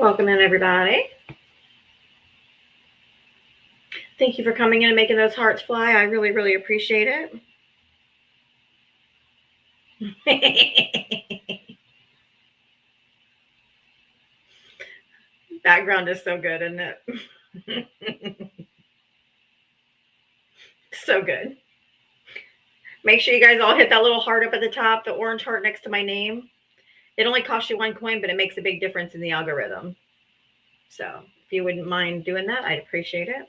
Welcome in, everybody. Thank you for coming in and making those hearts fly. I really, really appreciate it. Background is so good, isn't it? So good. Make sure you guys all hit that little heart up at the top, the orange heart next to my name. It only costs you 1 coin, but it makes a big difference in the algorithm. So if you wouldn't mind doing that, I'd appreciate it.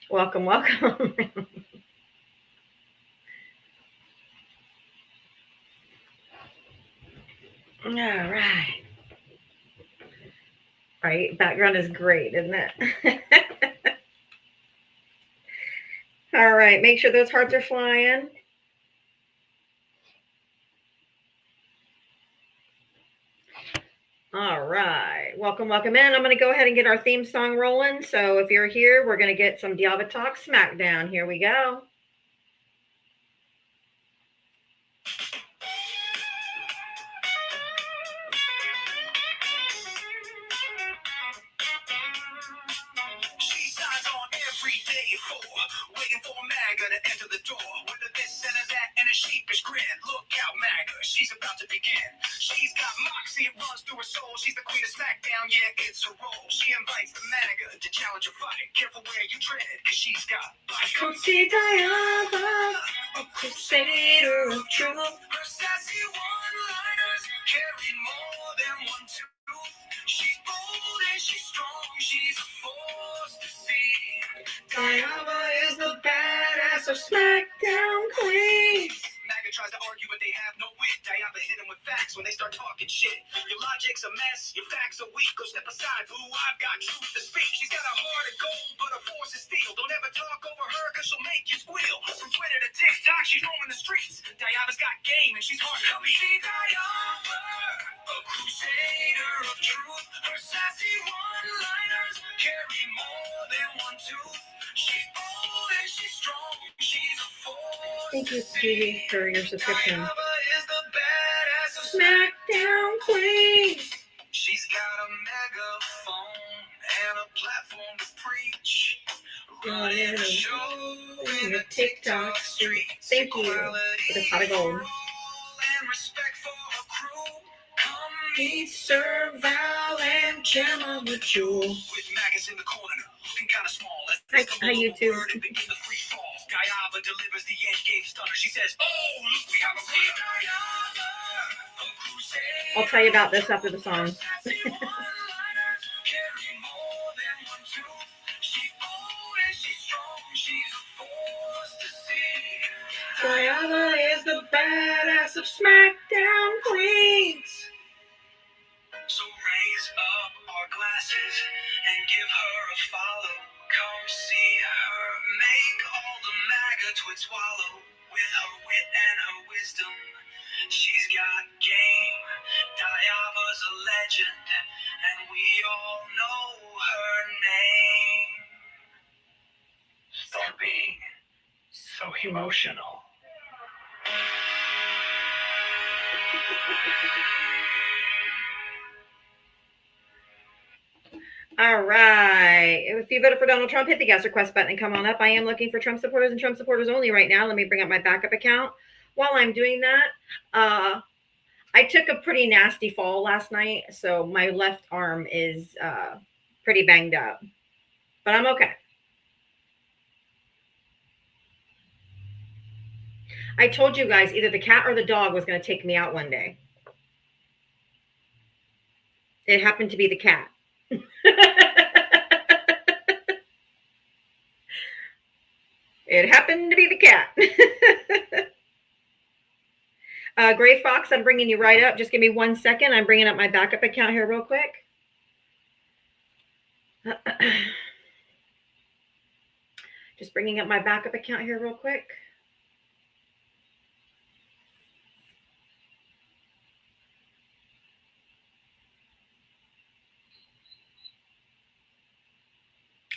Welcome, welcome. All right. Right, background is great, isn't it? All right, make sure those hearts are flying. All right, welcome, welcome in. I'm going to go ahead and get our theme song rolling. So if you're here, we're going to get some Diavatalks Smackdown. Here we go. She signs on every day for waiting for MAGA to enter the door. Whether this and that and a sheepish grin. Look out, MAGA, she's about to begin. She's got moxie, it runs through her soul. She's the queen of SmackDown, yeah, it's her role. She invites the MAGA to challenge a fight. Careful where you tread, cause she's got life. Come see Diana, a crusader of truth. Her sassy one-liners carry more than one tooth. She's bold and she's strong, she's a force to see. Diana is the badass of SmackDown queens. MAGA tries to argue, but they have no wit. Diana hit him with facts when they start talking shit. Your logic's a mess, your facts are weak. Go step aside, boo, I've got truth to speak. She's got a heart of gold, but her force is steel. Don't ever talk over her, cause she'll make you squeal. From Twitter to TikTok, she's roaming the streets. Diana's got game, and she's hard to beat. See Diana, a crusader of truth. Her sassy one-liners carry more than one tooth. She's bold and she's strong. She's a force. Thank you, Stevie, for your subscription. SmackDown Queen. She's got a megaphone and a platform to preach. Running a show in the TikTok street. Thank you for the pot of gold. And respect for her crew. Come meet Sir Val and Gemma Mature. With maggots in the corner, looking kind of small. Hi, YouTube. Diava delivers the end game stunner. She says, "Oh, look, we have a I'll tell you about this after the song. Diana is the badass of SmackDown Queens. So raise up our glasses and give her a follow. Come see her make all the MAGA twits swallow. With her wit and her wisdom, she's got game. Diava's a legend, and we all know her name. Stop being so emotional. All right. If you voted for Donald Trump, hit the guest request button and come on up. I am looking for Trump supporters and Trump supporters only right now. Let me bring up my backup account. While I'm doing that, I took a pretty nasty fall last night, so my left arm is pretty banged up, but I'm okay. I told you guys either the cat or the dog was going to take me out one day. It happened to be the cat. It happened to be the cat. Gray Fox, I'm bringing you right up. Just give me 1 second. I'm bringing up my backup account here real quick. Just bringing up my backup account here real quick.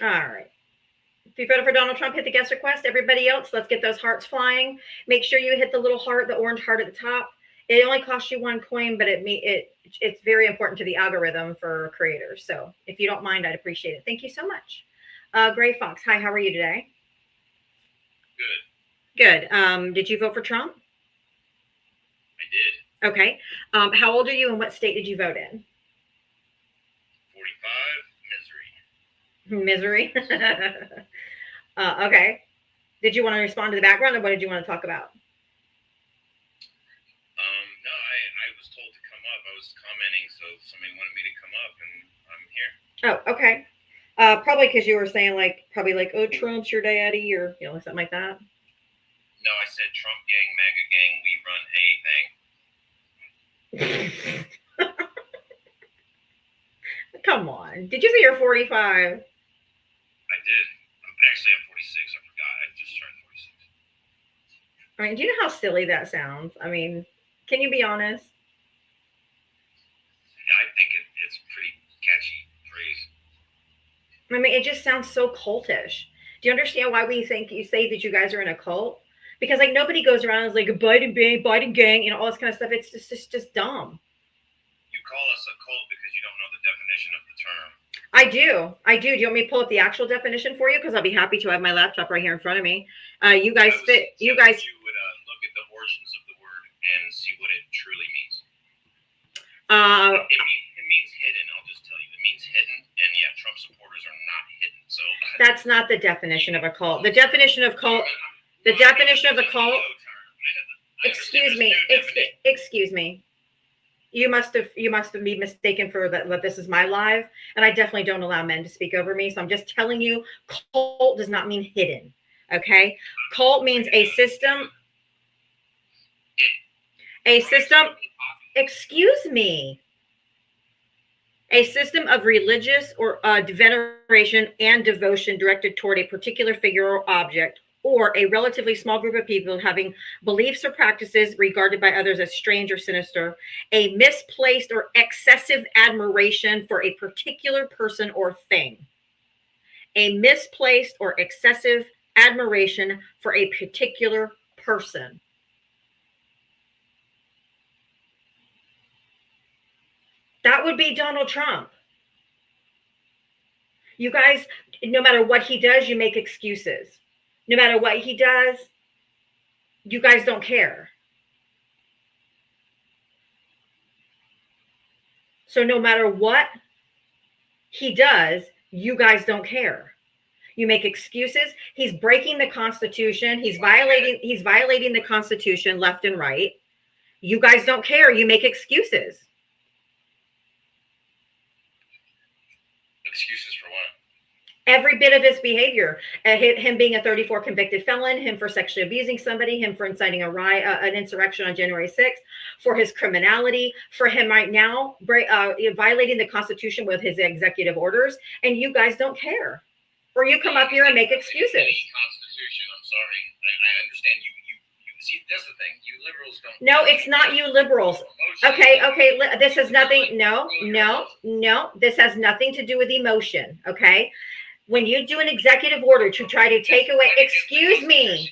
All right. If you voted for Donald Trump, hit the guest request. Everybody else, let's get those hearts flying. Make sure you hit the little heart, the orange heart at the top. It only costs you one coin, but it's very important to the algorithm for creators. So if you don't mind, I'd appreciate it. Thank you so much. Gray Fox, hi, how are you today? Good. Good. Did you vote for Trump? I did. Okay. How old are you and what state did you vote in? 45. Misery. Okay. Did you want to respond to the background or what did you want to talk about? No, I was told to come up. I was commenting, so somebody wanted me to come up, and I'm here. Oh, okay. Probably because you were saying probably like, oh, Trump's your daddy, or something like that. No, I said Trump gang, MAGA gang, we run a thing. Come on. Did you say you're 45? I did. I'm 46. I forgot. I just turned 46. I mean, do you know how silly that sounds? I mean, can you be honest? Yeah, I think it's a pretty catchy phrase. I mean, it just sounds so cultish. Do you understand why we think you say that you guys are in a cult? Because like nobody goes around and is like a Biden bang, Biden gang, all this kind of stuff. It's just dumb. You call us a cult because you don't know the definition of the term. I do. Do you want me to pull up the actual definition for you? Because I'll be happy to. I have my laptop right here in front of me. You guys fit. You guys. You would look at the origins of the word and see what it truly means. It means hidden. I'll just tell you, it means hidden. And yeah, Trump supporters are not hidden. So that's not the definition of a cult. The definition of cult. The definition of the cult. Excuse me. Excuse me. You must have been mistaken for that this is my live, and I definitely don't allow men to speak over me. So I'm just telling you, cult does not mean hidden. Okay, cult means a system. A system. Excuse me. A system of religious or veneration and devotion directed toward a particular figure or object, or a relatively small group of people having beliefs or practices regarded by others as strange or sinister, a misplaced or excessive admiration for a particular person or thing. A misplaced or excessive admiration for a particular person. That would be Donald Trump. You guys, no matter what he does, you make excuses. No matter what he does, you guys don't care. So no matter what he does, you guys don't care. You make excuses. He's breaking the Constitution. He's violating the Constitution left and right. You guys don't care. You make excuses. Excuses for what? Every bit of his behavior, him being a 34 convicted felon, him for sexually abusing somebody, him for inciting a riot, an insurrection on January 6th, for his criminality, for him right now violating the Constitution with his executive orders, and you guys don't care. Or you come up here and make excuses. Constitution, I'm sorry. I understand you see, that's the thing. You liberals don't. No, it's not you liberals. Okay. This has nothing. No. This has nothing to do with emotion. Okay. When you do an executive order to try to take away, excuse me.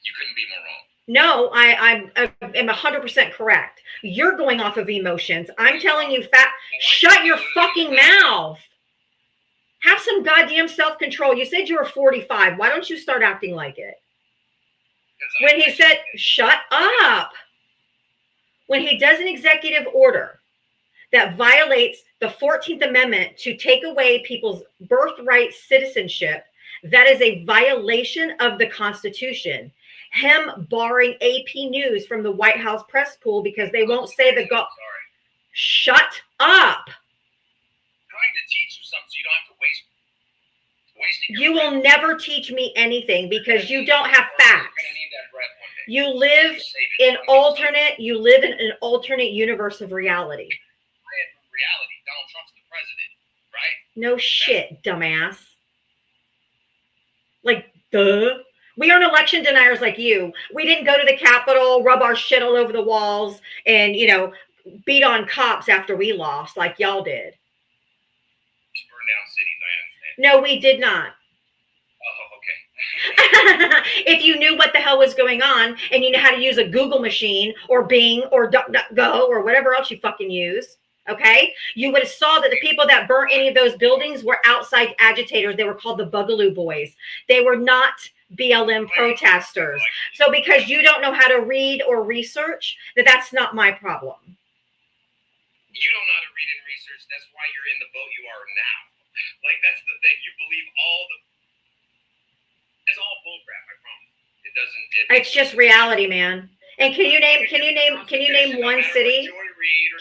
You couldn't be more wrong. No, I am 100% correct. You're going off of emotions. I'm telling you, shut your fucking mouth. Have some goddamn self-control. You said you were 45. Why don't you start acting like it? When he said, shut up. When he does an executive order that violates the 14th Amendment to take away people's birthright citizenship, that is a violation of the Constitution. Him barring AP News from the White House press pool because they won't say the Shut up. Trying to teach you something so you don't have to waste you will never teach me anything because you don't have facts. You live in an alternate universe of reality. Donald Trump's the president, right? No shit, dumbass. Like, duh. We aren't election deniers like you. We didn't go to the Capitol, rub our shit all over the walls, and, beat on cops after we lost like y'all did. Just burn down cities, I understand. No, we did not. Oh, okay. If you knew what the hell was going on and you know how to use a Google machine or Bing or DuckDuckGo or whatever else you fucking use, okay, you would have saw that the people that burnt any of those buildings were outside agitators. They were called the Boogaloo Boys. They were not BLM protesters. So because you don't know how to read or research, that's not my problem. You don't know how to read and research. That's why you're in the boat you are now. Like, that's the thing. You believe all the... It's all bullcrap, I promise. It doesn't... It's just reality, man. And can you name one city?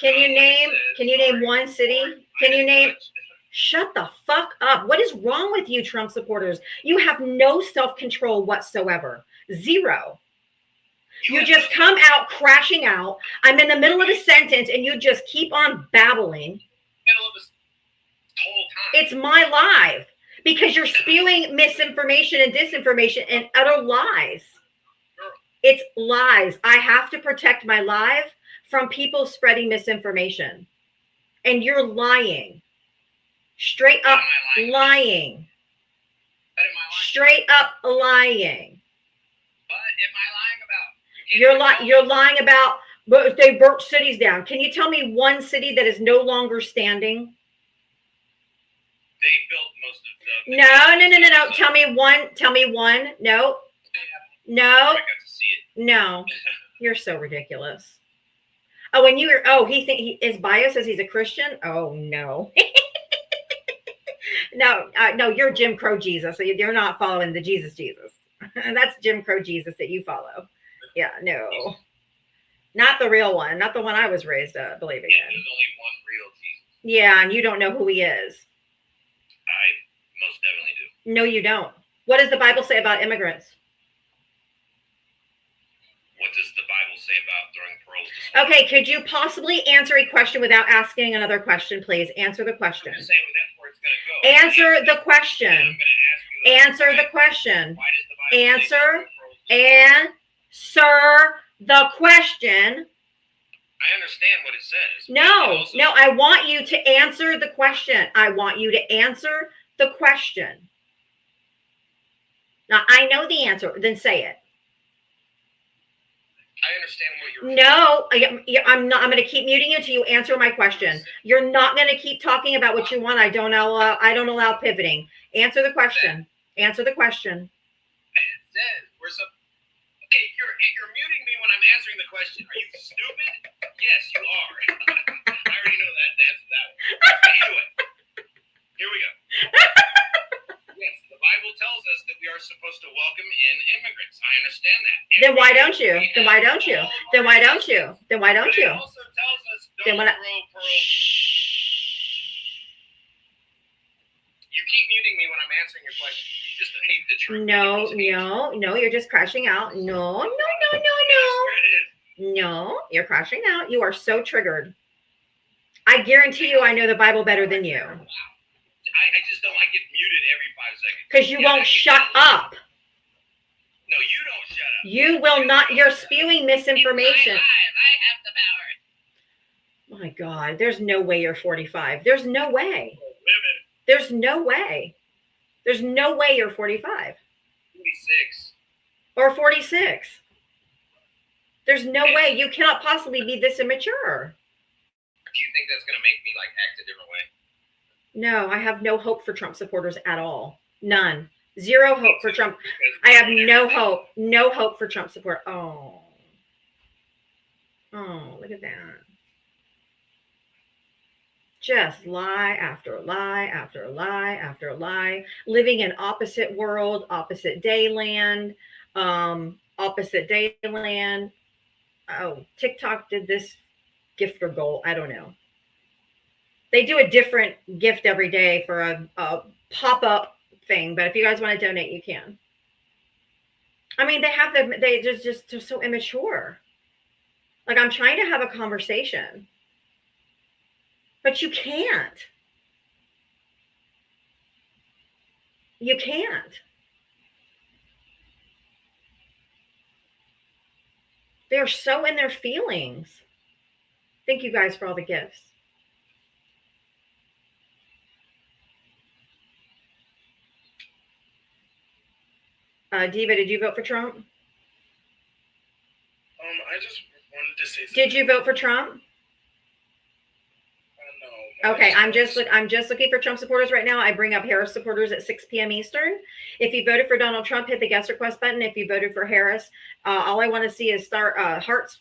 Can you name one city? Can you name... Shut the fuck up. What is wrong with you, Trump supporters? You have no self-control whatsoever. Zero. You just come out crashing out. I'm in the middle of a sentence and you just keep on babbling. Middle of this whole time. It's my live because you're spewing misinformation and disinformation and utter lies. It's lies. I have to protect my live from people spreading misinformation. And you're lying. Straight up lying. Straight up lying. What am I lying about? You're lying about, but they burnt cities down. Can you tell me one city that is no longer standing? They built most of the... No. Tell me one. No. I got to see it. No. You're so ridiculous. Oh, and he is biased as he's a Christian? Oh no. No, you're Jim Crow Jesus. So you're not following the Jesus. That's Jim Crow Jesus that you follow. Yeah, no. Not the real one. Not the one I was raised believing in. There's only one real Jesus. Yeah, and you don't know who he is. I most definitely do. No, you don't. What does the Bible say about immigrants? What does the Bible say about throwing pearls to swine? Okay, could you possibly answer a question without asking another question, please? Answer the question. I'm just saying that's where it's going to go. Answer the question. I'm going to ask you Answer the question. Why does the Bible say Answer throwing pearls to swine? Answer the question. I understand what it says. No, I want you to answer the question. I want you to answer the question. Now, I know the answer. Then say it. I understand what you're... No, I'm not. I'm going to keep muting you until you answer my question. You're not going to keep talking about what you want. I don't allow pivoting. Answer the question. Answer the question. It says we're so... Okay, you're muting me when I'm answering the question. Are you stupid? Yes, you are. I already know that to answer that one. Anyway, here we go. Yes, the Bible tells us that we are supposed to welcome in immigrants. I understand that. And Then why don't you? Then why don't you? Then why don't you? Then why don't you? It also tells us Then don't when throw pearls. You keep muting me when I'm answering your question. You just hate the truth. No, you're just crashing out. No. No, you're crashing out. You are so triggered. I guarantee you I know the Bible better than you. Wow. I just don't like getting muted every 5 seconds. Because you won't shut up. No, you don't shut up. You will not. You're spewing misinformation. I have the power. My God, there's no way you're 45. There's no way. Women. There's no way. There's no way you're 45. 46. Or 46. There's no way. You cannot possibly be this immature. Do you think that's going to make me act a different way? No, I have no hope for Trump supporters at all. None. Zero hope for Trump. I have no hope. No hope for Trump support. Oh, look at that. Just lie after lie after lie after lie. Living in opposite world, opposite day land, opposite day land. Oh, TikTok did this gift or goal. I don't know. They do a different gift every day for a pop-up thing, but if you guys want to donate, you can. I mean, they're so immature. I'm trying to have a conversation, but you can't. You can't. They're so in their feelings. Thank you guys for all the gifts. Diva, did you vote for Trump? I just wanted to say something. Did you vote for Trump? No. Okay, I'm just looking for Trump supporters right now. I bring up Harris supporters at 6 p.m. Eastern. If you voted for Donald Trump, hit the guest request button. If you voted for Harris, all I want to see is hearts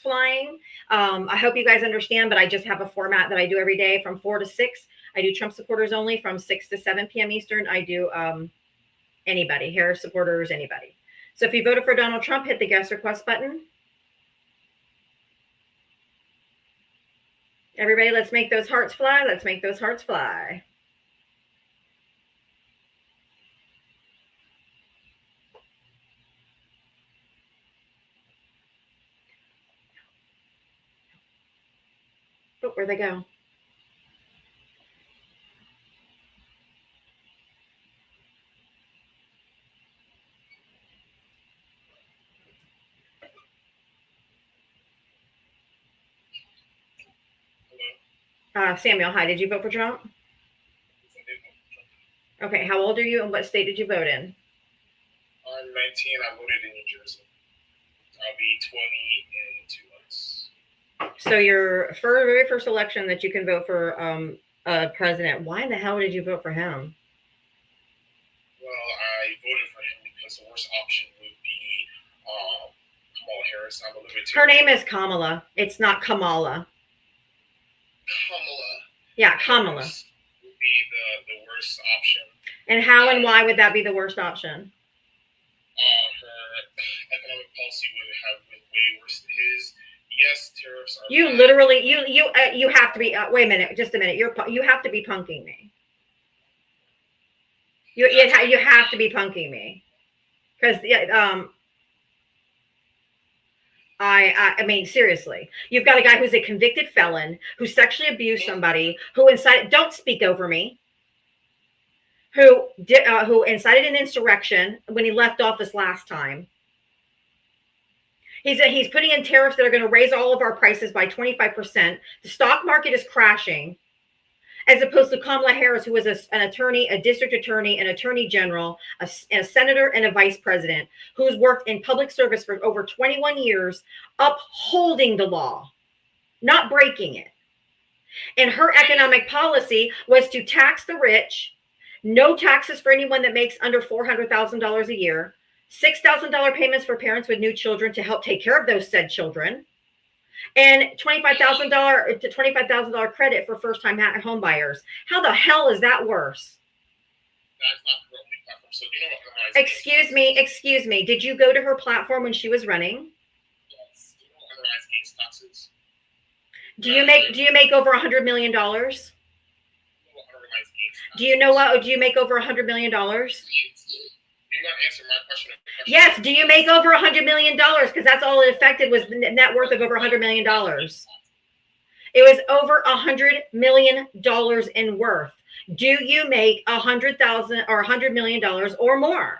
flying. I hope you guys understand, but I just have a format that I do every day from 4 to 6. I do Trump supporters only. From 6 to 7 p.m. Eastern, I do anybody, Harris supporters, anybody. So if you voted for Donald Trump, hit the guest request button. Everybody, let's make those hearts fly. Let's make those hearts fly. Oh, where'd they go? Samuel, hi. Did you vote for Trump? Okay. How old are you and what state did you vote in? I'm 19. I voted in New Jersey. I'll be 20 in 2 months. So your very first election that you can vote for president. Why in the hell did you vote for him? Well, I voted for him because the worst option would be Kamala Harris. I'm a libertarian. Her name is Kamala. It's not Kamala. Kamala. Yeah, Kamala. Harris would be the worst option. And how and why would that be the worst option? Her economic policy would have been way worse than his. Yes, tariffs are. You bad. Literally, you have to be. Wait a minute, just a minute. You have to be punking me. You have to be punking me, because I mean, seriously, you've got a guy who's a convicted felon who sexually abused somebody, who incited. Don't speak over me. Who incited an insurrection when he left office last time. He's putting in tariffs that are going to raise all of our prices by 25%. The stock market is crashing, as opposed to Kamala Harris, who was an attorney, a district attorney, an attorney general, a senator, and a vice president, who's worked in public service for over 21 years, upholding the law, not breaking it. And her economic policy was to tax the rich, no taxes for anyone that makes under $400,000 a year, $6,000 payments for parents with new children to help take care of those said children, and $25,000 credit for first-time home buyers. How the hell is that worse? That's not the only platform. So you know what? Excuse me. Did you go to her platform when she was running? Yes. Do you know what unrealized gains taxes? Do you make over $100 million? Do you make over $100 million? You're not answering my question. Yes. Do you make over $100 million? Because that's all it affected was the net worth of over $100 million. It was over $100 million in worth. Do you make $100,000 or $100 million or more?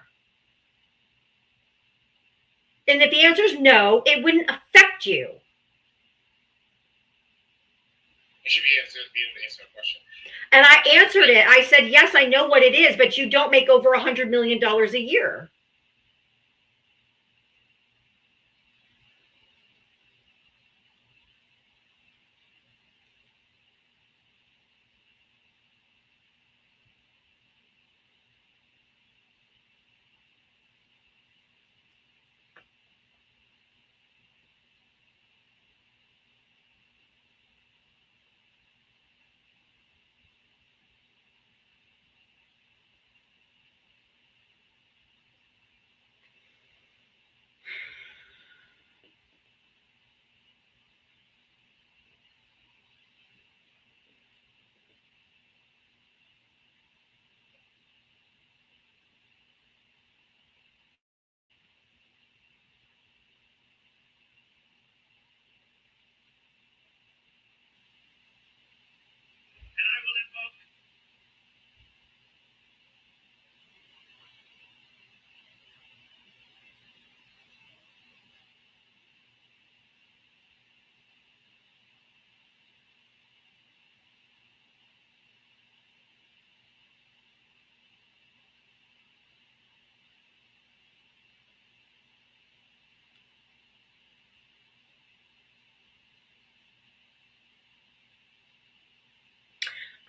And if the answer is no, it wouldn't affect you. You should be able to answer a question. And I answered it. I said, yes, I know what it is, but you don't make over $100 million a year.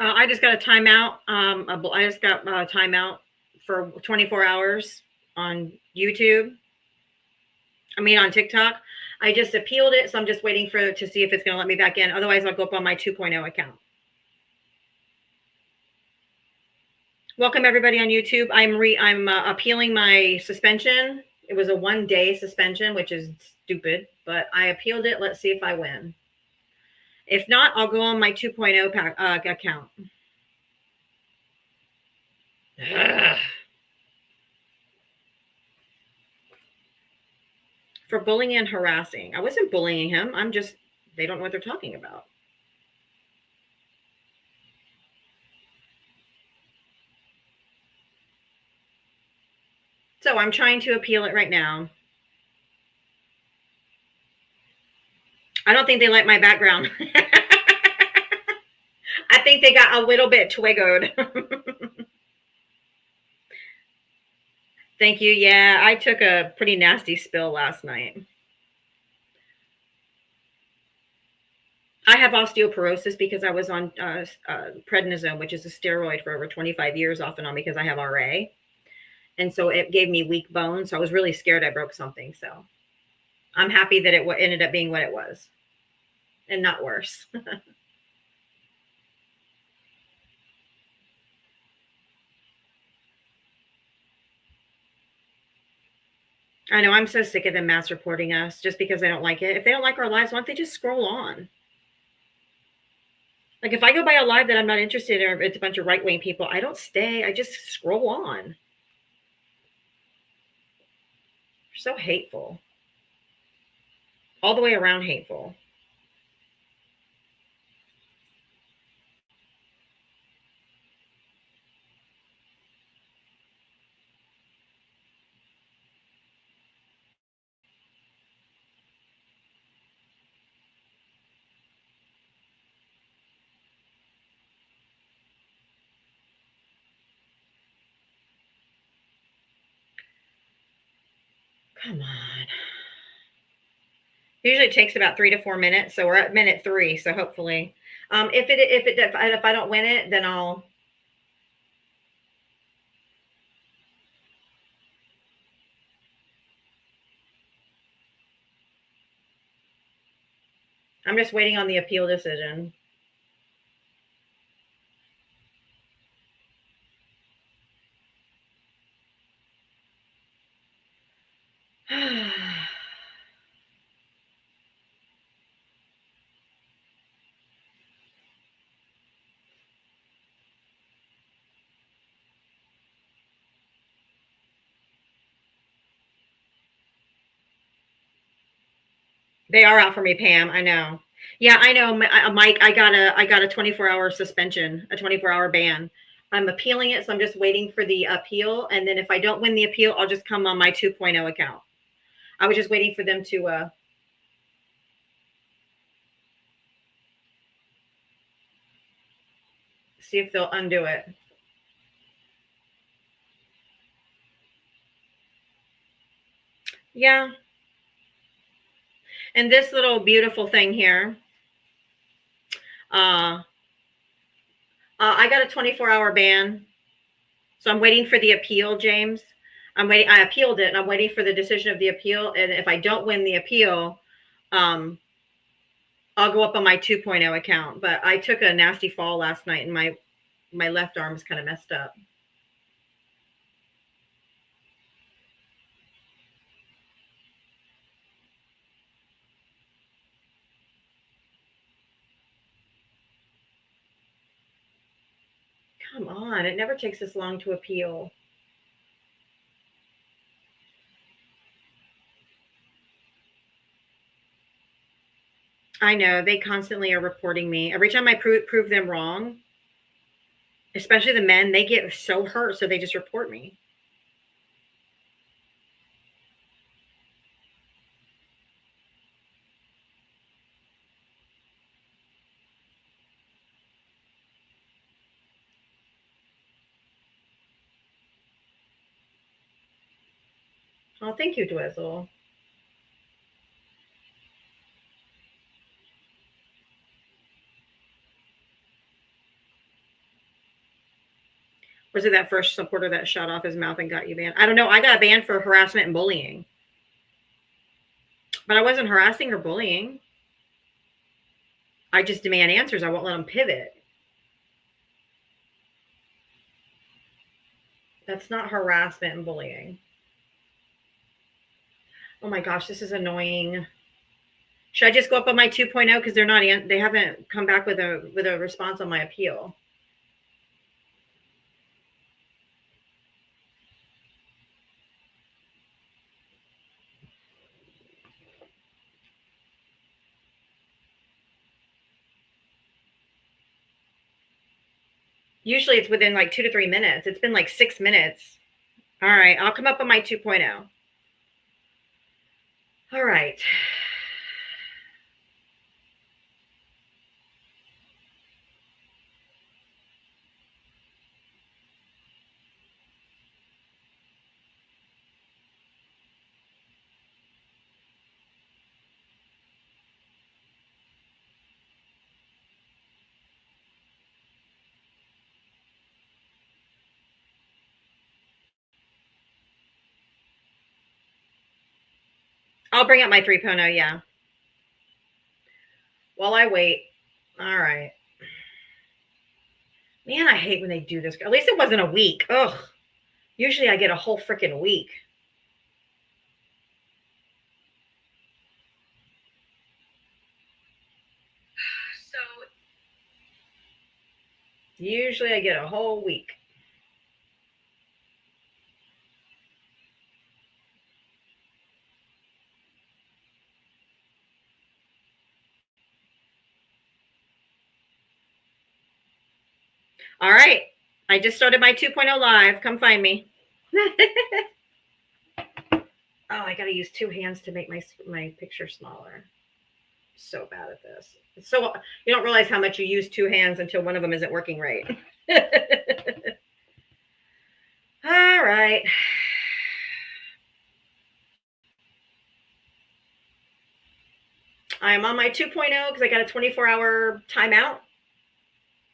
I just got a timeout. I just got a timeout for 24 hours on YouTube. I mean, on TikTok. I just appealed it, so I'm just waiting for to see if it's going to let me back in. Otherwise, I'll go up on my 2.0 account. Welcome everybody on YouTube. I'm appealing my suspension. It was a 1-day suspension, which is stupid, but I appealed it. Let's see if I win. If not, I'll go on my 2.0 account. Ugh. For bullying and harassing. I wasn't bullying him. I'm just, they don't know what they're talking about. So I'm trying to appeal it right now. I don't think they like my background. I think they got a little bit twiggered. Thank you. Yeah, I took a pretty nasty spill last night. I have osteoporosis because I was on prednisone, which is a steroid, for over 25 years off and on because I have RA. And so it gave me weak bones. So I was really scared I broke something. So I'm happy that it ended up being what it was and not worse. I know, I'm so sick of them mass reporting us just because they don't like it. If they don't like our lives, why don't they just scroll on? Like if I go by a live that I'm not interested in, or it's a bunch of right-wing people, I don't stay. I just scroll on. They're so hateful. All the way around hateful. Come on. Usually it takes about 3 to 4 minutes, so we're at minute 3. So hopefully, if I don't win it, then I'll. I'm just waiting on the appeal decision. They are out for me, Pam. I know. Yeah, I know, Mike. I got a 24-hour suspension, a 24-hour ban. I'm appealing it, so I'm just waiting for the appeal. And then if I don't win the appeal, I'll just come on my 2.0 account. I was just waiting for them to see if they'll undo it. Yeah. And this little beautiful thing here, I got a 24-hour ban. So I'm waiting for the appeal, James. I appealed it, and I'm waiting for the decision of the appeal. And if I don't win the appeal, I'll go up on my 2.0 account. But I took a nasty fall last night, and my left arm is kind of messed up. Come on, it never takes this long to appeal. I know, they constantly are reporting me. Every time I prove them wrong, especially the men, they get so hurt, so they just report me. Oh, thank you, Dwezzle. Was it that first supporter that shot off his mouth and got you banned? I don't know. I got banned for harassment and bullying. But I wasn't harassing or bullying. I just demand answers. I won't let them pivot. That's not harassment and bullying. Oh my gosh, this is annoying. Should I just go up on my 2.0 because they haven't come back with a response on my appeal? Usually it's within like 2 to 3 minutes. It's been like 6 minutes. All right, I'll come up on my 2.0. All right. I'll bring up my 3.0, yeah. While I wait. All right. Man, I hate when they do this. At least it wasn't a week. Ugh. Usually I get a whole freaking week. So usually I get a whole week. All right. I just started my 2.0 live. Come find me. Oh, I got to use 2 hands to make my picture smaller. So bad at this. So you don't realize how much you use 2 hands until one of them isn't working right. All right. I'm on my 2.0 because I got a 24-hour timeout.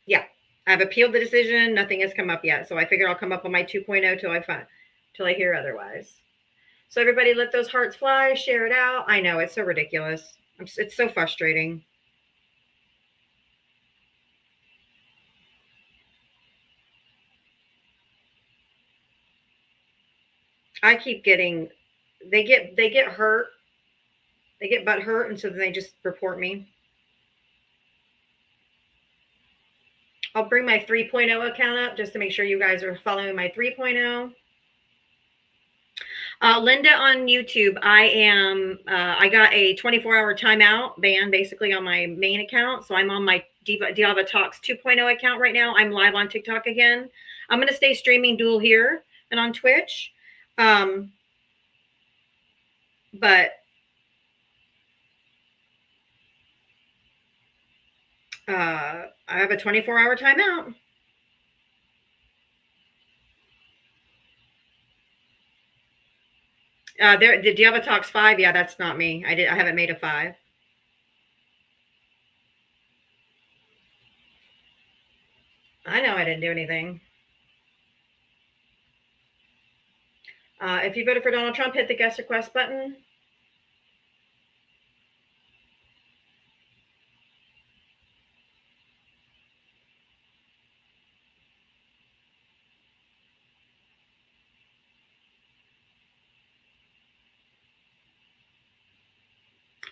Yeah, I've appealed the decision. Nothing has come up yet, so I figure I'll come up on my 2.0 till I hear otherwise. So everybody, let those hearts fly. Share it out. I know it's so ridiculous. It's so frustrating. I keep getting. They get hurt. They get butt hurt, and so then they just report me. I'll bring my 3.0 account up just to make sure you guys are following my 3.0. Linda on YouTube, I got a 24-hour timeout ban basically on my main account. So I'm on my Diavatalks 2.0 account right now. I'm live on TikTok again. I'm going to stay streaming dual here and on Twitch. But I have a 24-hour timeout. The Diavatalks 5, yeah, that's not me. I haven't made a 5. I know I didn't do anything. If you voted for Donald Trump, hit the guest request button.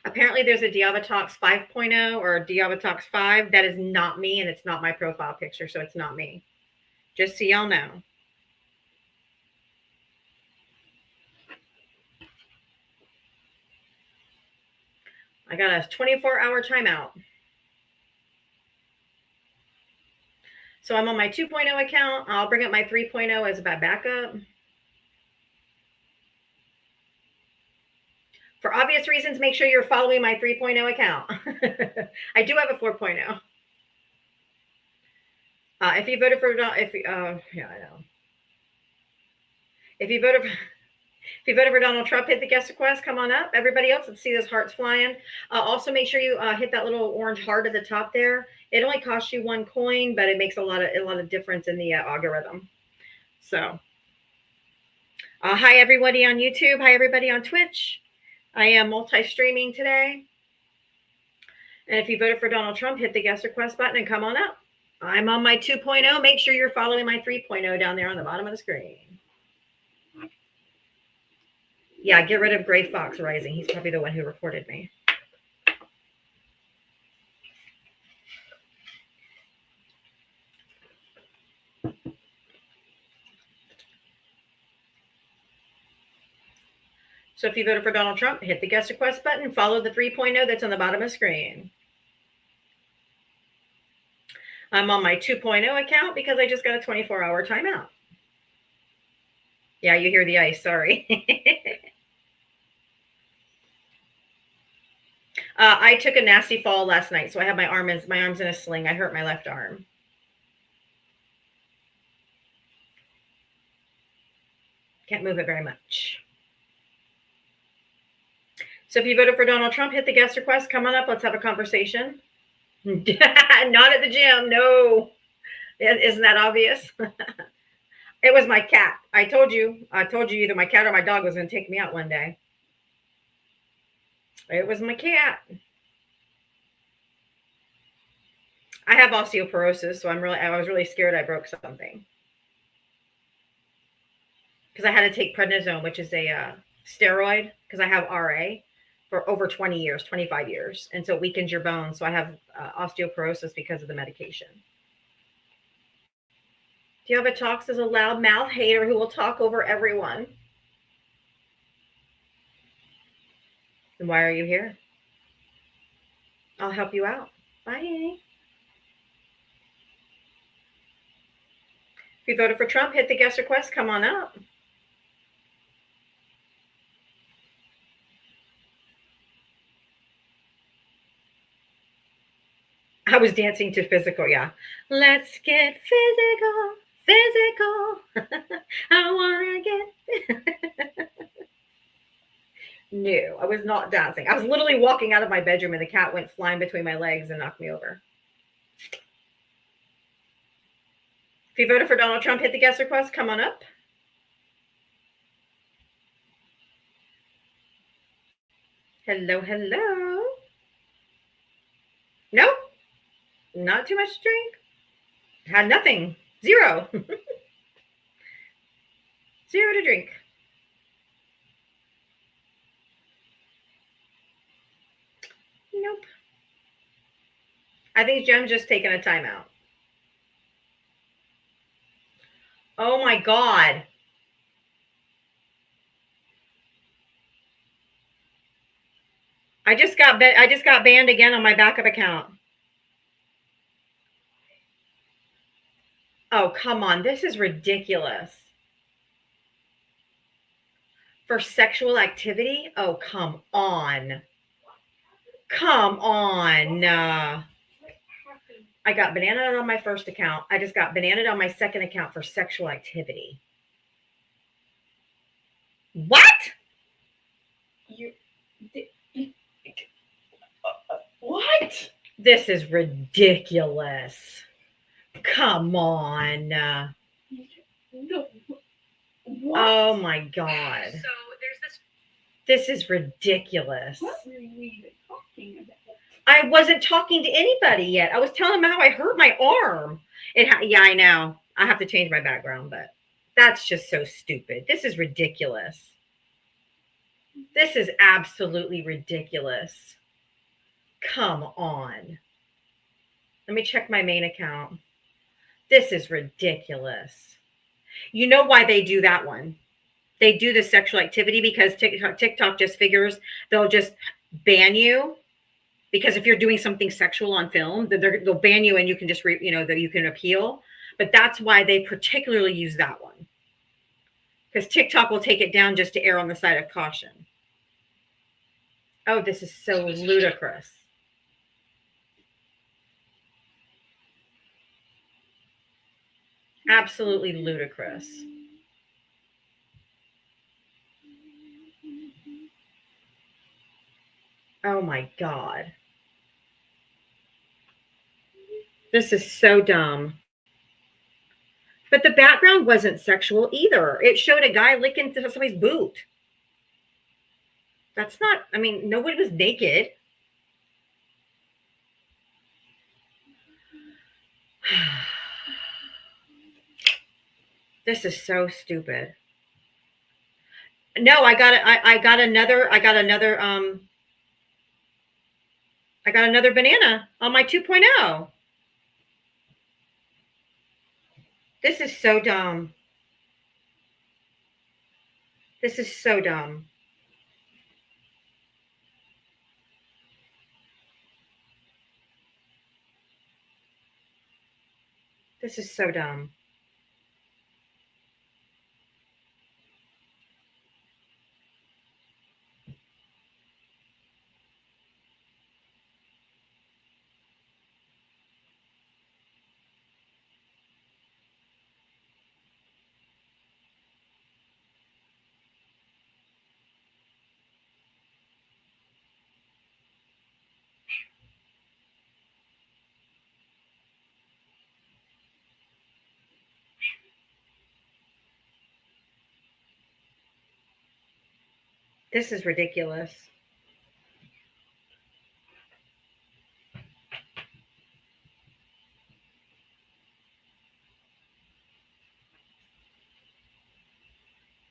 Apparently there's a Diavatalks 5.0 or a Diavatalks 5. That is not me, and it's not my profile picture, so it's not me. Just so y'all know. I got a 24-hour timeout. So I'm on my 2.0 account. I'll bring up my 3.0 as my backup. For obvious reasons, make sure you're following my 3.0 account. I do have a 4.0. If you voted for, yeah, I know. If you voted for Donald Trump, hit the guest request. Come on up. Everybody else, let's see those hearts flying. Also, make sure you hit that little orange heart at the top there. It only costs you 1 coin, but it makes a lot of difference in the algorithm. So, hi everybody on YouTube. Hi everybody on Twitch. I am multi-streaming today. And if you voted for Donald Trump, hit the guest request button and come on up. I'm on my 2.0. Make sure you're following my 3.0 down there on the bottom of the screen. Yeah, get rid of Gray Fox Rising. He's probably the one who reported me. So if you voted for Donald Trump, hit the guest request button, follow the 3.0 that's on the bottom of the screen. I'm on my 2.0 account because I just got a 24-hour timeout. Yeah, you hear the ice, sorry. I took a nasty fall last night, so I have my arm's in a sling. I hurt my left arm. Can't move it very much. So if you voted for Donald Trump, hit the guest request. Come on up. Let's have a conversation. Not at the gym. No. Isn't that obvious? It was my cat. I told you either my cat or my dog was going to take me out one day. It was my cat. I have osteoporosis, so I was really scared I broke something. Because I had to take prednisone, which is a steroid, because I have RA for over 20 years, 25 years. And so it weakens your bones. So I have osteoporosis because of the medication. Diavatalks is a loud mouth hater who will talk over everyone. And why are you here? I'll help you out. Bye. If you voted for Trump, hit the guest request. Come on up. I was dancing to Physical, yeah. Let's get physical. I want to get... No, I was not dancing. I was literally walking out of my bedroom and the cat went flying between my legs and knocked me over. If you voted for Donald Trump, hit the guest request. Come on up. Hello, hello. Nope. Not too much to drink. Had nothing. Zero. Zero to drink. Nope. I think Jem's just taking a timeout. Oh my God. I just got banned again on my backup account. Oh, come on. This is ridiculous. For sexual activity? Oh, come on. Come on. I got bananaed on my first account. I just got bananaed on my second account for sexual activity. What? What? This is ridiculous. Come on. No. What? Oh my God. So there's this. This is ridiculous. What were you even talking about? I wasn't talking to anybody yet. I was telling them how I hurt my arm. Yeah, I know. I have to change my background, but that's just so stupid. This is ridiculous. This is absolutely ridiculous. Come on. Let me check my main account. This is ridiculous. You know why they do that one? They do the sexual activity because TikTok just figures they'll just ban you. Because if you're doing something sexual on film, they'll ban you and you can just, that you can appeal. But that's why they particularly use that one. Because TikTok will take it down just to err on the side of caution. Oh, this is so ludicrous. Absolutely ludicrous. Oh my God. This is so dumb. But the background wasn't sexual either. It showed a guy licking somebody's boot. That's not, I mean, nobody was naked. This is so stupid. No, I got another banana on my 2.0. This is so dumb. This is so dumb. This is so dumb. This is ridiculous.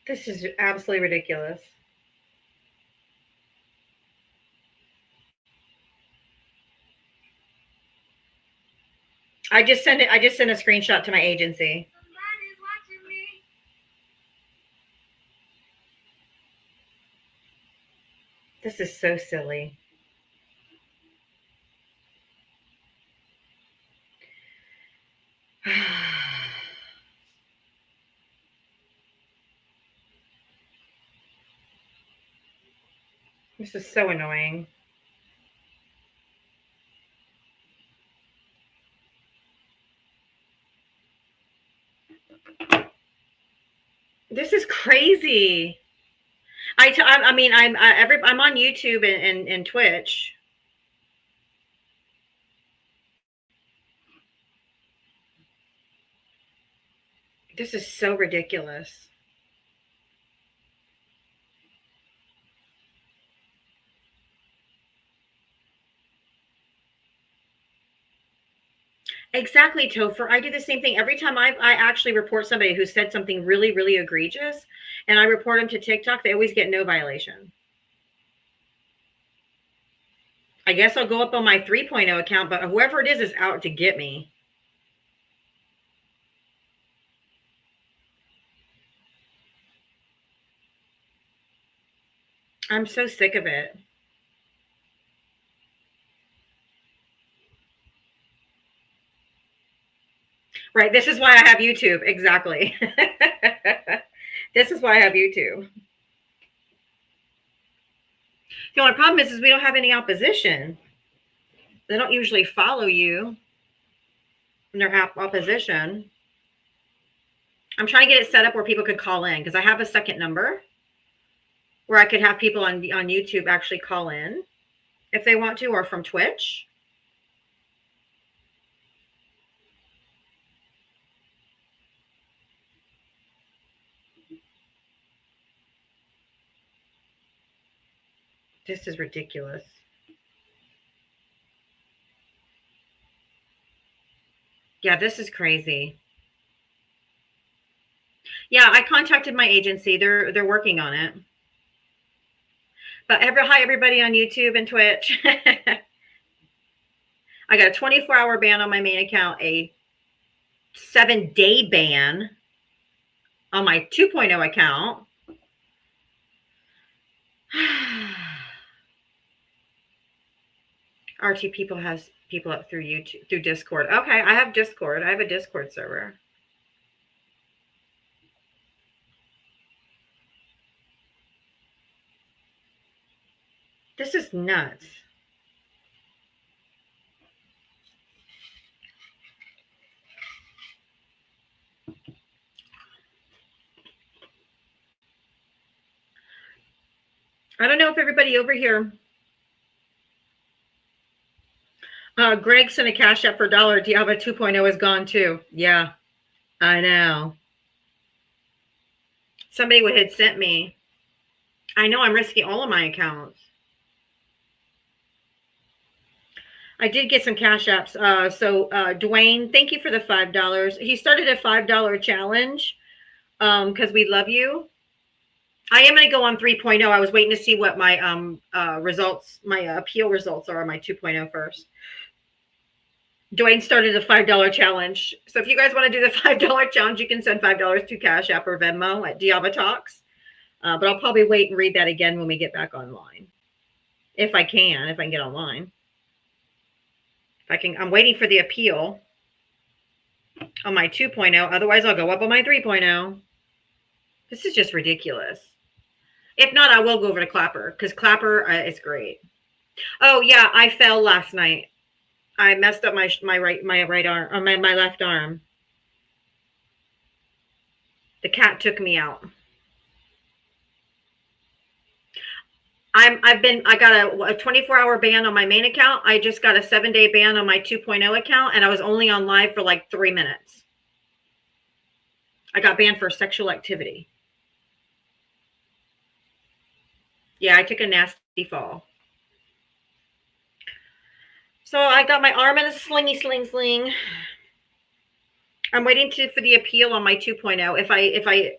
This is absolutely ridiculous. I just sent a screenshot to my agency. This is so silly. This is so annoying. This is crazy. I'm on YouTube and Twitch. This is so ridiculous. Exactly, Topher. I do the same thing. Every time I actually report somebody who said something really, really egregious and I report them to TikTok, they always get no violation. I guess I'll go up on my 3.0 account, but whoever it is out to get me. I'm so sick of it. Right. This is why I have YouTube. Exactly. This is why I have YouTube. The only problem is we don't have any opposition. They don't usually follow you in their opposition. I'm trying to get it set up where people could call in because I have a second number where I could have people on YouTube actually call in if they want to, or from Twitch. This is ridiculous. Yeah, this is crazy. Yeah, I contacted my agency. They're working on it. But hi, everybody on YouTube and Twitch. I got a 24-hour ban on my main account, a 7-day ban on my 2.0 account. RT People has people up through YouTube, through Discord. Okay, I have Discord. I have a Discord server. This is nuts. I don't know if everybody over here. Greg sent a cash app for $1. Diava 2.0 is gone too. Yeah. I know. Somebody had sent me. I know I'm risking all of my accounts. I did get some cash apps. Dwayne, thank you for the $5. He started a $5 challenge because we love you. I am going to go on 3.0. I was waiting to see what my results, my appeal results are on my 2.0 first. Dwayne started a $5 challenge. So if you guys want to do the $5 challenge, you can send $5 to Cash App or Venmo at Diavatalks. But I'll probably wait and read that again when we get back online. If I can get online. If I can, I'm waiting for the appeal on my 2.0. Otherwise, I'll go up on my 3.0. This is just ridiculous. If not, I will go over to Clapper because Clapper is great. Oh yeah, I fell last night. I messed up my right arm, or my left arm. The cat took me out. I got a 24-hour ban on my main account. I just got a 7-day ban on my 2.0 account, and I was only on live for like 3 minutes. I got banned for sexual activity. Yeah, I took a nasty fall. So I got my arm in a sling. I'm waiting for the appeal on my 2.0. If I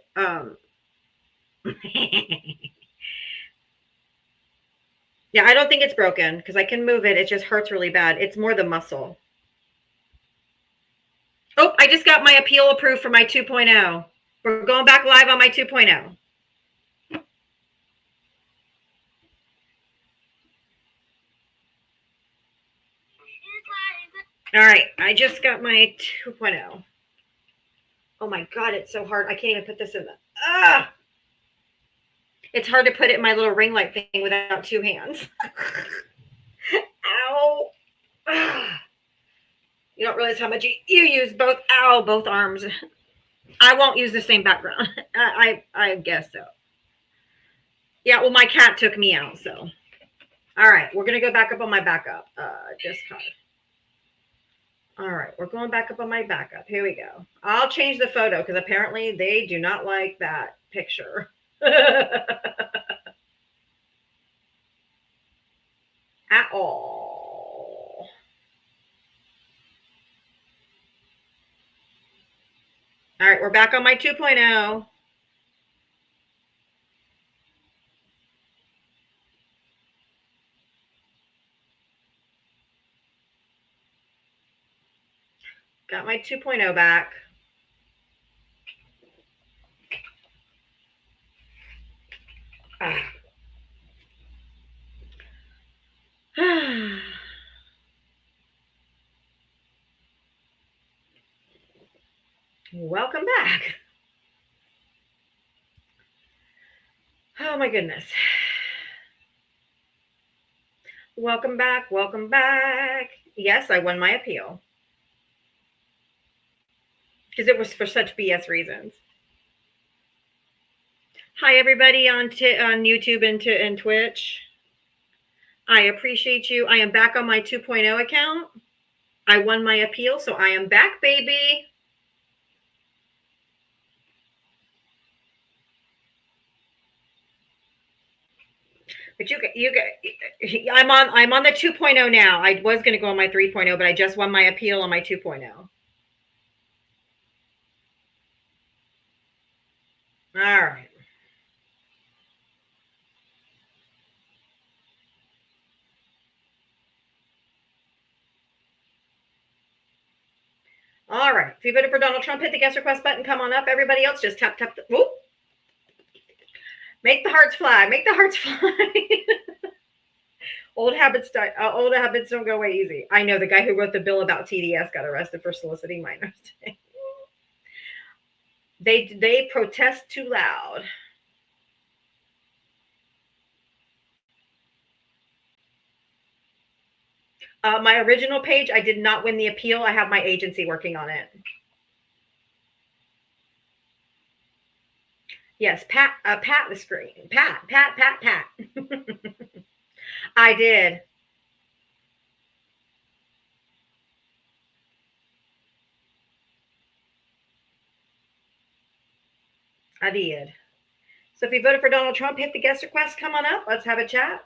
yeah, I don't think it's broken because I can move it. It just hurts really bad. It's more the muscle. Oh, I just got my appeal approved for my 2.0. We're going back live on my 2.0. All right, I just got my 2.0. Oh my God, it's so hard. I can't even put this in the, it's hard to put it in my little ring light thing without 2 hands. Ow. You don't realize how much you use both arms. I won't use the same background. I guess so. Yeah, well, my cat took me out, so. All right, we're going to go back up on my backup. Discard. All right, we're going back up on my backup. Here we go. I'll change the photo because apparently they do not like that picture. At all. All right, we're back on my 2.0. Got my 2.0 back. Welcome back. Oh my goodness. Welcome back. Welcome back. Yes, I won my appeal. Because it was for such BS reasons. Hi, everybody on YouTube and Twitch. I appreciate you. I am back on my 2.0 account. I won my appeal, so I am back, baby. But I'm on the 2.0 now. I was going to go on my 3.0, but I just won my appeal on my 2.0. All right. All right. If you voted for Donald Trump, hit the guest request button. Come on up. Everybody else, just tap. Whoop. Make the hearts fly. Make the hearts fly. Old habits don't go away easy. I know the guy who wrote the bill about TDS got arrested for soliciting minors. They protest too loud. My original page, I did not win the appeal. I have my agency working on it. Yes, pat the screen. Pat. I did. I did. So if you voted for Donald Trump, hit the guest request. Come on up. Let's have a chat.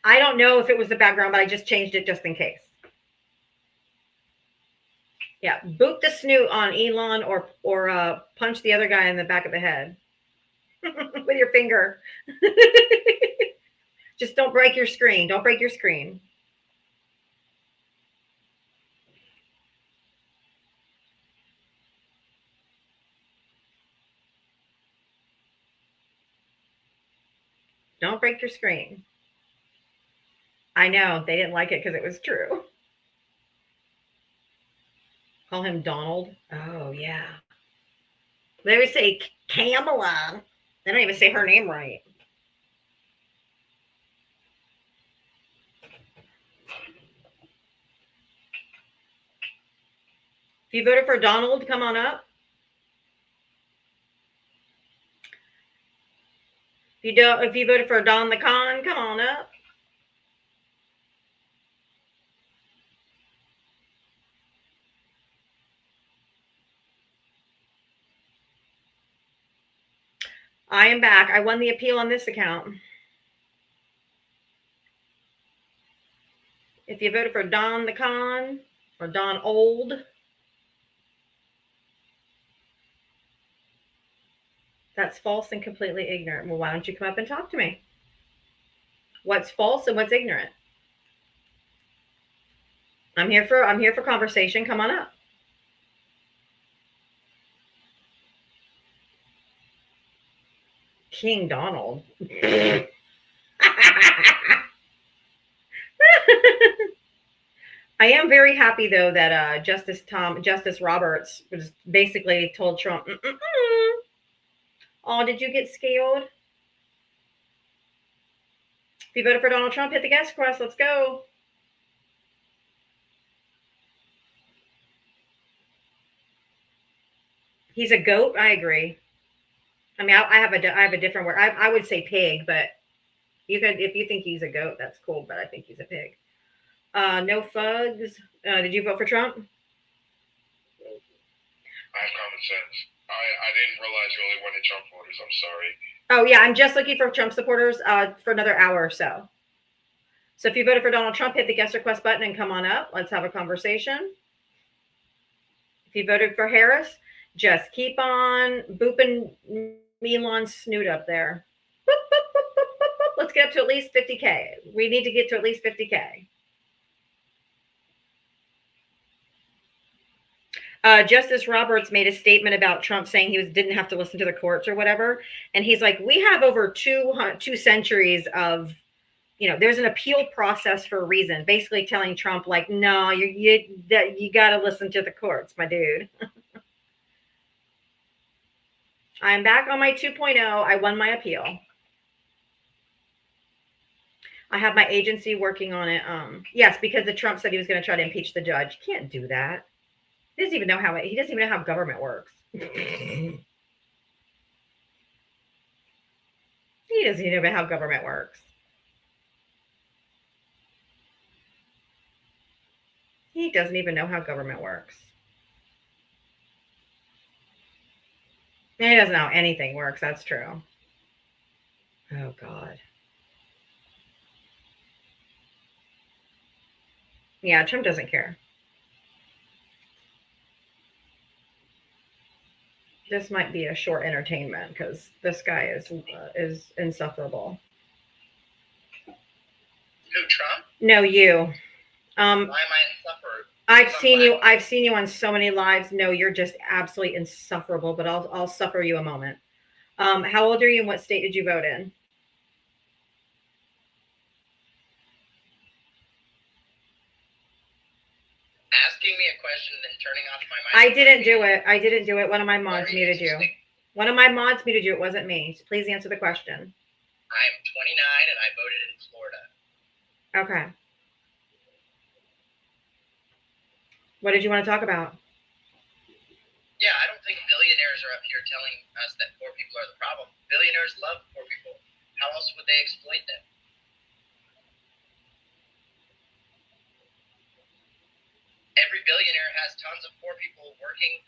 I don't know if it was the background, but I just changed it just in case. Yeah, boot the snoot on Elon or punch the other guy in the back of the head with your finger. Just don't break your screen. Don't break your screen. Don't break your screen. I know they didn't like it because it was true. Call him Donald. Oh yeah. They would say Kamala. They don't even say her name right. If you voted for Donald, come on up. If you voted for Don the Con, come on up. I am back. I won the appeal on this account. If you voted for Don the Con or Don Old, that's false and completely ignorant. Well, why don't you come up and talk to me? What's false and what's ignorant? I'm here for conversation. Come on up. King Donald. I am very happy though that Justice Roberts was basically told Trump, "Oh, did you get scared? If you voted for Donald Trump, hit the guest request. Let's go." He's a goat. I agree. I mean, I have a different word. I would say pig, but you could, if you think he's a goat, that's cool. But I think he's a pig. No fugs. Did you vote for Trump? I have common sense. I didn't realize you only wanted Trump voters. I'm sorry. Oh yeah, I'm just looking for Trump supporters for another hour or so. So if you voted for Donald Trump, hit the guest request button and come on up. Let's have a conversation. If you voted for Harris, just keep on booping Elon's snoot up there. Boop, boop, boop, boop, boop, boop. Let's get up to at least 50K. We need to get to at least 50K. Justice Roberts made a statement about Trump saying he didn't have to listen to the courts or whatever. And he's like, we have over 2 centuries of, there's an appeal process for a reason, basically telling Trump like, no, you got to listen to the courts, my dude. I'm back on my 2.0. I won my appeal. I have my agency working on it. Yes, because the Trump said he was going to try to impeach the judge. Can't do that. He doesn't even know how government works. He doesn't even know how government works. He doesn't even know how government works. He doesn't know how anything works. That's true. Oh, God. Yeah, Trump doesn't care. This might be a short entertainment because this guy is insufferable. Who, Trump? No, you. Why am I insufferable? I've seen you on so many lives. No, you're just absolutely insufferable, but I'll suffer you a moment. How old are you and what state did you vote in? Asking me a question and then turning off my mic. I didn't do it. One of my mods muted you. One of my mods muted you. It wasn't me. So please answer the question. I'm 29 and I voted in Florida. Okay. What did you want to talk about? Yeah, I don't think billionaires are up here telling us that poor people are the problem. Billionaires love poor people. How else would they exploit them? Every billionaire has tons of poor people working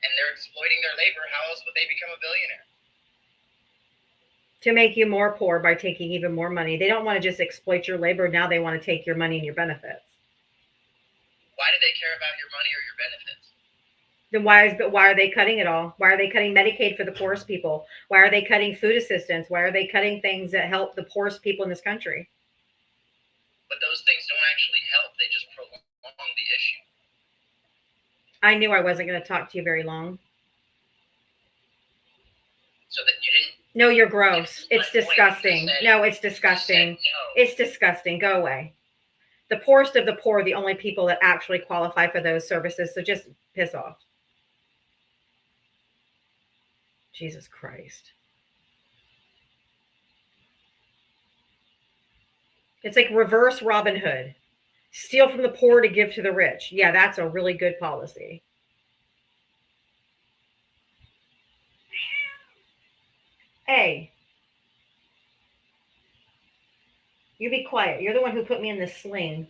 and they're exploiting their labor, how else would they become a billionaire? To make you more poor by taking even more money. They don't want to just exploit your labor. Now they want to take your money and your benefits. Why do they care about your money or your benefits? Then why are they cutting it all? Why are they cutting Medicaid for the poorest people? Why are they cutting food assistance? Why are they cutting things that help the poorest people in this country? But those things don't actually help. They just prolong the issue. I knew I wasn't going to talk to you very long. So that you didn't. No, you're gross. It's disgusting. No, it's disgusting. No. It's disgusting. Go away. The poorest of the poor are the only people that actually qualify for those services. So just piss off. Jesus Christ. It's like reverse Robin Hood. Steal from the poor to give to the rich. Yeah, that's a really good policy. Hey, you be quiet. You're the one who put me in this sling.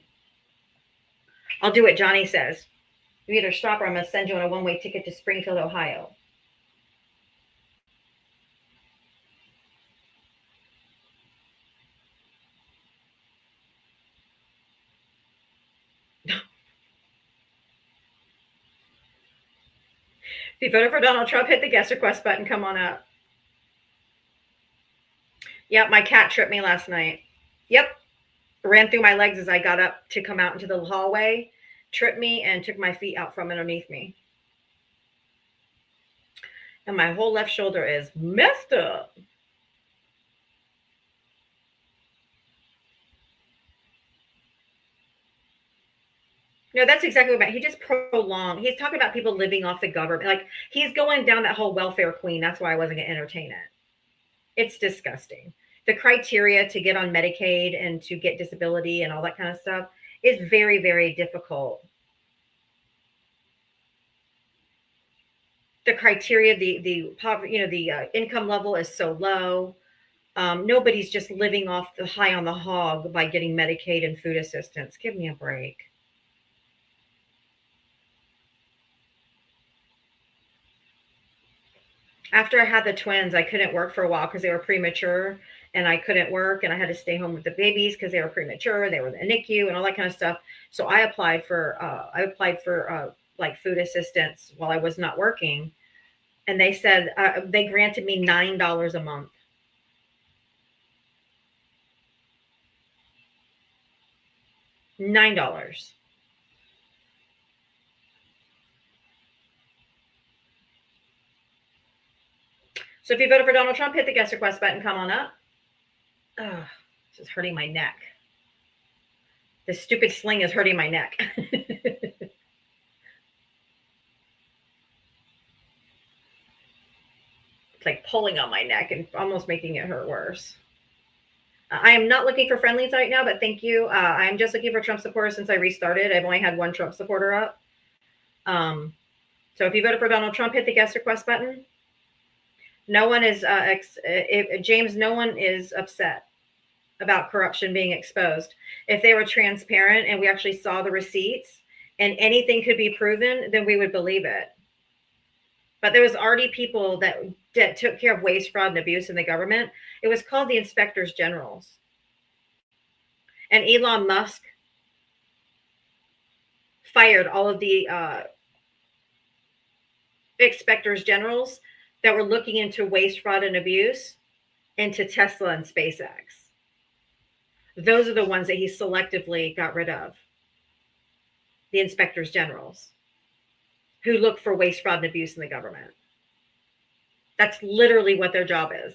I'll do what Johnny says. You either stop or I'm going to send you on a one-way ticket to Springfield, Ohio. If you voted for Donald Trump, hit the guest request button. Come on up. Yep, my cat tripped me last night. Yep. Ran through my legs as I got up to come out into the hallway, tripped me, and took my feet out from underneath me. And my whole left shoulder is messed up. No, that's exactly what he just prolonged. He's talking about people living off the government. Like he's going down that whole welfare queen. That's why I wasn't going to entertain it. It's disgusting. The criteria to get on Medicaid and to get disability and all that kind of stuff is very, very difficult. The criteria, the poverty, the income level is so low. Nobody's just living off the high on the hog by getting Medicaid and food assistance. Give me a break. After I had the twins, I couldn't work for a while because they were premature and I couldn't work and I had to stay home with the babies because they were premature. They were in the NICU and all that kind of stuff. So I applied for like food assistance while I was not working. And they said they granted me $9 a month. $9. So if you voted for Donald Trump, hit the guest request button. Come on up. Oh, this is hurting my neck. This stupid sling is hurting my neck. It's like pulling on my neck and almost making it hurt worse. I am not looking for friendlies right now, but thank you. I'm just looking for Trump supporters since I restarted. I've only had one Trump supporter up. So if you voted for Donald Trump, hit the guest request button. No one is, James, no one is upset about corruption being exposed. If they were transparent and we actually saw the receipts and anything could be proven, then we would believe it. But there was already people that took care of waste, fraud, and abuse in the government. It was called the inspectors generals. And Elon Musk fired all of the inspectors generals that were looking into waste, fraud, and abuse into Tesla and SpaceX. Those are the ones that he selectively got rid of. The inspectors generals who look for waste, fraud, and abuse in the government. That's literally what their job is.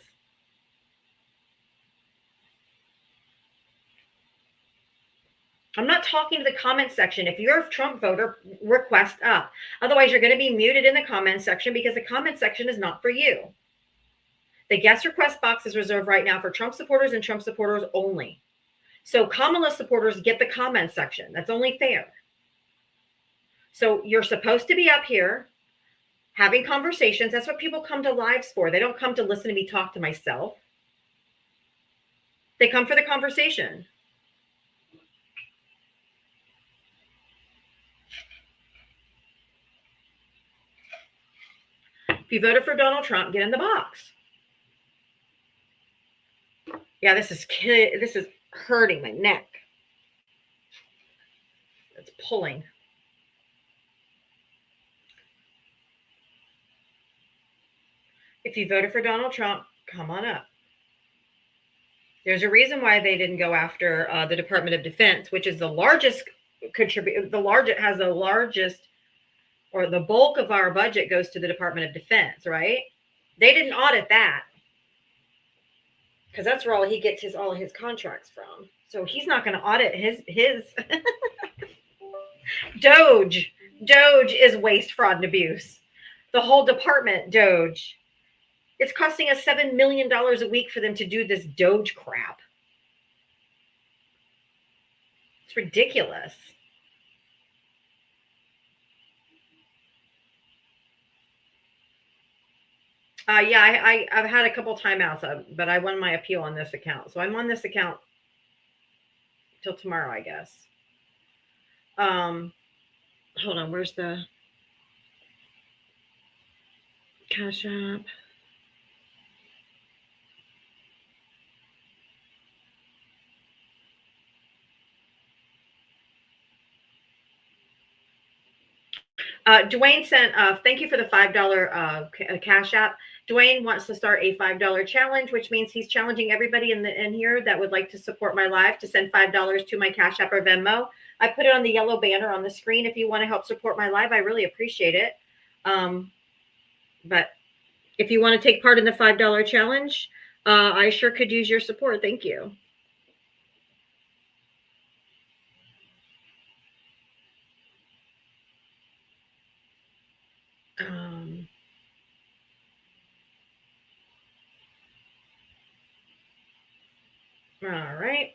I'm not talking to the comment section. If you're a Trump voter, request up. Otherwise, you're going to be muted in the comment section because the comment section is not for you. The guest request box is reserved right now for Trump supporters and Trump supporters only. So Kamala supporters get the comment section. That's only fair. So you're supposed to be up here having conversations. That's what people come to lives for. They don't come to listen to me talk to myself. They come for the conversation. If you voted for Donald Trump, get in the box. Yeah, this is hurting my neck. It's pulling. If you voted for Donald Trump, come on up. There's a reason why they didn't go after the Department of Defense, which is the largest has the largest, or the bulk of our budget goes to the Department of Defense, right? They didn't audit that because that's where he gets all his contracts from. So he's not going to audit his Doge. Doge is waste, fraud, and abuse. The whole department, Doge. It's costing us $7 million a week for them to do this Doge crap. It's ridiculous. Yeah, I've had a couple timeouts, but I won my appeal on this account. So I'm on this account till tomorrow, I guess. Hold on, where's the Cash App? Dwayne sent, thank you for the $5 Cash App. Dwayne wants to start a $5 challenge, which means he's challenging everybody in here that would like to support my live to send $5 to my Cash App or Venmo. I put it on the yellow banner on the screen. If you want to help support my live, I really appreciate it. But if you want to take part in the $5 challenge, I sure could use your support. Thank you. All right.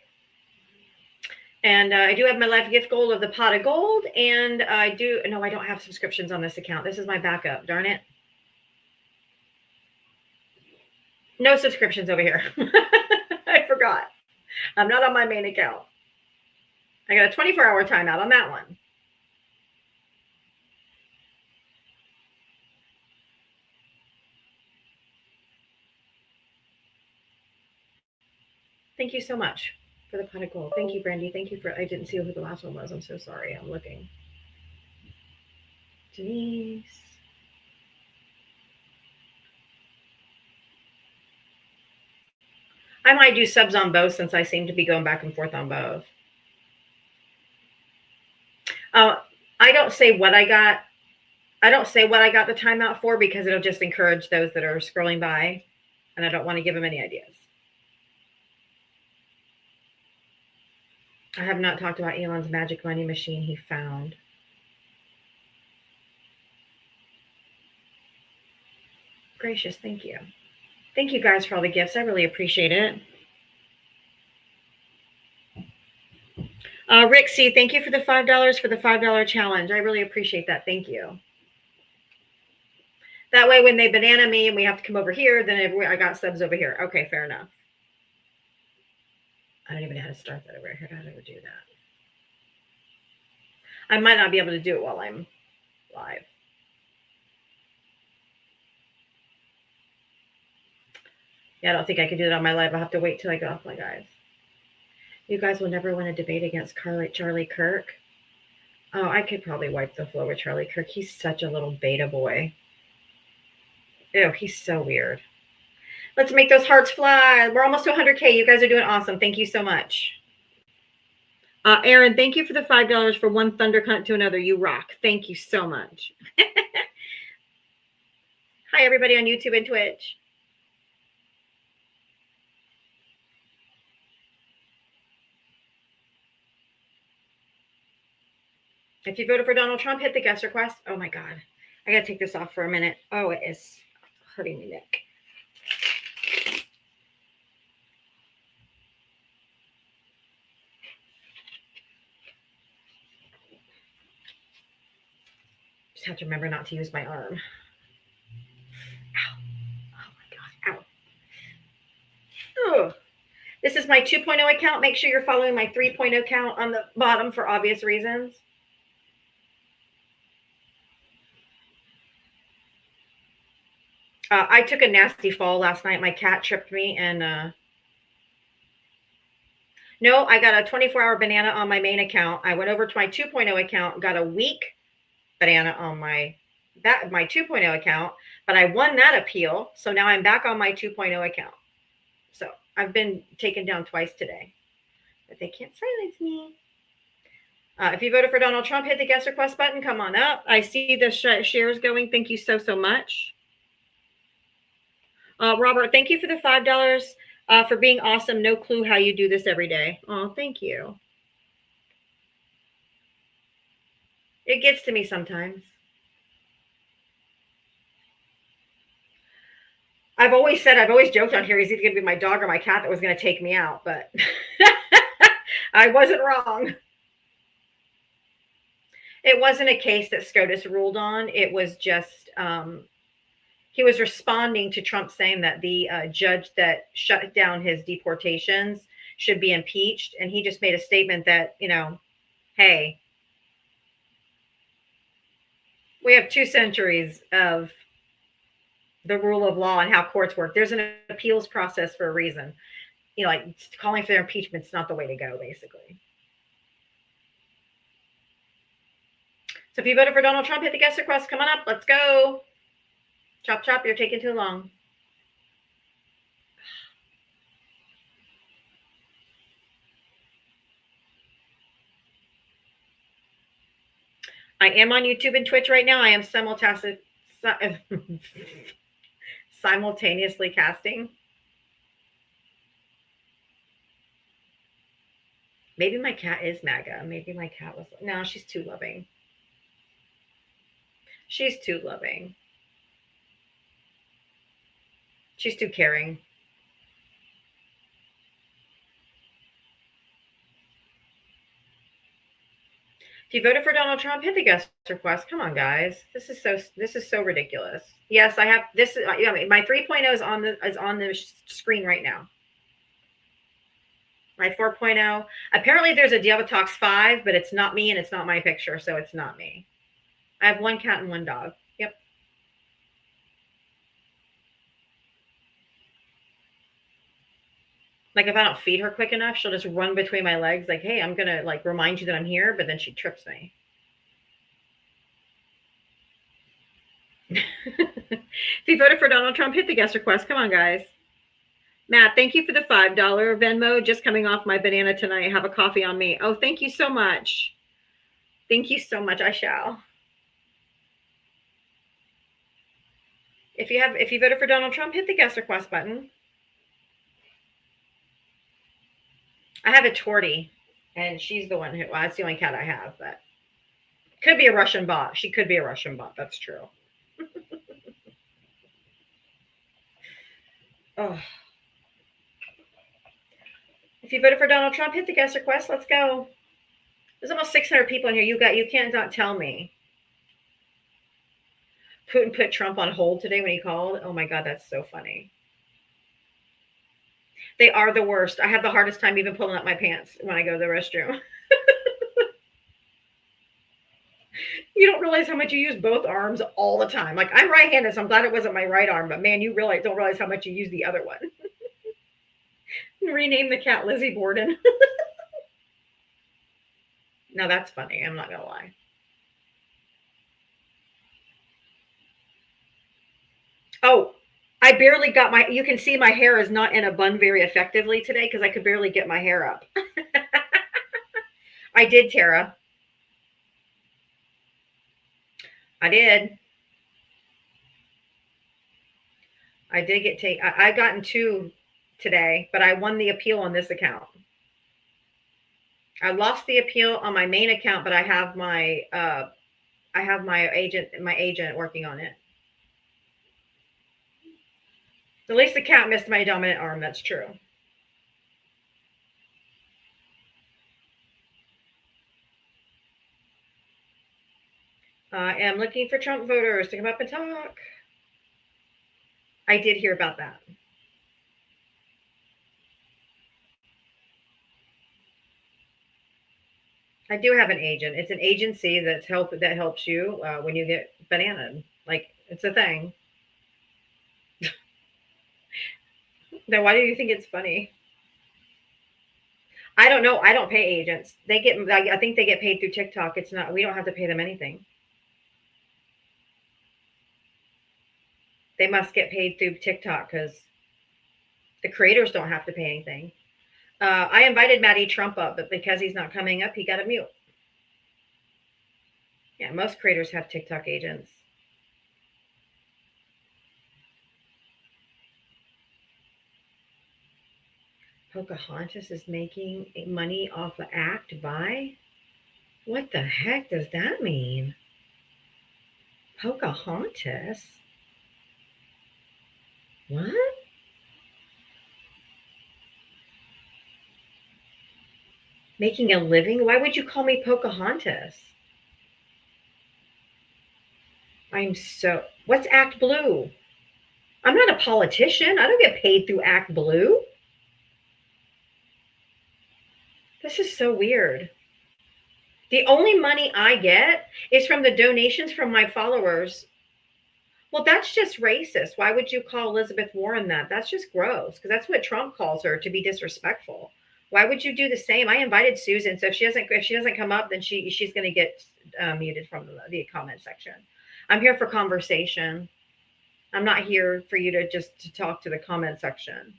And I do have my live gift goal of the pot of gold. And I don't have subscriptions on this account. This is my backup. Darn it. No subscriptions over here. I forgot. I'm not on my main account. I got a 24-hour timeout on that one. Thank you so much for the pot of gold. Thank you, Brandy. Thank you I didn't see who the last one was. I'm so sorry. I'm looking. Denise. I might do subs on both since I seem to be going back and forth on both. I don't say what I got. I don't say what I got the timeout for because it'll just encourage those that are scrolling by, and I don't want to give them any ideas. I have not talked about Elon's magic money machine he found. Gracious, thank you. Thank you guys for all the gifts. I really appreciate it. Rick C., thank you for the $5 for the $5 challenge. I really appreciate that. Thank you. That way, when they banana me and we have to come over here, then I got subs over here. Okay, fair enough. I don't even know how to start that over here. How do I do that? I might not be able to do it while I'm live. Yeah, I don't think I can do it on my live. I'll have to wait till I get off my guys. You guys will never win a debate against Charlie Kirk. Oh, I could probably wipe the floor with Charlie Kirk. He's such a little beta boy. Ew, he's so weird. Let's make those hearts fly. We're almost to 100K. You guys are doing awesome. Thank you so much. Aaron, thank you for the $5 for one thunder cunt to another. You rock. Thank you so much. Hi, everybody on YouTube and Twitch. If you voted for Donald Trump, hit the guest request. Oh, my God. I got to take this off for a minute. Oh, it is hurting my neck. Just have to remember not to use my arm. Ow. Oh, my God. Ow. Ugh. This is my 2.0 account. Make sure you're following my 3.0 account on the bottom for obvious reasons. I took a nasty fall last night. My cat tripped me, and no, I got a 24-hour banana on my main account. I went over to my 2.0 account, got a week banana on my 2.0 account, but I won that appeal, so now I'm back on my 2.0 account. So I've been taken down twice today, but they can't silence me. If you voted for Donald Trump, hit the guest request button. Come on up. I see the shares going. Thank you so much. Robert, thank you for the $5 for being awesome. No clue how you do this every day. Oh, thank you. It gets to me sometimes. I've always joked on here, he's either going to be my dog or my cat that was going to take me out, but I wasn't wrong. It wasn't a case that SCOTUS ruled on. It was just, he was responding to Trump saying that the judge that shut down his deportations should be impeached. And he just made a statement that, hey, we have 2 centuries of the rule of law and how courts work. There's an appeals process for a reason. Like calling for their impeachment is not the way to go, basically. So if you voted for Donald Trump, hit the guest request. Come on up. Let's go. Chop, chop. You're taking too long. I am on YouTube and Twitch right now. I am simultaneously casting. Maybe my cat is MAGA. Maybe my cat was. No, she's too loving. She's too loving. She's too caring. If you voted for Donald Trump, hit the guest request. Come on, guys. This is so ridiculous. Yes, I have this. My 3.0 is on the screen right now. My 4.0. Apparently, there's a Diavatalks 5, but it's not me and it's not my picture, so it's not me. I have 1 cat and 1 dog. Yep. Like if I don't feed her quick enough, she'll just run between my legs like, hey, I'm going to like remind you that I'm here, but then she trips me. If you voted for Donald Trump, hit the guest request. Come on, guys. Matt, thank you for the $5 Venmo. Just coming off my banana tonight. Have a coffee on me. Oh, thank you so much. Thank you so much. I shall. If you voted for Donald Trump, hit the guest request button. I have a Tortie, and she's the one that's the only cat I have, but could be a Russian bot. She could be a Russian bot. That's true. Oh. If you voted for Donald Trump, hit the guest request. Let's go. There's almost 600 people in here. You can't not tell me. Putin put Trump on hold today when he called. Oh my God, that's so funny. They are the worst. I have the hardest time even pulling up my pants when I go to the restroom. You don't realize how much you use both arms all the time. Like I'm right-handed, so I'm glad it wasn't my right arm, but man, you don't realize how much you use the other one. Rename the cat Lizzie Borden. Now that's funny. I'm not going to lie. Oh, I barely got you can see my hair is not in a bun very effectively today because I could barely get my hair up. I did, Tara. I did. I did I got in 2 today, but I won the appeal on this account. I lost the appeal on my main account, but I have my agent working on it. At least the cat missed my dominant arm. That's true. I am looking for Trump voters to come up and talk. I did hear about that. I do have an agent. It's an agency that helps you when you get bananaed. Like it's a thing. Then why do you think it's funny? I don't know. I don't pay agents. They get, I think they get paid through TikTok. It's not, we don't have to pay them anything. They must get paid through TikTok because the creators don't have to pay anything. I invited Matty Trump up, but because he's not coming up, he got a mute. Yeah, most creators have TikTok agents. Pocahontas is making money off the act by? What the heck does that mean? Pocahontas? What? Making a living? Why would you call me Pocahontas? What's Act Blue? I'm not a politician. I don't get paid through Act Blue. This is so weird. The only money I get is from the donations from my followers. Well, that's just racist. Why would you call Elizabeth Warren that? That's just gross, because that's what Trump calls her, to be disrespectful. Why would you do the same? I invited Susan, so if she doesn't come up, then she's going to get muted from the comment section. I'm here for conversation. I'm not here for you to talk to the comment section.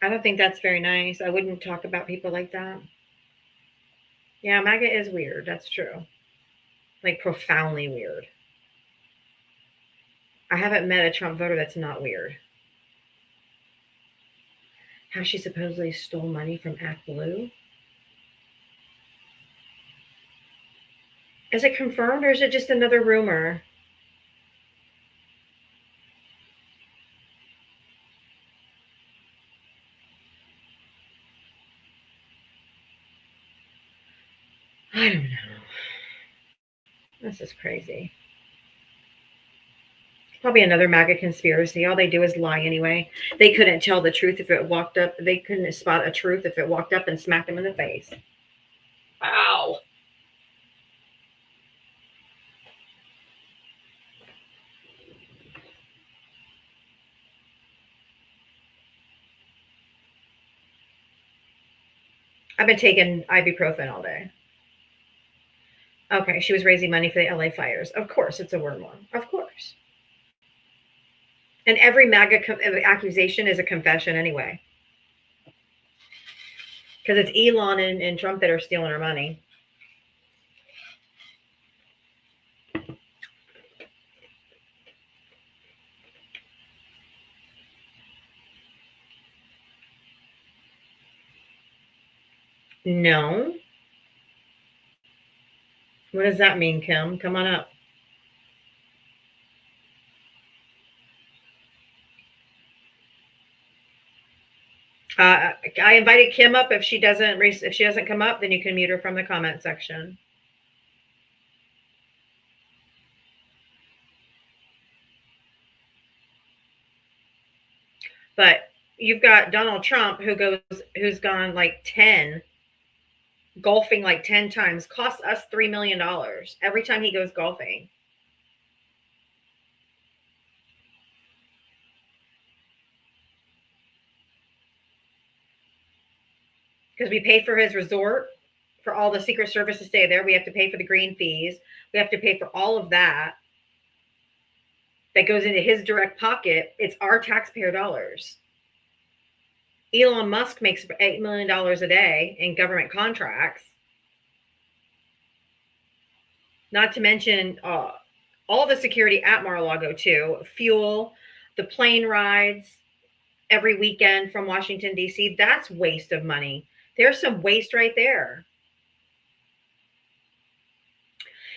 I don't think that's very nice. I wouldn't talk about people like that. Yeah, MAGA is weird. That's true. Like profoundly weird. I haven't met a Trump voter that's not weird. How she supposedly stole money from Act Blue? Is it confirmed or is it just another rumor? I don't know. This is crazy. Probably another MAGA conspiracy. All they do is lie anyway. They couldn't tell the truth if it walked up. They couldn't spot a truth if it walked up and smacked them in the face. Wow. I've been taking ibuprofen all day. Okay, she was raising money for the LA fires. Of course, it's a wormhole. Of course. And every MAGA accusation is a confession anyway. Because it's Elon and Trump that are stealing our money. No. What does that mean, Kim? Come on up. I invited Kim up. If she doesn't come up, then you can mute her from the comment section. But you've got Donald Trump who's gone like 10, golfing like 10 times, costs us $3 million every time he goes golfing. Because we pay for his resort, for all the Secret Service to stay there. We have to pay for the green fees. We have to pay for all of that. That goes into his direct pocket. It's our taxpayer dollars. Elon Musk makes $8 million a day in government contracts. Not to mention all the security at Mar-a-Lago too. Fuel, the plane rides every weekend from Washington, D.C. That's waste of money. There's some waste right there.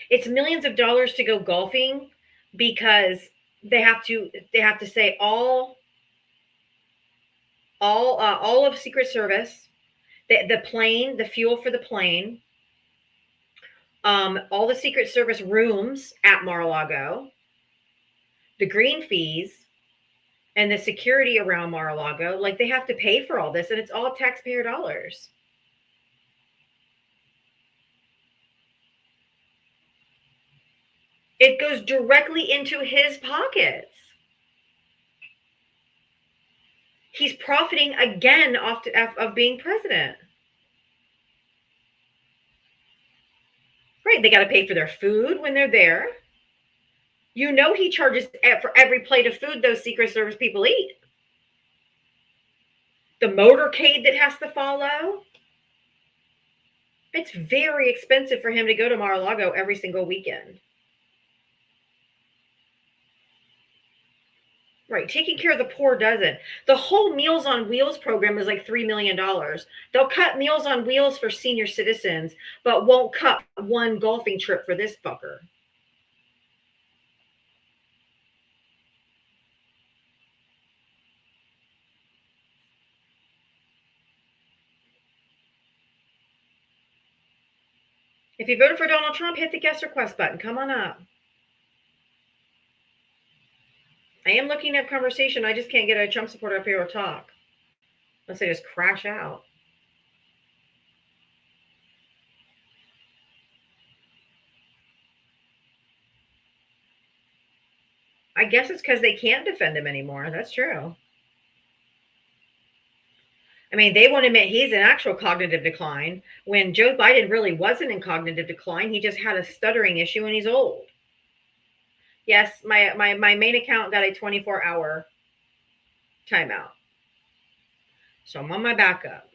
It's millions of dollars to go golfing because they have to say all of Secret Service, the plane, the fuel for the plane, all the Secret Service rooms at Mar-a-Lago, the green fees, and the security around Mar-a-Lago. Like, they have to pay for all this, and it's all taxpayer dollars. It goes directly into his pockets. He's profiting again of being president. Right, they got to pay for their food when they're there. You know he charges for every plate of food those Secret Service people eat. The motorcade that has to follow. It's very expensive for him to go to Mar-a-Lago every single weekend. Right, taking care of the poor doesn't. The whole Meals on Wheels program is like $3 million. They'll cut Meals on Wheels for senior citizens, but won't cut one golfing trip for this fucker. If you voted for Donald Trump, hit the guest request button. Come on up. I am looking at conversation. I just can't get a Trump supporter up here to talk. Unless they just crash out. I guess it's because they can't defend him anymore. That's true. I mean, they won't admit he's in actual cognitive decline when Joe Biden really wasn't in cognitive decline. He just had a stuttering issue and he's old. Yes, my main account got a 24-hour timeout. So I'm on my backup.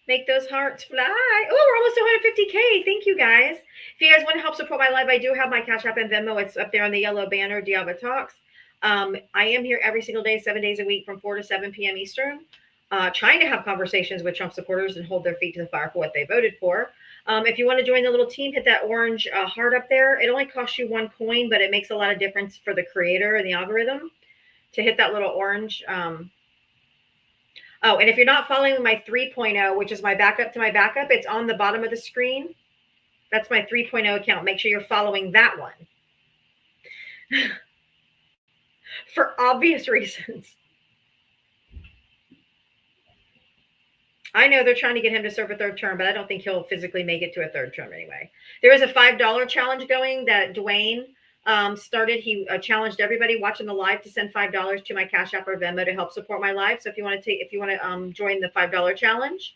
Make those hearts fly. Oh, we're almost 250K. Thank you, guys. If you guys want to help support my live, I do have my Cash App and Venmo. It's up there on the yellow banner, Diavatalks. I am here every single day, 7 days a week from 4 to 7 p.m. Eastern, trying to have conversations with Trump supporters and hold their feet to the fire for what they voted for. If you want to join the little team, hit that orange heart up there. It only costs you 1 coin, but it makes a lot of difference for the creator and the algorithm to hit that little orange. Oh, and if you're not following my 3.0, which is my backup to my backup, it's on the bottom of the screen. That's my 3.0 account. Make sure you're following that one. For obvious reasons. I know they're trying to get him to serve a third term, but I don't think he'll physically make it to a third term anyway. There is a $5 challenge going that Dwayne started. He challenged everybody watching the live to send $5 to my Cash App or Venmo to help support my live. So if you want to join the $5 challenge,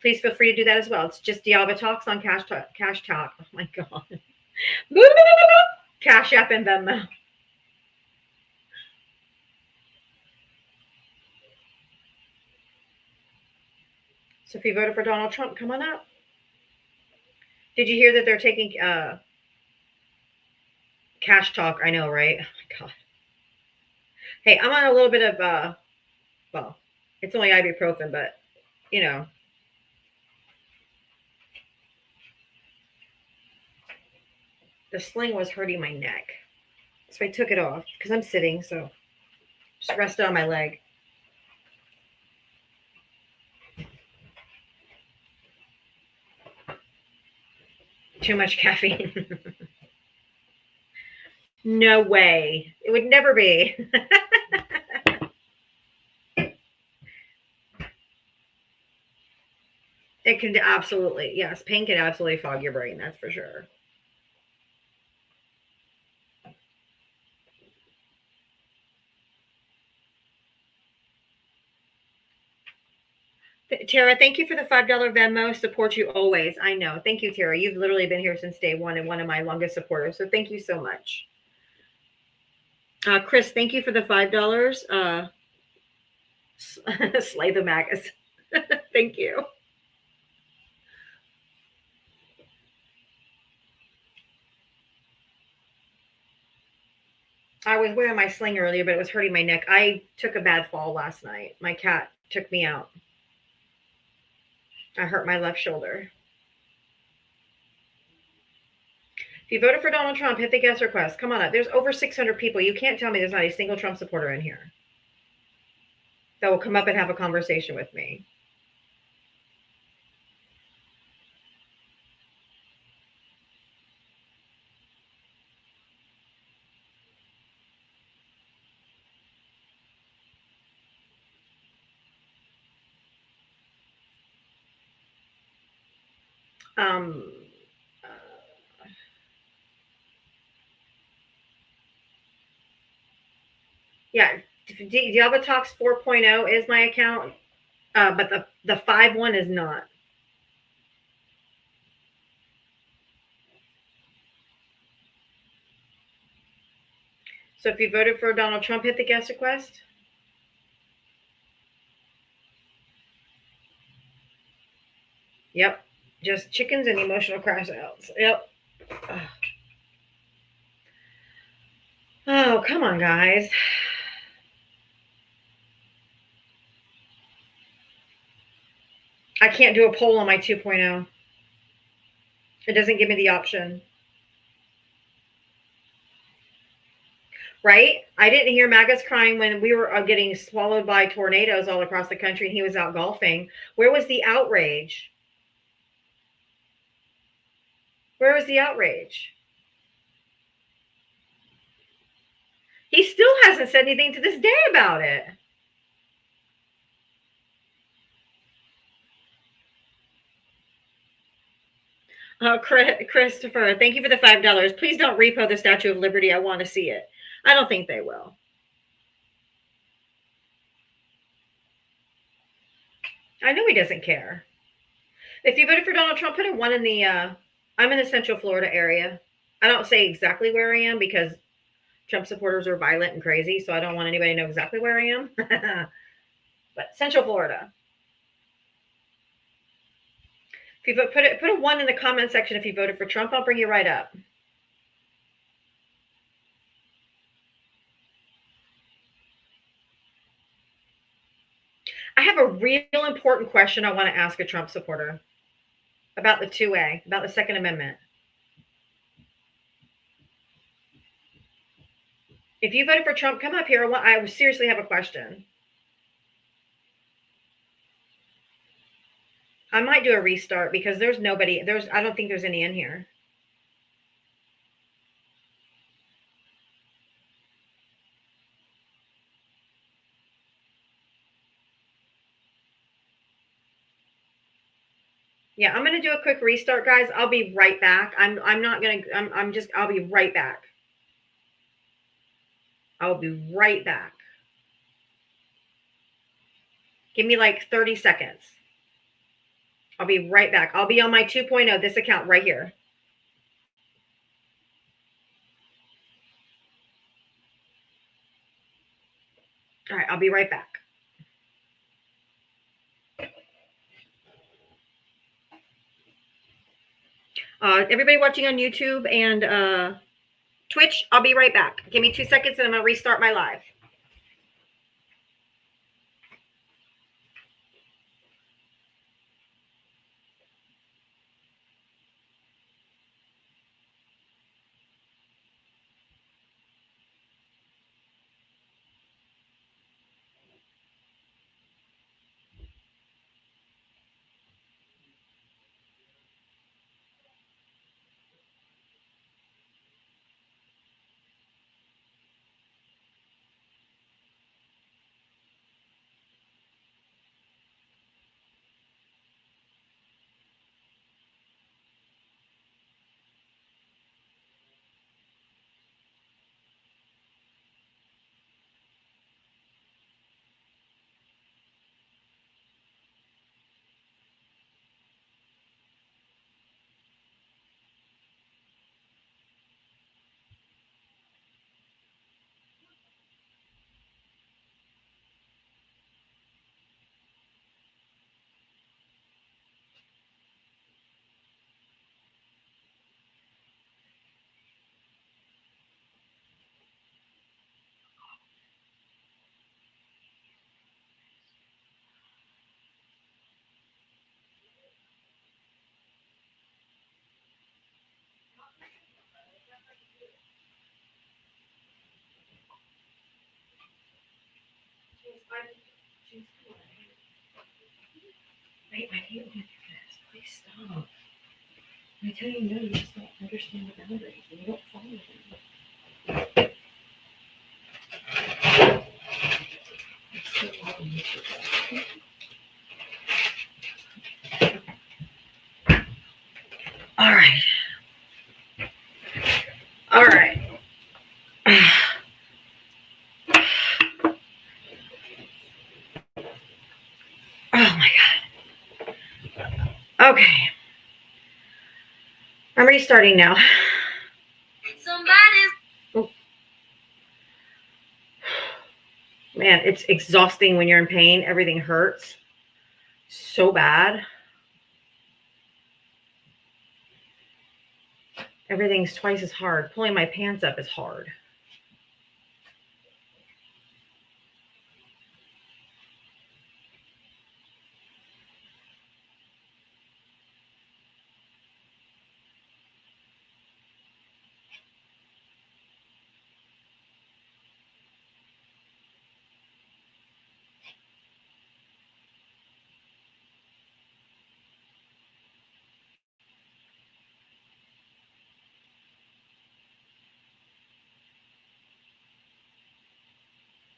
please feel free to do that as well. It's just Diavatalks on Cash Talk. Oh my god, Cash App and Venmo. So if you voted for Donald Trump, come on up. Did you hear that they're taking Cash Talk? I know, right? Oh my god. Hey, I'm on a little bit of well, it's only ibuprofen, but you know. The sling was hurting my neck. So I took it off because I'm sitting, so just rest it on my leg. Too much caffeine. No way. It would never be. It can absolutely, yes, pain can absolutely fog your brain. That's for sure. Tara, thank you for the $5 Venmo. Support you always. I know. Thank you, Tara. You've literally been here since day one and one of my longest supporters. So thank you so much. Chris, thank you for the $5. Slay the Magus. Thank you. I was wearing my sling earlier, but it was hurting my neck. I took a bad fall last night. My cat took me out. I hurt my left shoulder. If you voted for Donald Trump, hit the guest request. Come on up. There's over 600 people. You can't tell me there's not a single Trump supporter in here that will come up and have a conversation with me. Um, yeah, Diavatalks 4.0 is my account, but the 5.1 is not. So if you voted for Donald Trump, hit the guest request. Yep. Just chickens and emotional crash outs. Yep. Ugh. Oh, come on, guys. I can't do a poll on my 2.0. It doesn't give me the option. Right? I didn't hear maggots crying when we were getting swallowed by tornadoes all across the country and he was out golfing. Where was the outrage? Where was the outrage? He still hasn't said anything to this day about it. Christopher, thank you for the $5. Please don't repo the Statue of Liberty. I want to see it. I don't think they will. I know he doesn't care. If you voted for Donald Trump, put a 1 in the, I'm in the Central Florida area. I don't say exactly where I am because Trump supporters are violent and crazy, so I don't want anybody to know exactly where I am. But Central Florida. If you vote, put a 1 in the comment section if you voted for Trump. I'll bring you right up. I have a real important question I want to ask a Trump supporter about the 2A, about the Second Amendment. If you voted for Trump, come up here. I seriously have a question. I might do a restart because there's nobody. I don't think there's any in here. Yeah, I'm gonna do a quick restart, guys. I'll be right back. I'm not gonna. I'll be right back. I'll be right back. Give me like 30 seconds. I'll be right back. I'll be on my 2.0, this account right here. All right, I'll be right back. Everybody watching on YouTube and Twitch, I'll be right back. Give me 2 seconds and I'm gonna restart my live. Wait, I hate when you do this. Please stop. I tell you no, you just don't understand the boundaries and you don't follow them. It's so loud on YouTube. All right. All right. Oh my God. Okay. I'm restarting now. Oh. Man, it's exhausting when you're in pain. Everything hurts so bad. Everything's twice as hard. Pulling my pants up is hard.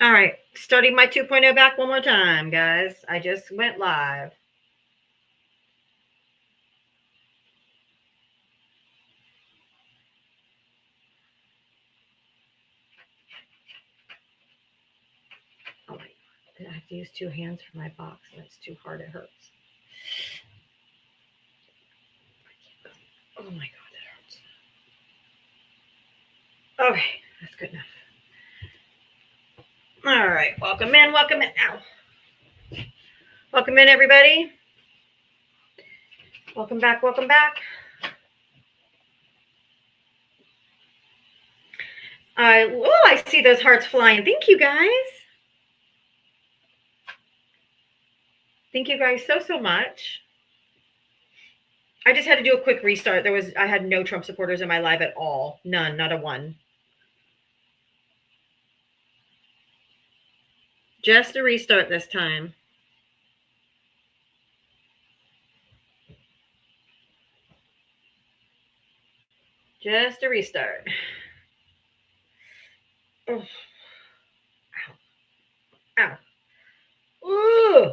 All right, starting my 2.0 back one more time, guys. I just went live. Oh my God, I have to use 2 hands for my box, and it's too hard. It hurts. Oh my God, that hurts. Okay, that's good enough. All right, welcome in, welcome in. Ow. Welcome in, everybody. Welcome back, welcome back. I see those hearts flying. Thank you, guys. Thank you guys so much. I just had to do a quick restart. I had no Trump supporters in my live at all. None, not a one. Just a restart this time. Just a restart. Oh. Ow. Ow. Ooh.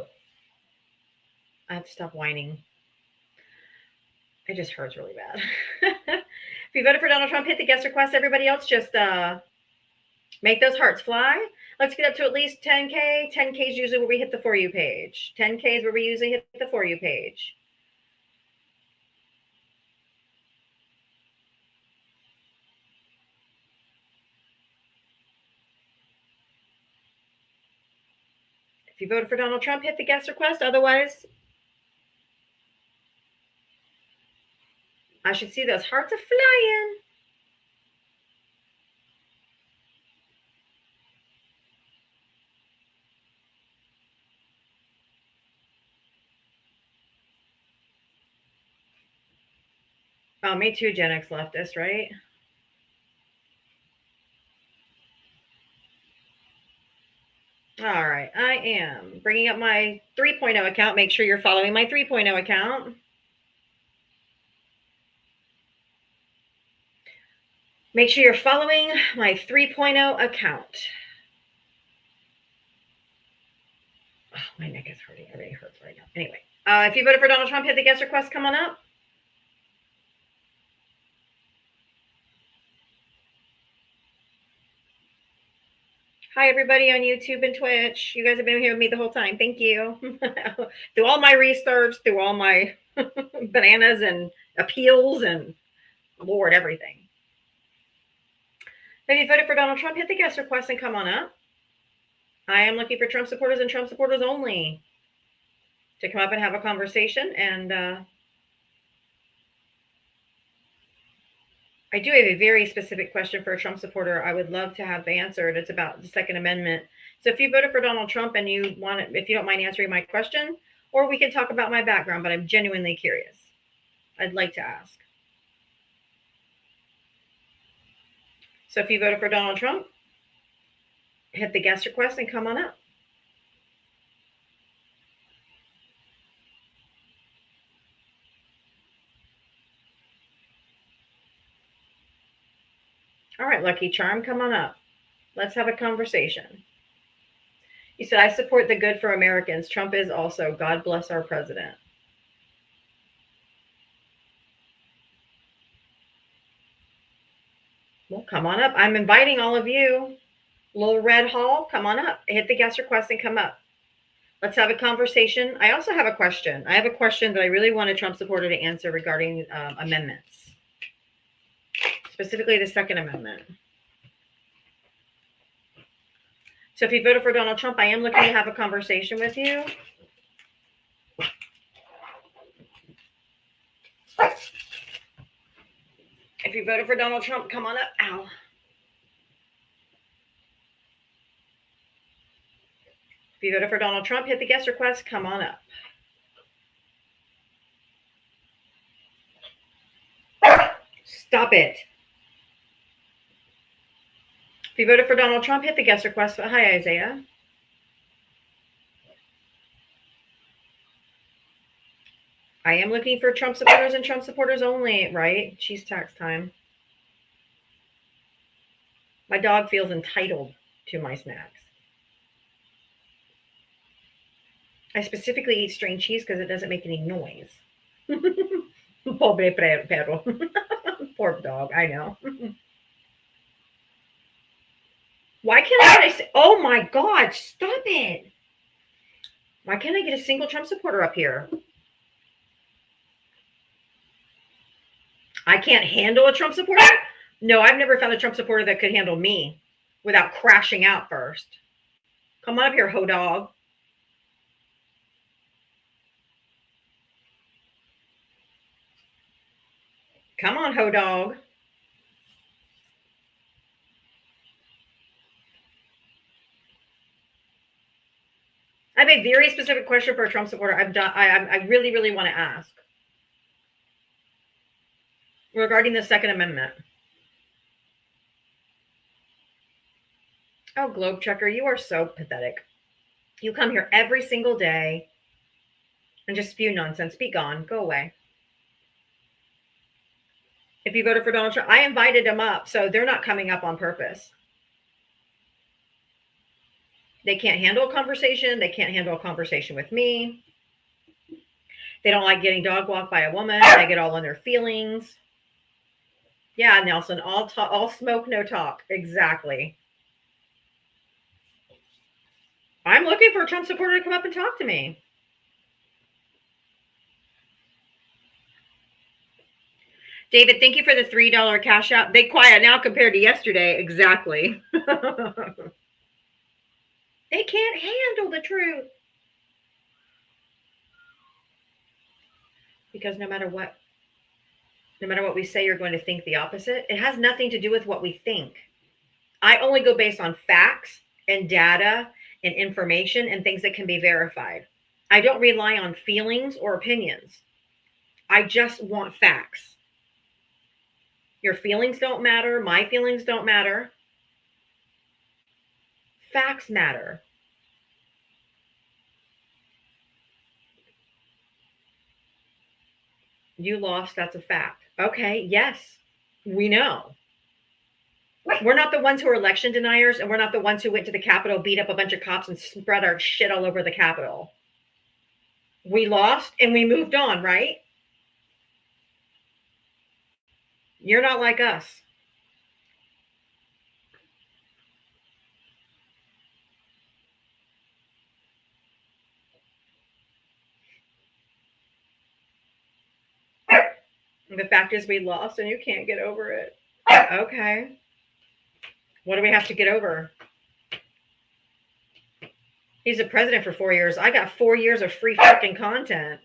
I have to stop whining. It just hurts really bad. If you voted for Donald Trump, hit the guest request. Everybody else just make those hearts fly. Let's get up to at least 10K. 10K is usually where we hit the For You page. 10K is where we usually hit the For You page. If you voted for Donald Trump, hit the guest request. Otherwise, I should see those hearts are flying. Oh, me too, Gen X leftist, right? All right, I am bringing up my 3.0 account. Make sure you're following my 3.0 account. Make sure you're following my 3.0 account. Oh, my neck is hurting. Everything hurts right now. Anyway, if you voted for Donald Trump, hit the guest request. Come on up. Hi, everybody on YouTube and Twitch. You guys have been here with me the whole time. Thank you. Through all my restarts, through all my bananas and appeals and Lord, everything. If you voted for Donald Trump, hit the guest request and come on up. I am looking for Trump supporters and Trump supporters only to come up and have a conversation. And I do have a very specific question for a Trump supporter I would love to have answered. It's about the Second Amendment. So if you voted for Donald Trump and you want it, if you don't mind answering my question, or we can talk about my background, but I'm genuinely curious. I'd like to ask. So if you voted for Donald Trump, hit the guest request and come on up. All right, Lucky Charm, come on up. Let's have a conversation. You said, I support the good for Americans. Trump is also. God bless our president. Well, come on up. I'm inviting all of you. Little Red Hall, come on up. Hit the guest request and come up. Let's have a conversation. I also have a question. I have a question that I really want a Trump supporter to answer regarding amendments, specifically the Second Amendment. So if you voted for Donald Trump, I am looking to have a conversation with you. If you voted for Donald Trump, come on up. Ow. If you voted for Donald Trump, hit the guest request, come on up. Stop it. If you voted for Donald Trump, hit the guest request. Hi, Isaiah. I am looking for Trump supporters and Trump supporters only, right? Cheese tax time. My dog feels entitled to my snacks. I specifically eat string cheese because it doesn't make any noise. Pobre perro. Poor dog, I know. Why can't I get oh my God, stop it. Why can't I get a single Trump supporter up here? I can't handle a Trump supporter? No, I've never found a Trump supporter that could handle me without crashing out first. Come on up here, ho dog. Come on, ho dog. I have a very specific question for a Trump supporter. I really, really want to ask regarding the Second Amendment. Oh, Globe Checker, you are so pathetic. You come here every single day and just spew nonsense. Be gone. Go away. If you voted for Donald Trump, I invited them up, so they're not coming up on purpose. They can't handle a conversation. They can't handle a conversation with me. They don't like getting dog walked by a woman. They get all in their feelings. Yeah, Nelson, all smoke, no talk. Exactly. I'm looking for a Trump supporter to come up and talk to me. David, thank you for the $3 cash out. They quiet now compared to yesterday. Exactly. They can't handle the truth. Because no matter what we say, you're going to think the opposite. It has nothing to do with what we think. I only go based on facts and data and information and things that can be verified. I don't rely on feelings or opinions. I just want facts. Your feelings don't matter. My feelings don't matter. Facts matter. You lost. That's a fact. Okay. Yes, we know. We're not the ones who are election deniers, and we're not the ones who went to the Capitol, beat up a bunch of cops, and spread our shit all over the Capitol. We lost and we moved on, right? You're not like us. The fact is we lost and you can't get over it. Okay. What do we have to get over? He's a president for 4 years. I got 4 years of free fucking content.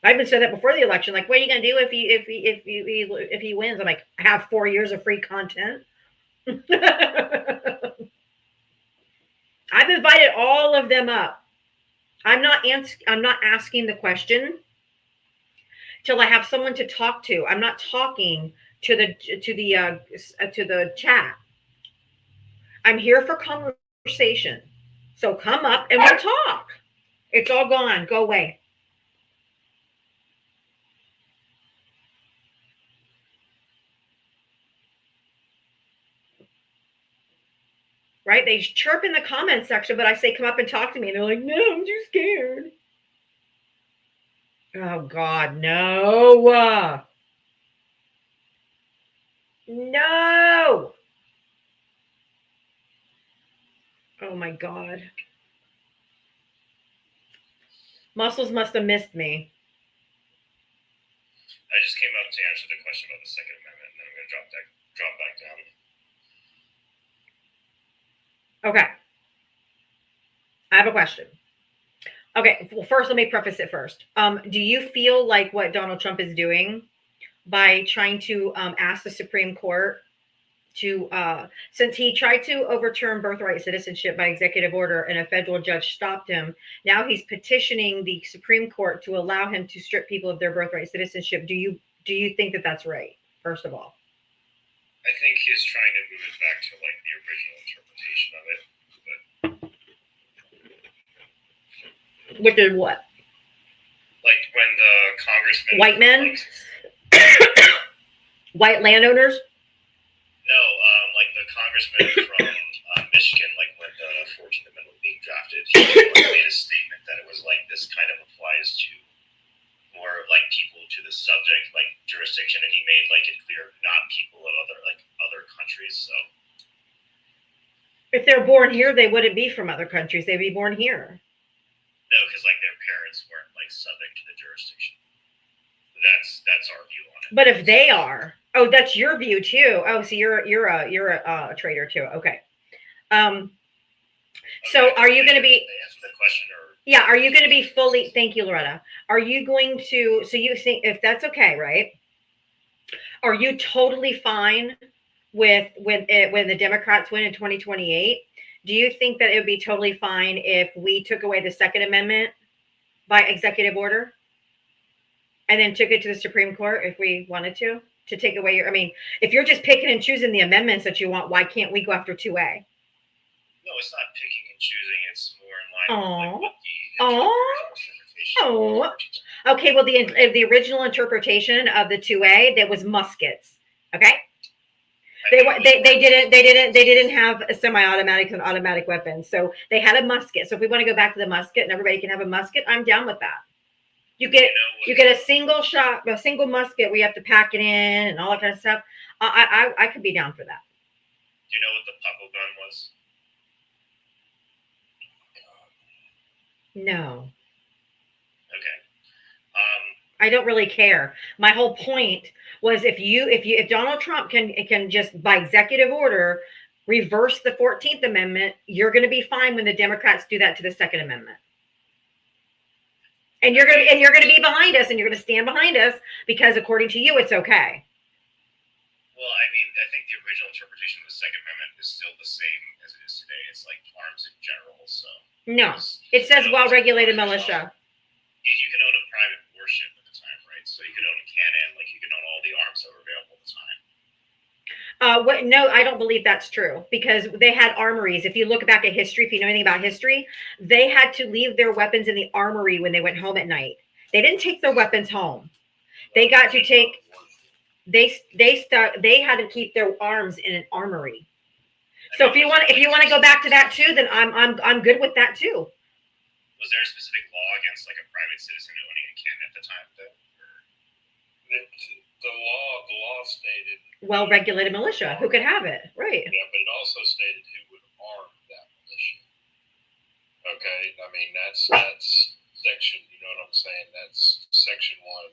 I even said that before the election. Like, what are you gonna do if he wins? I'm like, I have 4 years of free content. I've invited all of them up. I'm not asking the question till I have someone to talk to. I'm not talking to the chat. I'm here for conversation. So come up and we'll talk. It's all gone. Go away. Right? They chirp in the comment section, but I say, come up and talk to me. And they're like, no, I'm too scared. Oh, God, no. No. Oh my God. Muscles must have missed me. I just came up to answer the question about the Second Amendment, and then I'm going to drop back down. Okay. I have a question. Okay, well, first, let me preface it first. Do you feel like what Donald Trump is doing by trying to ask the Supreme Court to, since he tried to overturn birthright citizenship by executive order and a federal judge stopped him, now he's petitioning the Supreme Court to allow him to strip people of their birthright citizenship. Do you think that that's right, first of all? I think he's trying to move it back to like the original interpretation of it. Which is what? Like when the congressman... White men? White landowners? No, like the congressman from Michigan, like when the 14th Amendment was being drafted, he made a statement that it was like this kind of applies to more like people to the subject, like jurisdiction, and he made like it clear not people of other countries. So if they're born here, they wouldn't be from other countries. They'd be born here. No, because like their parents weren't like subject to the jurisdiction. That's our view on it. But if they are, oh, that's your view too. Oh, so you're a traitor too. Okay. So are you going to be? Answer the question, or yeah, are you going to be fully? Thank you, Loretta. Are you going to? So you think if that's okay, right? Are you totally fine with when the Democrats win in 2028? Do you think that it would be totally fine if we took away the Second Amendment by executive order and then took it to the Supreme Court if we wanted to take away your, I mean, if you're just picking and choosing the amendments that you want, why can't we go after 2A? No, it's not picking and choosing. It's more in line with like, what the okay, well, the original interpretation of the 2A, that was muskets. Okay. They didn't have semi-automatics and automatic weapons, so they had a musket. So if we want to go back to the musket and everybody can have a musket, I'm down with that. You get a single shot, a single musket. We have to pack it in and all that kind of stuff. I could be down for that. Do you know what the puckle gun was? No. Okay. I don't really care. My whole point was if Donald Trump can just by executive order reverse the 14th Amendment, you're going to be fine when the Democrats do that to the Second Amendment. And you're going to be behind us, and you're going to stand behind us because according to you, it's okay. Well, I mean, I think the original interpretation of the Second Amendment is still the same as it is today. It's like arms in general. So no, it says well-regulated militia. You can own a private warship at the time, right? So you could own a cannon, like you could own all the arms that were available at the time. No, I don't believe that's true because they had armories. If you look back at history, if you know anything about history, they had to leave their weapons in the armory when they went home at night. They didn't take their weapons home. They got to take. They had to keep their arms in an armory. So if you want to go back to that too, then I'm good with that too. Was there a specific law against like a private citizen owning a cannon at the time, though? The law stated well-regulated militia who could have it, right? Yeah, but it also stated who would arm that militia. Okay, I mean that's section. You know what I'm saying? That's section 1.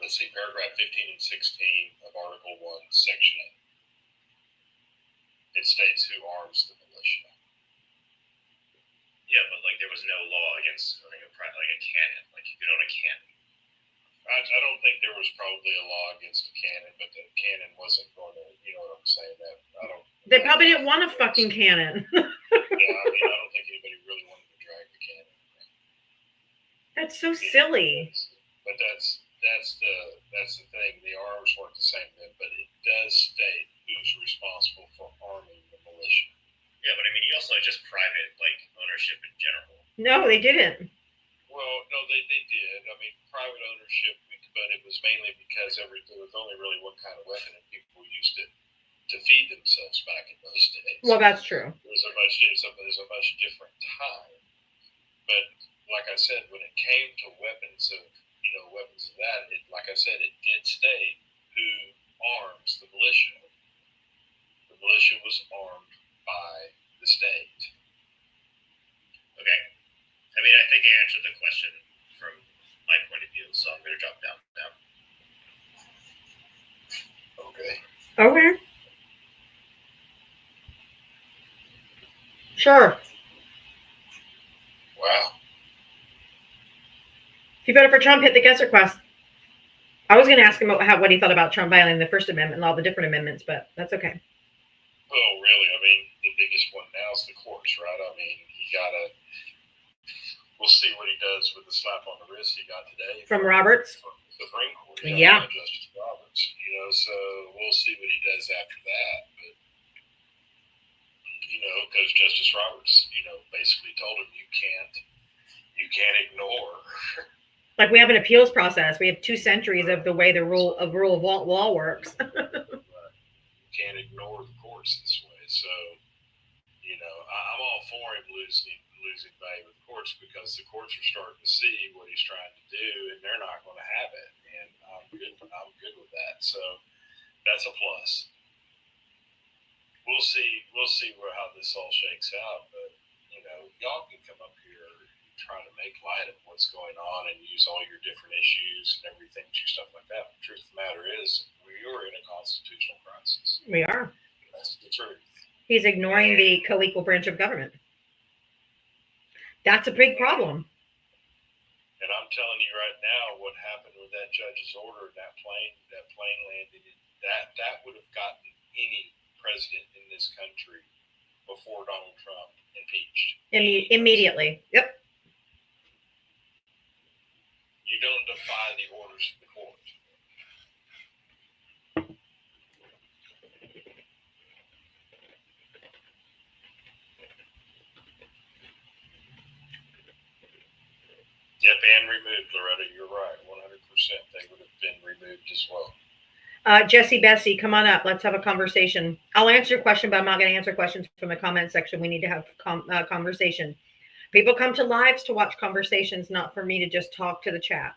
Let's see, paragraph 15 and 16 of Article 1, Section 8. It states who arms the militia. Yeah, but like there was no law against owning a cannon. Like you could own a cannon. I don't think there was probably a law against a cannon, but the cannon wasn't going to. You know what I'm saying? That I don't. They probably didn't want a fucking cannon. Yeah, I mean, I don't think anybody really wanted to drag the cannon. That's so silly. But that's the thing. The arms weren't the same then, but it does state who's responsible for arming the militia. Yeah, but I mean, you also had just private like ownership in general. No, they didn't. Well, no, they did. I mean, private ownership, but it was mainly because there was only really one kind of weapon, and people used it to feed themselves back in those days. Well, that's true. There's a much different time. But like I said, when it came to weapons of the weapons of that, like I said, it did state who arms the militia. The militia was armed by the state. Okay. I mean, I think I answered the question from my point of view, so I'm going to drop down now. Okay. Okay. Sure. Wow. If you voted for Trump, hit the guest request. I was going to ask him what he thought about Trump violating the First Amendment and all the different amendments, but that's okay. Well, really, I mean, the biggest one now is the courts, right? I mean, we'll see what he does with the slap on the wrist he got today. From Roberts? From the Supreme Court. Yeah. Justice Roberts, so we'll see what he does after that. But, because Justice Roberts, basically told him you can't ignore. Like we have an appeals process. We have 2 centuries of the way the rule of law works. You can't ignore the courts this way. So, I'm all for him losing value with the courts because the courts are starting to see what he's trying to do, and they're not going to have it. And I'm good with that. So that's a plus. We'll see how this all shakes out. But y'all can come up here and try to make light of what's going on and use all your different issues and everything, stuff like that. But the truth of the matter is, we are in a constitutional crisis. We are. That's the truth. He's ignoring the co-equal branch of government. That's a big problem. And I'm telling you right now, what happened with that judge's order, that plane landed, that would have gotten any president in this country before Donald Trump impeached. Immediately. Yep. You don't defy the orders of the court. Yep, and removed, Loretta. You're right. 100%. They would have been removed as well. Jesse Bessie, come on up. Let's have a conversation. I'll answer your question, but I'm not going to answer questions from the comment section. We need to have conversation. People come to lives to watch conversations, not for me to just talk to the chat.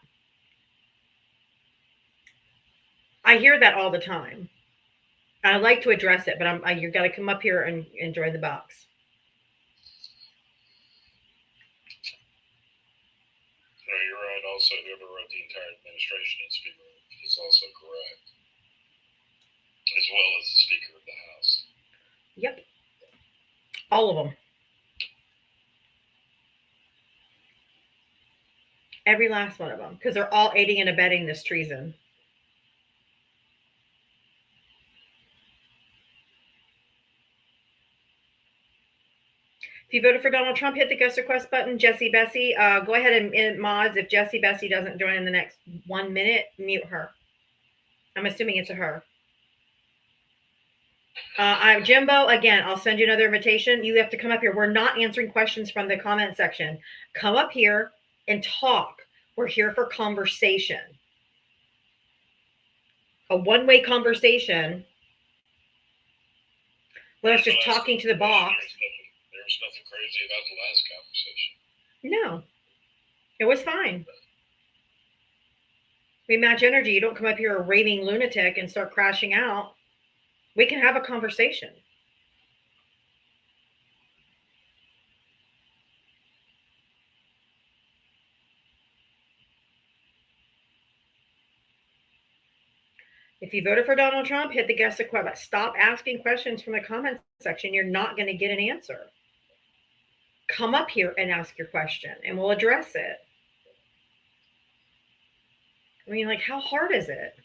I hear that all the time. I like to address it, but you got to come up here and enjoy the box. No, you're right. Also, whoever wrote the entire administration needs to be removed is also correct, as well as the Speaker of the House. Yep. All of them. Every last one of them, because they're all aiding and abetting this treason. If you voted for Donald Trump, hit the guest request button. Jesse Bessie, go ahead and mods. If Jesse Bessie doesn't join in the next 1 minute, mute her. I'm assuming it's a her. I'm Jimbo. Again, I'll send you another invitation. You have to come up here. We're not answering questions from the comment section. Come up here and talk. We're here for conversation. A one-way conversation. Let us just talking to the box. There was nothing crazy about the last conversation. No, it was fine. We match energy. You don't come up here a raving lunatic and start crashing out. We can have a conversation. If you voted for Donald Trump, hit the guest request. Stop asking questions from the comment section. You're not going to get an answer. Come up here and ask your question, and we'll address it. I mean, like, how hard is it?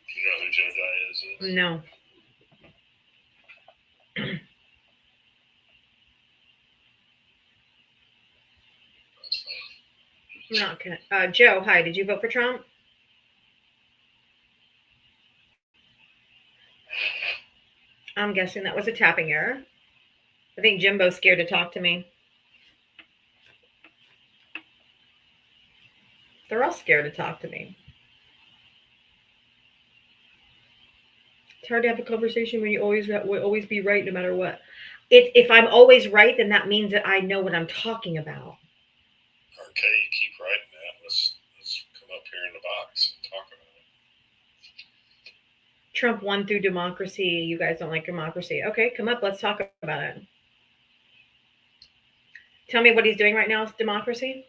Do you know who Jedi is? No. I'm not gonna. Joe, hi. Did you vote for Trump? I'm guessing that was a tapping error. I think Jimbo's scared to talk to me. They're all scared to talk to me. It's hard to have a conversation when you will always be right no matter what. If I'm always right, then that means that I know what I'm talking about. Okay, you keep writing that. Let's come up here in the box and talk about it. Trump won through democracy. You guys don't like democracy. Okay, come up. Let's talk about it. Tell me what he's doing right now is democracy.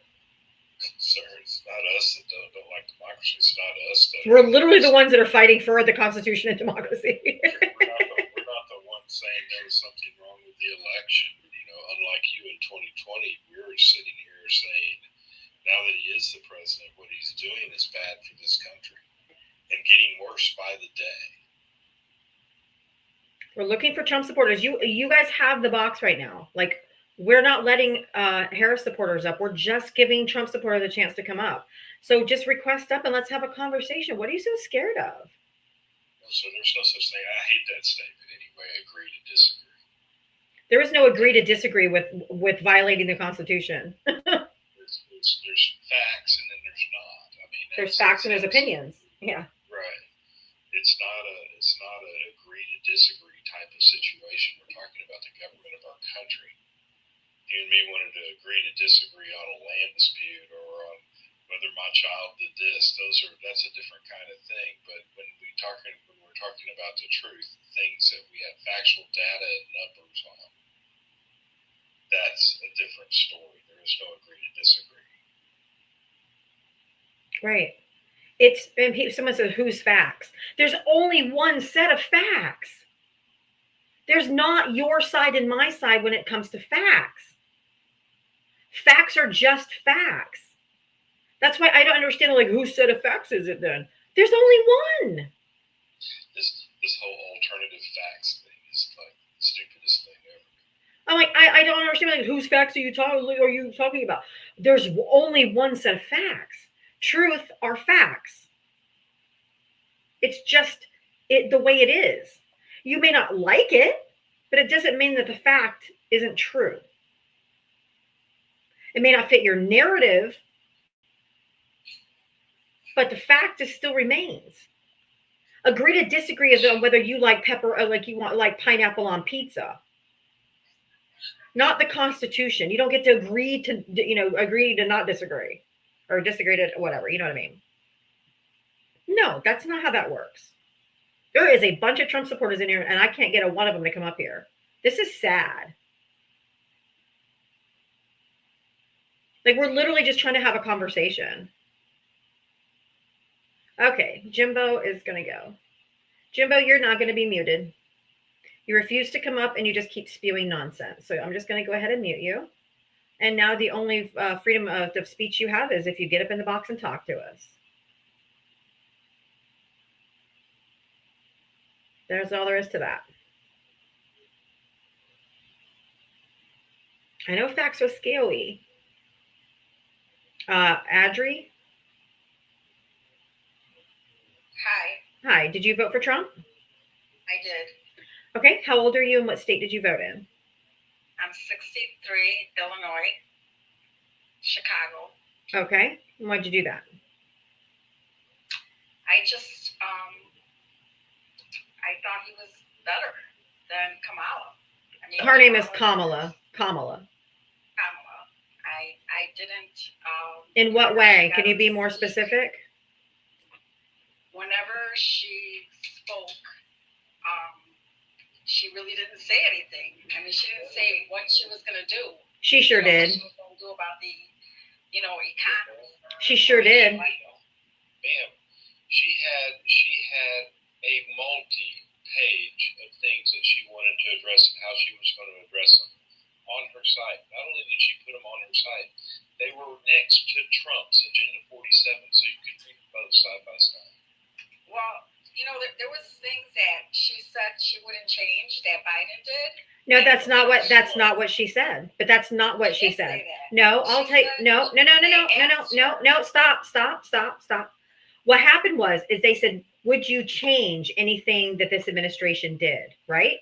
Sir, it's not us that don't like democracy. It's not us that. We're literally the ones that are fighting for the Constitution and democracy. we're not the ones saying there was something wrong with the election. You know, unlike you in 2020, we're sitting here saying now that he is the president, what he's doing is bad for this country and getting worse by the day. We're looking for Trump supporters. You guys have the box right now. Like, we're not letting Harris supporters up. We're just giving Trump supporters a chance to come up. So just request up and let's have a conversation. What are you so scared of? So there's no such thing. I hate that statement anyway. Agree to disagree. There is no agree to disagree with violating the Constitution. There's facts and then there's not. I mean, there's facts and there's opinions. Yeah. Right. It's not a agree to disagree type of situation. We're talking about the government of our country. You and me wanted to agree to disagree on a land dispute or on whether my child did this. That's a different kind of thing. But when we're talking about the truth, things that we have factual data and numbers on, that's a different story. There is no agree to disagree. Right. Someone says, whose facts? There's only one set of facts. There's not your side and my side when it comes to facts. Facts are just facts. That's why I don't understand, like, whose set of facts is it then? There's only one. This whole alternative facts thing is like the stupidest thing ever. I'm like, I don't understand, like, whose facts are you talking about? There's only one set of facts. Truth are facts. It's just the way it is. You may not like it, but it doesn't mean that the fact isn't true. It may not fit your narrative, but the fact still remains. Agree to disagree is on whether you like pepper or like you want like pineapple on pizza. Not the Constitution. You don't get to agree to not disagree or disagree to whatever. You know what I mean? No, that's not how that works. There is a bunch of Trump supporters in here, and I can't get a one of them to come up here. This is sad. Like, we're literally just trying to have a conversation. Okay, Jimbo is going to go. Jimbo, you're not going to be muted. You refuse to come up, and you just keep spewing nonsense. So I'm just going to go ahead and mute you. And now the only freedom of speech you have is if you get up in the box and talk to us. There's all there is to that. I know facts are scary. Adri? Hi. Hi. Did you vote for Trump? I did. Okay. How old are you and what state did you vote in? I'm 63, Illinois, Chicago. Okay. And why'd you do that? I just, I thought he was better than Kamala. I mean, Her name is Kamala. Kamala. I didn't. In what way? Can you be more specific? Whenever she spoke, she really didn't say anything. I mean, she didn't say what she was going to do. She sure did. What she was going to do about the, economy. She sure did. Ma'am, she had a multi-page of things that she wanted to address and how she was going to address them on her site. Not only did she put them on her site, they were next to Trump's Agenda 47, so you could read them both side by side. Well, there was things that she said she wouldn't change that Biden did. No, that's not what she said. But that's not what she said. No, I'll take no. Stop. What happened is they said, would you change anything that this administration did? Right?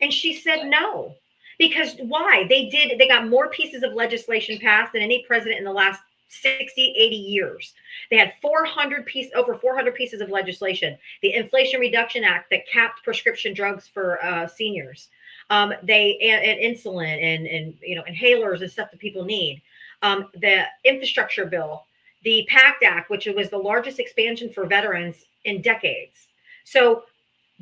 And she said no. Because why? They got more pieces of legislation passed than any president in the last 60, 80 years. They had over 400 pieces of legislation. The Inflation Reduction Act that capped prescription drugs for seniors. And insulin and inhalers and stuff that people need. The infrastructure bill, the PACT Act, which was the largest expansion for veterans in decades. So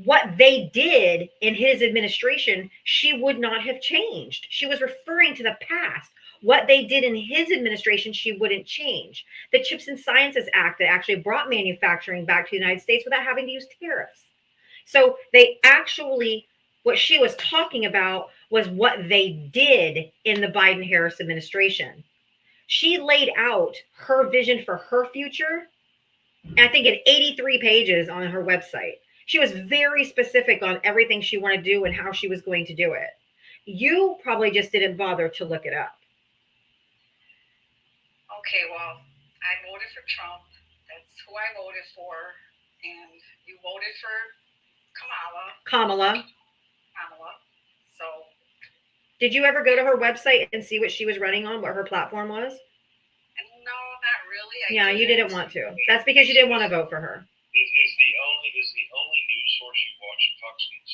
what they did in his administration, she would not have changed. She was referring to the past. What they did in his administration, she wouldn't change. The Chips and Sciences Act that actually brought manufacturing back to the United States without having to use tariffs. So they actually, what she was talking about was what they did in the Biden-Harris administration. She laid out her vision for her future, I think in 83 pages on her website. She was very specific on everything she wanted to do and how she was going to do it. You probably just didn't bother to look it up. Okay, well, I voted for Trump. That's who I voted for. And you voted for Kamala. So, did you ever go to her website and see what she was running on, what her platform was? No, not really. You didn't want to. That's because you didn't want to vote for her. Is the only news source you watch Fox News?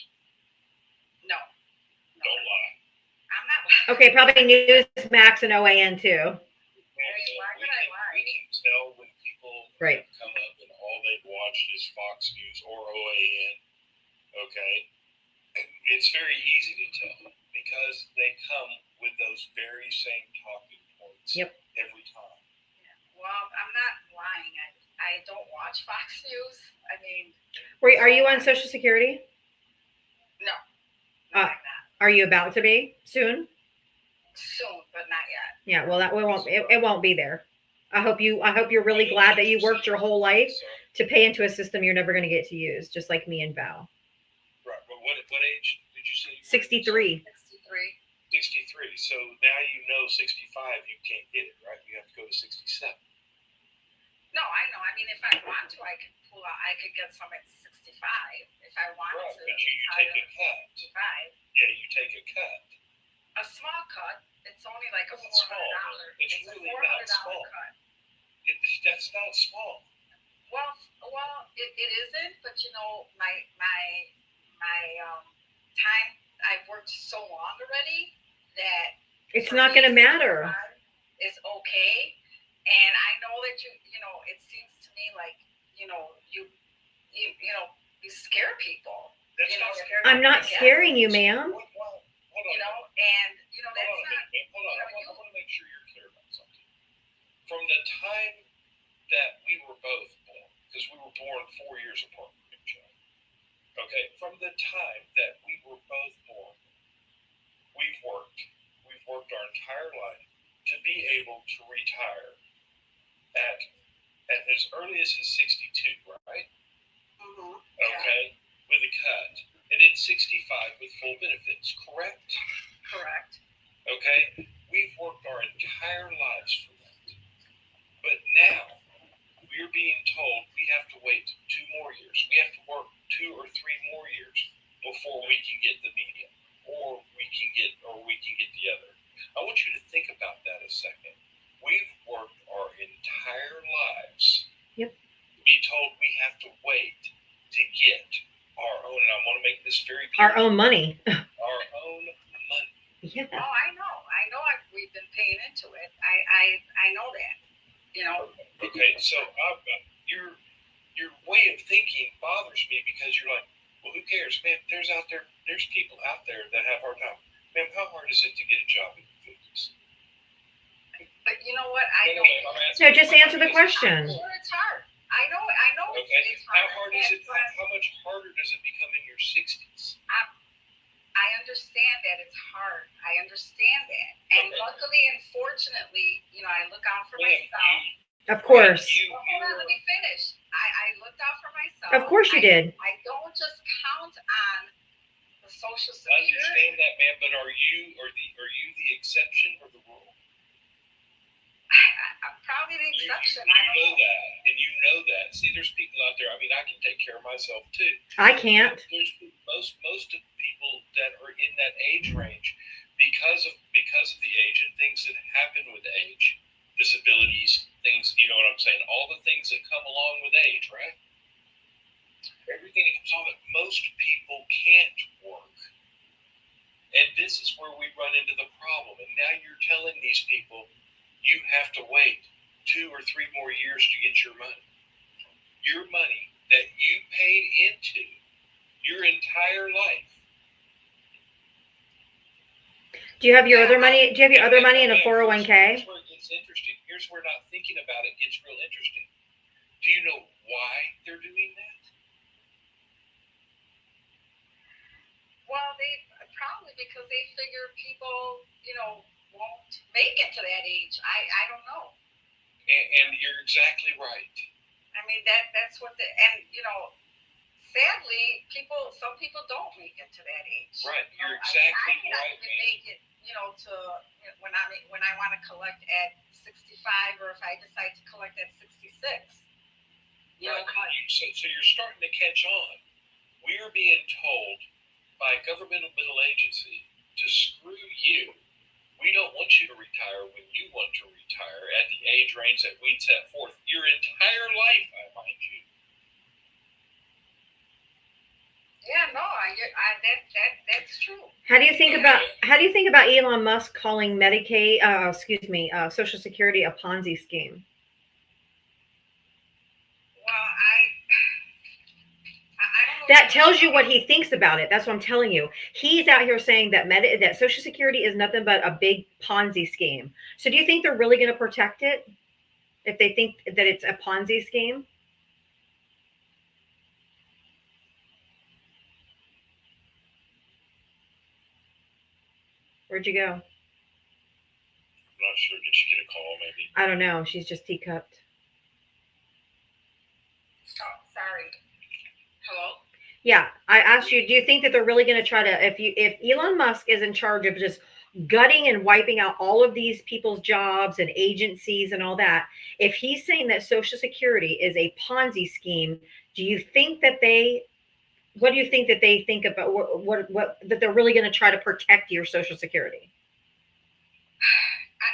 No. Don't lie. I'm not lying. Okay, probably Newsmax and OAN too. Why would I lie? We can tell when people Right. come up and all they've watched is Fox News or OAN. Okay, and it's very easy to tell because they come with those very same talking points. Yep. Every time. Well, I'm not lying. I don't watch Fox News. I mean, Are you on Social Security? No, I'm not. Are you about to be soon? Soon, but not yet. Yeah. Well, it won't be there. I hope you're really glad that you worked your whole life to pay into a system you're never going to get to use, just like me and Val. Right. But what age did you say? 63. 63. So now 65, you can't get it, right? You have to go to 67. No, I know. I mean, if I want to, I could pull out. I could get some at 65 if I wanted Right, to. but you take a cut. 65. Yeah, you take a cut. A small cut. It's only like a $400. It's really a $400 not small. cut. That's not small. Well, it isn't. But my time. I've worked so long already that it's not going to matter. Is okay, and I know that it seems to me like you scare people. That's not scary. I'm not scaring you, ma'am. Well, hold on. That's not. Hold on. I want to make sure you're clear about something. From the time that we were both born, because we were born 4 years apart from each other. Okay, from the time that we were both born, we've worked our entire life to be able to retire at as early as 62, right? Mm-hmm. Okay, with a cut, and then 65 with full benefits, correct? Correct. Okay, we've worked our entire lives for that, but now we're being told we have to wait 2 more years. We have to work 2 or 3 more years before we can get the medium, or we can get the other. I want you to think about that a second. We've worked our entire lives. Yep. To be told we have to wait to get our own, and I want to make this very clear. Our own money. Our own money. Yeah. Oh, I know. We've been paying into it. I know that. Okay, so your way of thinking bothers me because you're like, well, who cares, man? There's people out there that have a hard time. Man, how hard is it to get a job in the 50s? But you know what? I know. No, just answer the question. I'm sure it's hard. I know. Okay. It's hard. How hard is it? How much harder does it become in your 60s? I understand that it's hard. I understand that. And luckily and fortunately, I look out for myself. Of course. Hold on, let me finish. I looked out for myself. Of course you did. I don't just count on the Social Security. I understand that, man, but are you the exception or the rule? I'm probably the exception. You know that, and you know that. See, there's people out there. I mean, I can take care of myself too. I can't. There's most of the people that are in that age range because of the age and things that happen with age, disabilities, things. You know what I'm saying? All the things that come along with age, right? Everything that comes on. That most people can't work, And this is where we run into the problem. And now you're telling these people you have to wait 2 or 3 more years to get your money. Your money that you paid into your entire life. Do you have your other money? Do you have your other money in a 401k? Here's where it gets interesting. Here's where not thinking about it gets real interesting. Do you know why they're doing that? Well, they probably because they figure people, won't make it to that age. I don't know. And you're exactly right. I mean that's what sadly some people don't make it to that age. Right. You're I exactly cannot right. even make it, to when I want to collect at 65 or if I decide to collect at 66. So you're starting to catch on. We are being told by a governmental middle agency to screw you. We don't want you to retire when you want to retire at the age range that we'd set forth. Your entire life, I mind you. Yeah, no, that's true. How do you think about Elon Musk calling Social Security a Ponzi scheme? Well, I don't know. That tells you what he thinks about it. That's what I'm telling you. He's out here saying that that Social Security is nothing but a big Ponzi scheme. So do you think they're really going to protect it if they think that it's a Ponzi scheme? Where'd you go? I'm not sure. Did she get a call, maybe? I don't know. She's just teacupped. Oh, sorry. Hello? Yeah, I asked you, do you think that they're really going to try to, if Elon Musk is in charge of just gutting and wiping out all of these people's jobs and agencies and all that, if he's saying that Social Security is a Ponzi scheme, do you think that what do you think that they think about what that they're really going to try to protect your Social Security? I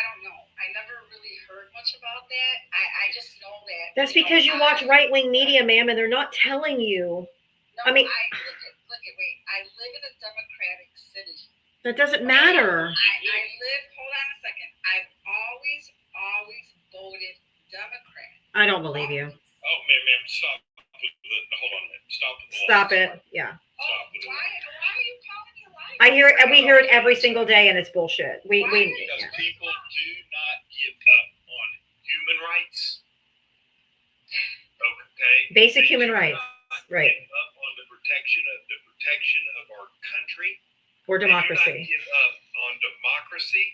don't know. I never really heard much about that. I just know that. That's because you watch right-wing media, ma'am, and they're not telling you. No, I mean, wait. I live in a Democratic city. That doesn't matter. Hold on a second. I've always voted Democrat. I don't believe you. Oh, ma'am, stop. Hold on a minute. Stop it. Yeah. Why are you calling me a liar? We hear it every single day, and it's bullshit. Because people do not give up on human rights. Okay. Basic human rights. Right. Give up on the protection of our country. Or democracy. They do not give up on democracy.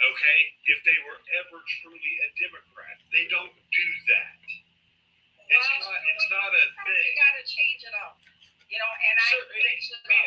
Okay. If they were ever truly a Democrat, they don't do that. It's not a thing. You got to change it up. Ma'am,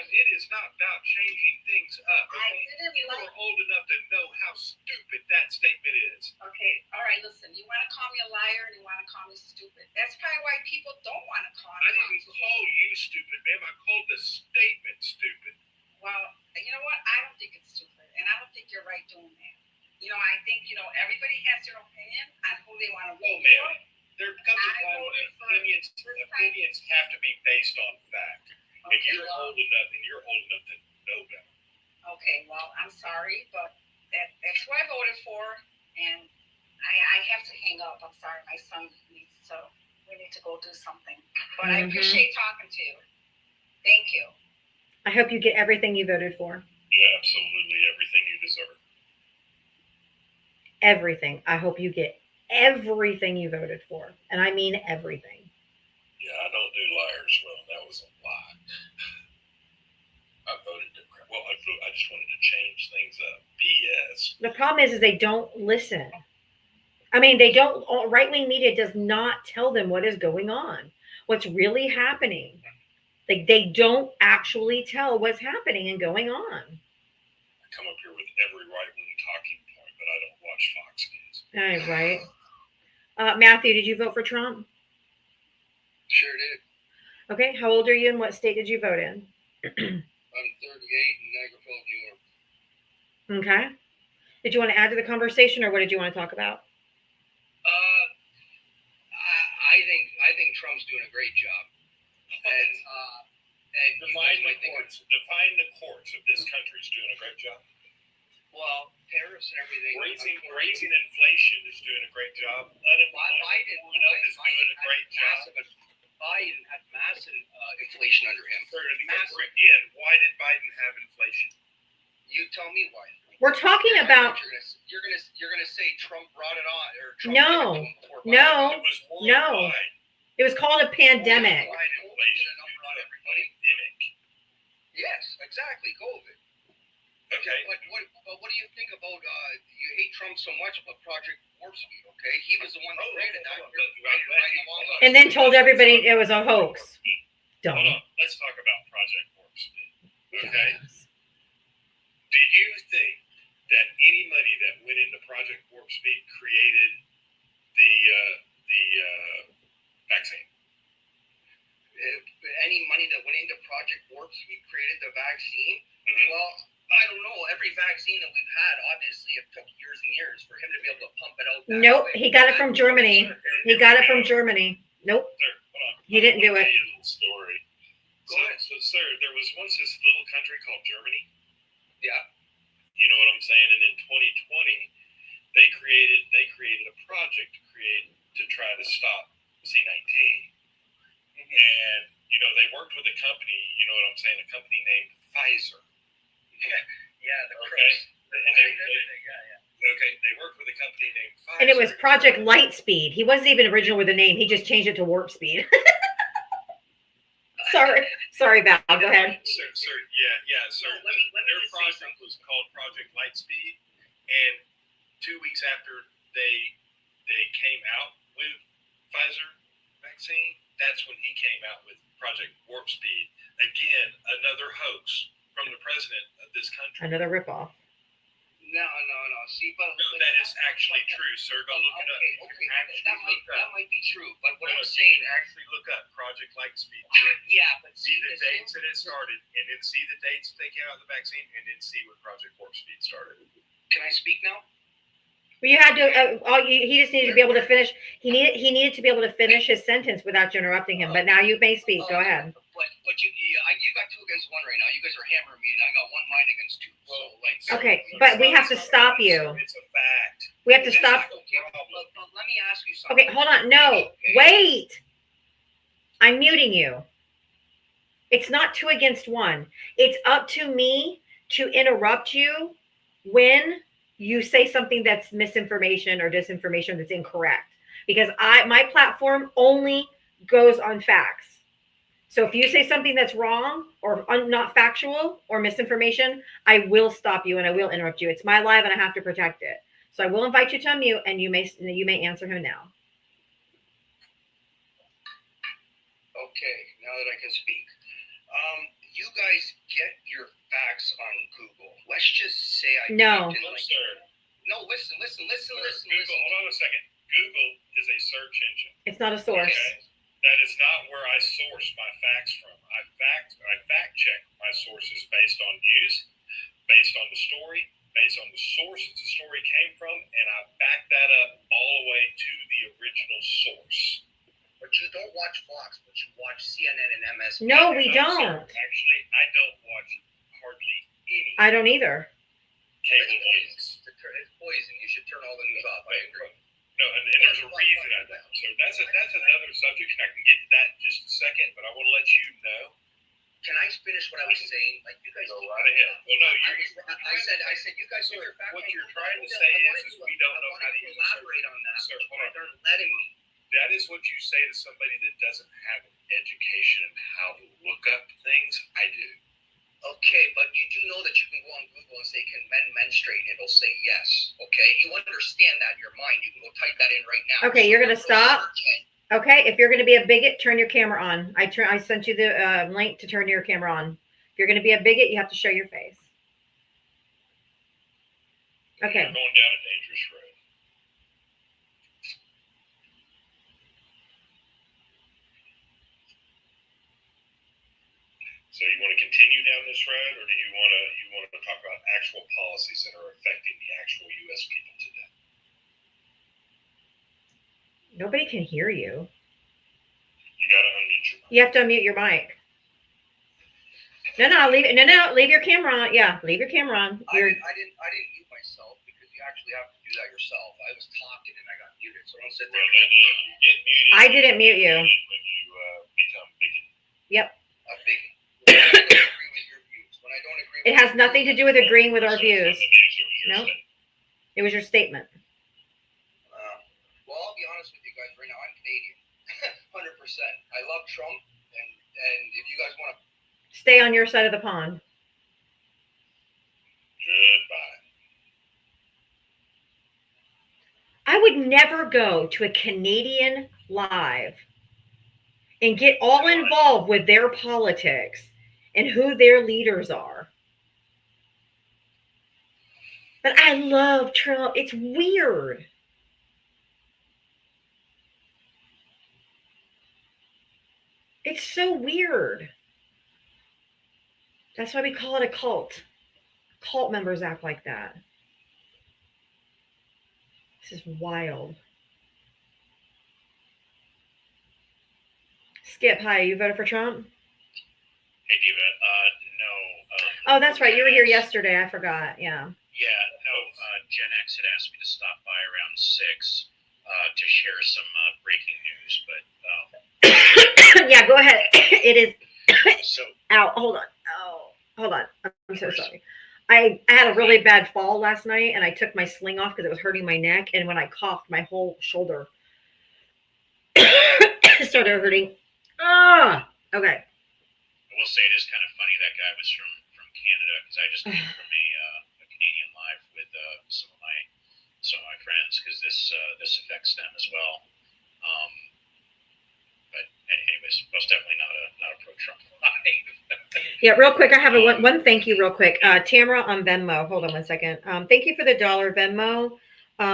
it is not about changing things up. You are old enough to know how stupid that statement is. Okay, all right, listen, you want to call me a liar and you want to call me stupid. That's probably why people don't want to call me. I didn't call you stupid, ma'am. I called the statement stupid. Well, you know what? I don't think it's stupid, and I don't think you're right doing that. I think, everybody has their opinion on who they want to vote for. There comes a time when opinions have to be based on fact. Okay, and you're old enough to know better. Okay, well, I'm sorry, but that's who I voted for, and I have to hang up. I'm sorry, my son we need to go do something. But I appreciate talking to you. Thank you. I hope you get everything you voted for. Yeah, absolutely, everything you deserve. Everything. I hope you get everything you voted for, and I mean everything. Yeah, I don't do liars. Well, that was a lie. I voted Democrat. Well, I just wanted to change things up. BS. The problem is they don't listen. I mean, they don't. Right-wing media does not tell them what is going on, what's really happening. Like they don't actually tell what's happening and going on. I come up here with every right-wing talking point, but I don't watch Fox News. Right. Matthew, did you vote for Trump? Sure did. Okay. How old are you and what state did you vote in? I'm 38 in Niagara Falls, New York. Okay. Did you want to add to the conversation or what did you want to talk about? I think Trump's doing a great job. And And you guys Define the might think, courts. Define the courts of this country's doing a great job. well, tariffs and everything. Raising inflation is doing a great job. Unemployment is doing a great job. Biden had massive inflation under him. Again, why did Biden have inflation? You tell me why. We're talking about You're gonna say Trump brought it on, or Trump No. gave it to him before Biden. No. It was No. worldwide. it was called a pandemic. Worldwide inflation due to a pandemic. Yes, exactly. COVID. Okay. But what do you think about? You hate Trump so much about Project Warp Speed. Okay, he was the one that created that. And then told everybody it was a hoax. Hold Dumb. on. Let's talk about Project Warp Speed. Okay. Do you think that any money that went into Project Warp Speed created the vaccine? Any money that went into Project Warp Speed created the vaccine. Mhm. Well, I don't know. Every vaccine that we've had, obviously, it took years and years for him to be able to pump it out. Nope, he got it from Germany. He got it from Germany. Nope, Sir, hold on. he didn't do I'll it. tell you a little story. So, sir, there was once this little country called Germany. Yeah. You know what I'm saying? And in 2020, they created a project to try to stop C-19. And they worked with a company. You know what I'm saying? A company named Pfizer. Yeah. Okay. Okay. They worked with a company named Pfizer. And it was Project Lightspeed. He wasn't even original with the name. He just changed it to Warp Speed. Sorry, Val. Go ahead. Sir, yeah, sir. Let me Their just say project was called Project Lightspeed, and 2 weeks after they came out with Pfizer vaccine, that's when he came out with Project Warp Speed. Again, another hoax from the president of this country. Another ripoff. No. See, but No, that is actually true, sir. Go look it up. Okay. Actually That look might up. be true. But what I'm You saying, can actually look up Project Lightspeed. yeah, but See the dates that it started, and then see the dates they came out with the vaccine, and then see when Project Warp Speed started. Can I speak now? Well, you had to. He just needed to be able to finish. He needed to be able to finish his sentence without you interrupting him. But now you may speak. Go ahead. But you got 2 against 1 right now. You guys are hammering me, and I got 1 mind against 2. So Okay, but we have to stop you. It's a fact. We have to stop. Okay, but let me ask you something. Okay, hold on. No, wait. I'm muting you. It's not 2 against 1. It's up to me to interrupt you when you say something that's misinformation or disinformation that's incorrect. Because my platform only goes on facts. So if you say something that's wrong or not factual or misinformation, I will stop you and I will interrupt you. It's my live and I have to protect it. So I will invite you to unmute and you may answer him now. Okay, now that I can speak. You guys get your facts on Google. Let's just say No. No, sir. No, listen. Google, hold on a second. Google is a search engine. It's not a source. Okay? That is not where I source my facts from. I fact check my sources based on news, based on the story, based on the source that the story came from, and I back that up all the way to the original source. But you don't watch Fox, but you watch CNN and MSNBC. No, we No, don't. sir. Actually, I don't watch hardly any I don't either. cable news. It's poison. You should turn all the news off. I agree. No, and there's a reason I don't. So that's another subject, and I can get to that in just a second, but I want to let you know. Can I finish what I was saying? Like you guys. Go right ahead. Well, no, I said you guys. What you're trying to say is we don't know how to use it. elaborate on that. Sir, hold on. They're letting me. That is what you say to somebody that doesn't have an education in how to look up things. I do. Okay, but you do know that you can go on Google and say, "Can men menstruate?" and it'll say yes. Okay, you understand that in your mind. You can go type that in right now. Okay, you're gonna stop. Okay, if you're going to be a bigot, turn your camera on. I sent you the link to turn your camera on. If you're going to be a bigot, you have to show your face. Okay. You're going down a dangerous road. So you want to continue down this road, or do you want to talk about actual policies that are affecting the actual U.S. people today? Nobody can hear you. You got to unmute your mic. You have to unmute your mic. No, leave it. No, leave your camera on. Yeah, leave your camera on. I didn't mute myself because you actually have to do that yourself. I was talking and I got muted, so don't sit there. Well, then if you get muted, I didn't mute you. When you become bigoted. Yep. A big. When I don't agree with your views. When I don't agree. It has nothing to do with agreeing with our So views. let me ask you what you're Nope. saying. It was your statement. Well, I'll be honest with you guys right now. I'm Canadian, 100%. I love Trump, and if you guys want to. Stay on your side of the pond. Goodbye. I would never go to a Canadian live and get all involved with their politics and who their leaders are. But I love Trump. It's weird. It's so weird. That's why we call it a cult. Cult members act like that. This is wild. Skip, hi. You voted for Trump? Hey, Diva. No. Oh, that's right. You were here yesterday. I forgot. Yeah. Yeah, no. Gen X had asked me to stop by around 6 to share some breaking news, but Yeah, go ahead. It is so out. Hold on. Oh, hold on. I'm so sorry. I had a really bad fall last night, and I took my sling off because it was hurting my neck. And when I coughed, my whole shoulder started hurting. Ah, okay. I will say it is kind of funny that guy was from Canada because I just came from a Canadian live with some of my friends because this affects them as well. But anyways, most definitely not a pro-Trump live. Yeah, real quick. I have one thank you real quick. Tamara on Venmo. Hold on one second. Thank you for the $1 Venmo.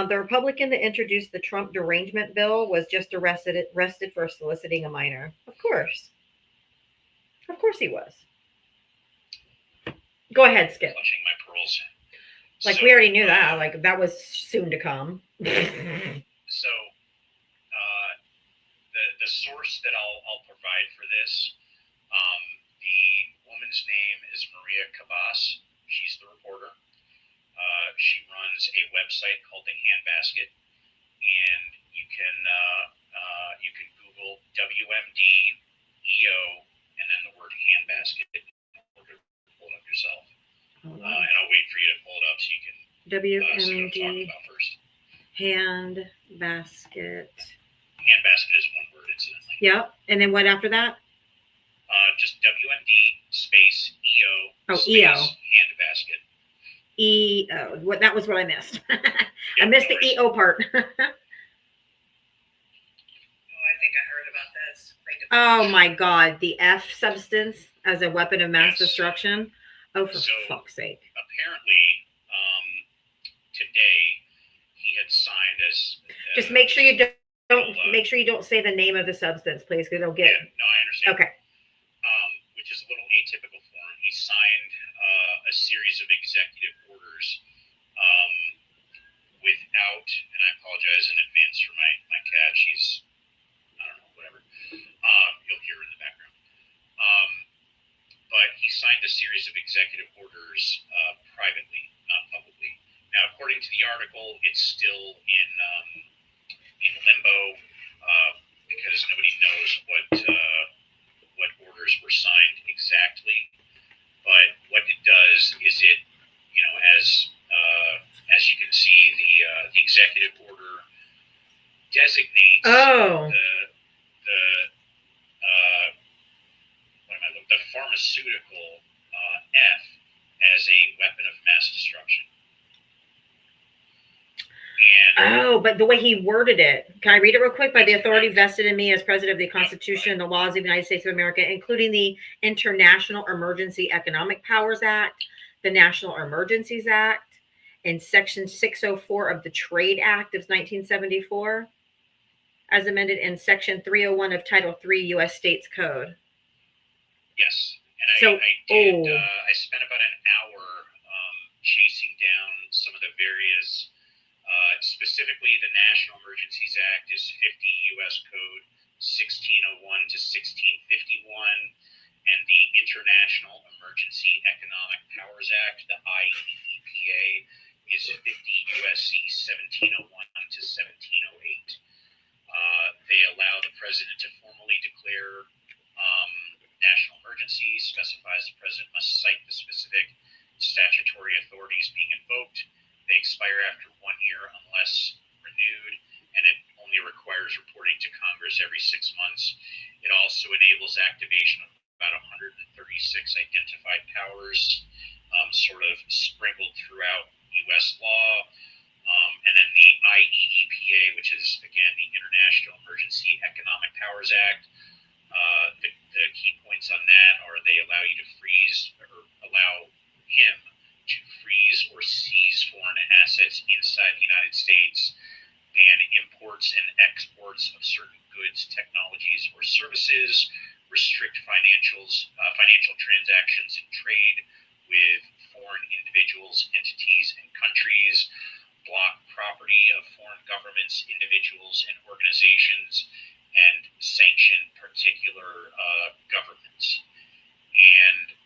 The Republican that introduced the Trump derangement bill was just arrested for soliciting a minor. Of course he was. Go ahead, Skip. Clutching my pearls. Like So, we already knew that. Like that was soon to come. So, the source that I'll provide for this, the woman's name is Maria Cabas. She's the reporter. She runs a website called the Handbasket, and you can Google WMD EO and then the word handbasket or pull it up yourself. And I'll wait for you to pull it up so you can see what I'm talking WMD about first. hand basket. Handbasket is one word, incidentally. Yep. And then what after that? Just WMD space EO EO. handbasket. EO. What that was what I missed. I Yep, missed no the worries. EO part. Oh, I think I heard about this. Oh my God, the F substance as a weapon of mass Yes. destruction. Oh, for So, fuck's sake. Apparently, today he had signed as. Just make sure you don't say the name of the substance, please, because it'll get. Yeah, no, I understand. Okay. Which is a little atypical for him. He signed a series of executive orders without, and I apologize in advance for my cat. She's, I don't know, whatever. You'll hear her in the background. But he signed a series of executive orders privately, not publicly. Now, according to the article, it's still in limbo because nobody knows what orders were signed exactly. But what it does is it, as you can see, the executive order designates the pharmaceutical F as a weapon of mass destruction. And But the way he worded it, can I read it real quick? By the authority vested in me as president of the Constitution and the laws of the United States of America, including the International Emergency Economic Powers Act, the National Emergencies Act, and Section 604 of the Trade Act of 1974, as amended in Section 301 of Title III U.S. States Code. yes, and I spent about an hour chasing down some of the various. Specifically, the National Emergencies Act is 50 U.S. Code 1601 to 1651, and the International Emergency Economic Powers Act, the IEEPA, is 50 USC 1701 to 1708. They allow the president to formally declare national emergency, specifies the president must cite the specific statutory authorities being invoked. They expire after 1 year unless renewed, and it only requires reporting to Congress every 6 months. It also enables activation of about 136 identified powers, sort of sprinkled throughout U.S. law. And then the IEEPA, which is, again, the International Emergency Economic Powers Act. The key points on that are they allow you to freeze, or allow him to freeze or seize foreign assets inside the United States, ban imports and exports of certain goods, technologies, or services, restrict financial transactions and trade with foreign individuals, entities, and countries, block property of foreign governments, individuals, and organizations, and sanction particular governments. And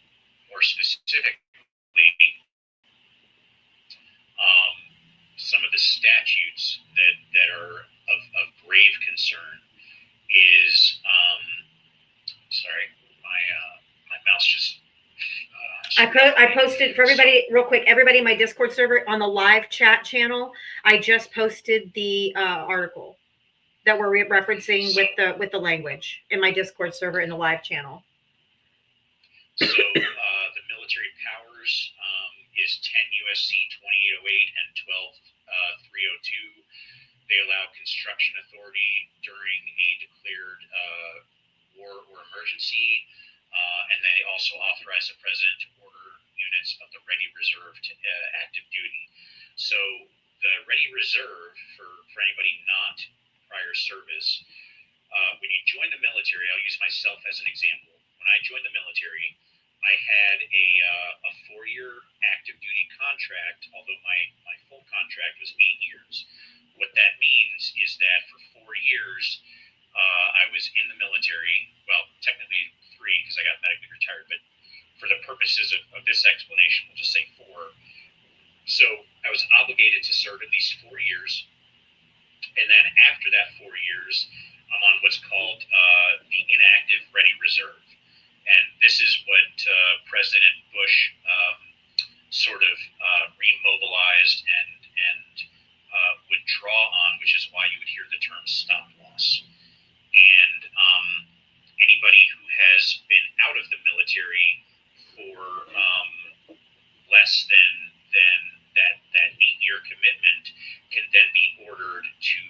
more specifically, some of the statutes that are of grave concern is, sorry, my mouse just. I posted for everybody real quick. Everybody in my Discord server on the live chat channel. I just posted the article that we're referencing with the language in my Discord server in the live channel. So the military powers is 10 USC 2808 and 12302. They allow construction authority during a declared war or emergency, and they also authorize the president to order units of the Ready Reserve to active duty. So the Ready Reserve, for anybody not prior service, when you join the military, I'll use myself as an example. When I joined the military, I had a 4-year active duty contract, although my full contract was 8 years. What that means is that for 4 years, I was in the military, well, technically 3 because I got medically retired, but for the purposes of this explanation, we'll just say 4. So I was obligated to serve at least 4 years. And then after that 4 years, I'm on what's called the inactive Ready Reserve. And this is what President Bush sort of remobilized and would draw on, which is why you would hear the term stop loss. And anybody who has been out of the military for less than that 8-year commitment can then be ordered to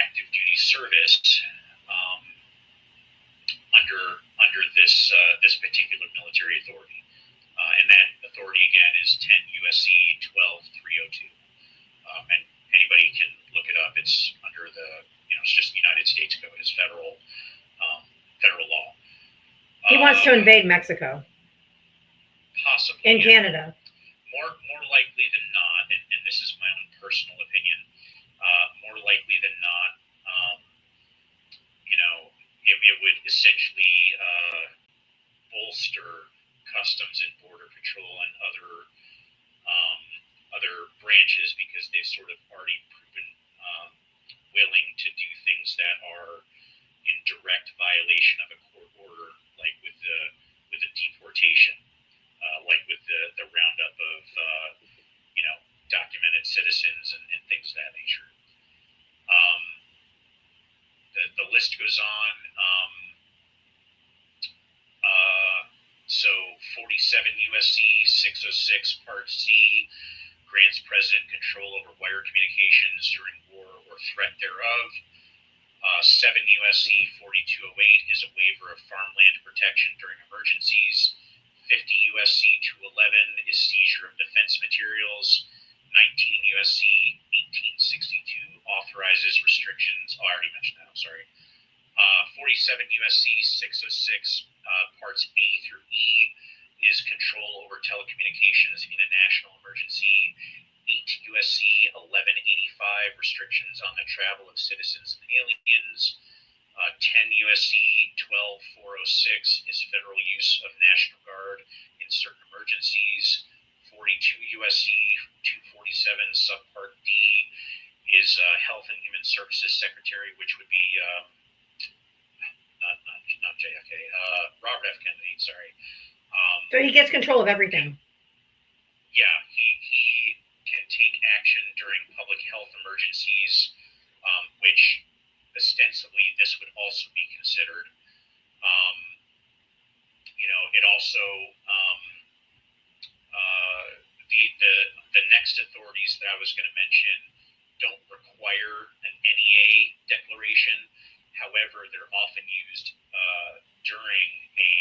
active duty service under this particular military authority. And that authority, again, is 10 USC 12302. And anybody can look it up. It's under it's just the United States Code. It's federal law. He wants to invade Mexico. Possibly. In Canada. More likely than not, and this is my own personal opinion, more likely than not, it would essentially bolster Customs and Border Patrol and other branches because they've sort of already proven willing to do things that are in direct violation of a court order, like with the deportation, like with the roundup of documented citizens and things of that nature. The list goes on. So 47 USC 606 Part C grants President control over wire communications during war or threat thereof. 7 USC 4208 is a waiver of farmland protection during emergencies. 50 USC 211 is seizure of defense materials. 19 USC 1862 authorizes restrictions. Oh, I already mentioned that. I'm sorry. 47 USC 606 parts A through E is control over telecommunications in a national emergency. 8 USC 1185 restrictions on the travel of citizens and aliens. 10 USC 12406 is federal use of National Guard in certain emergencies. 42 USC 247 subpart D is Health and Human Services Secretary, which would be not JFK, Robert F. Kennedy. Sorry. So he gets control of everything. Yeah, he can take action during public health emergencies, which ostensibly this would also be considered. It also the next authorities that I was going to mention don't require an NEA declaration. However, they're often used during a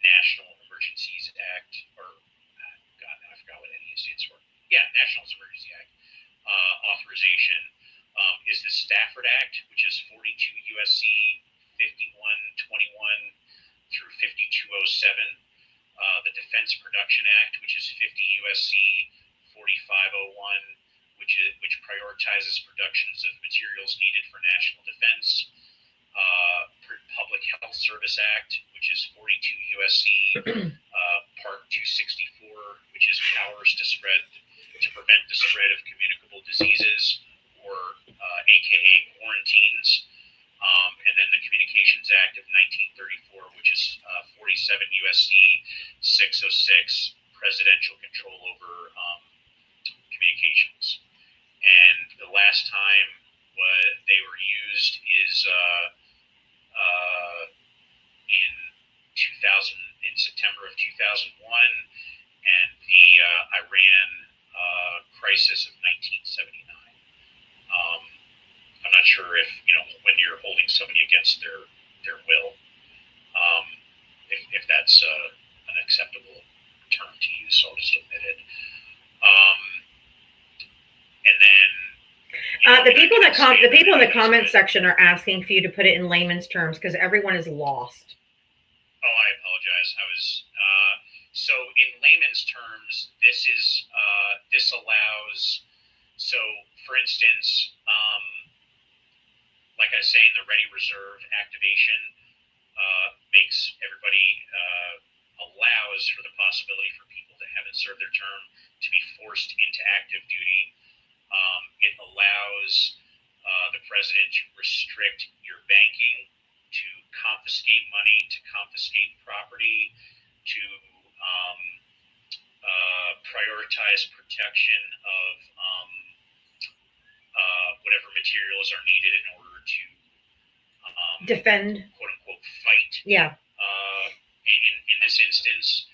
National Emergencies Act, or God, I forgot what NEA stands for. Yeah, National Emergency Act authorization is the Stafford Act, which is 42 USC 5121 through 5207. The Defense Production Act, which is 50 USC 4501, which prioritizes productions of materials needed for national defense. Public Health Service Act, which is 42 USC Part 264, which is powers to prevent the spread of communicable diseases, or AKA quarantines. And then the Communications Act of 1934, which is 47 USC 606, presidential control over communications. And the last time they were used is in September of 2001, and the Iran crisis of 1979. I'm not sure if when you're holding somebody against their will, if that's an acceptable term to use, so I'll just omit it. And then the people in the comment section are asking for you to put it in layman's terms because everyone is lost. Oh, I apologize. So in layman's terms, this allows. So, for instance, like I say, in the Ready Reserve activation makes everybody allows for the possibility for people that haven't served their term to be forced into active duty. It allows the president to restrict your banking, to confiscate money, to confiscate property, to prioritize protection of whatever materials are needed in order to defend, quote unquote, fight. Yeah. In this instance,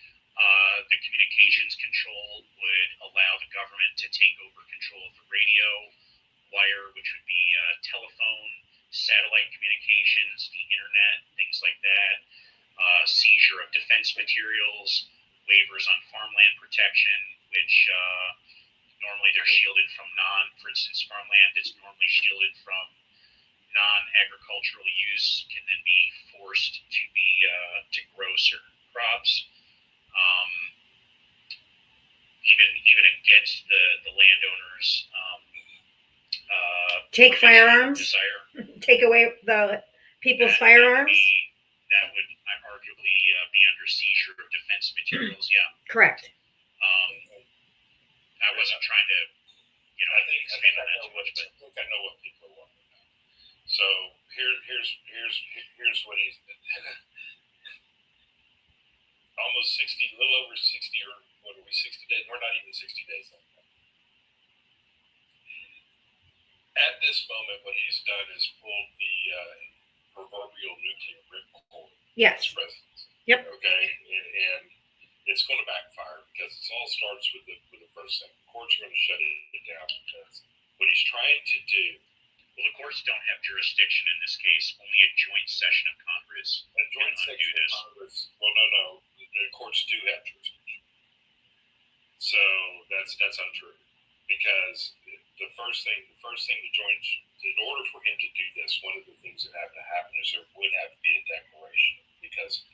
the communications control would allow the government to take over control of the radio wire, which would be telephone, satellite communications, the internet, things like that. Seizure of defense materials, waivers on farmland protection, which normally they're shielded from for instance, farmland that's normally shielded from non-agricultural use can then be forced to grow certain crops. Even against the landowners. Take firearms. Take away the people's firearms. That would arguably be under seizure of defense materials. Yeah. Correct. I wasn't trying to, expand on that too much, but I think I know what people are wanting about. So here's what he's almost 60, a little over 60, or what are we, 60 days? We're not even 60 days like that. At this moment, what he's done is pulled the proverbial nuclear ripcord. Yes. Yep. Okay, and it's going to backfire because it all starts with the first thing. The courts are going to shut it down because what he's trying to do. Well, the courts don't have jurisdiction in this case. Only a joint session of Congress. A joint session of Congress. Well, no. The courts do have jurisdiction. So that's untrue because the first thing the joint, in order for him to do this, one of the things that have to happen is there would have to be a declaration because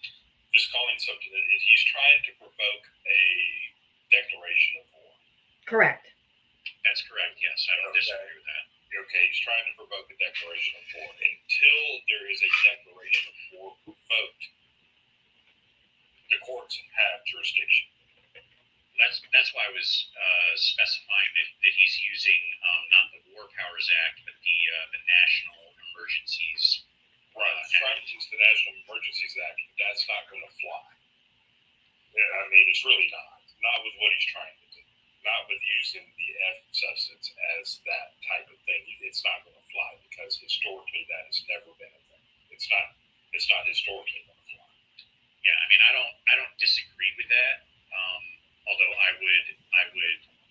just calling something that he's trying to provoke a declaration of war. Correct. That's correct. Yes, I don't disagree with that. Okay, he's trying to provoke a declaration of war. Until there is a declaration of war provoked, the courts have jurisdiction. That's why I was specifying that he's using not the War Powers Act, but the National Emergencies. Right, he's trying to use the National Emergencies Act, but that's not going to fly. Yeah, I mean, it's really not. Not with what he's trying to do. Not with using the F substance as that type of thing. It's not going to fly because historically that has never been a thing. It's not historically going to fly. Yeah, I mean, I don't disagree with that. Although I would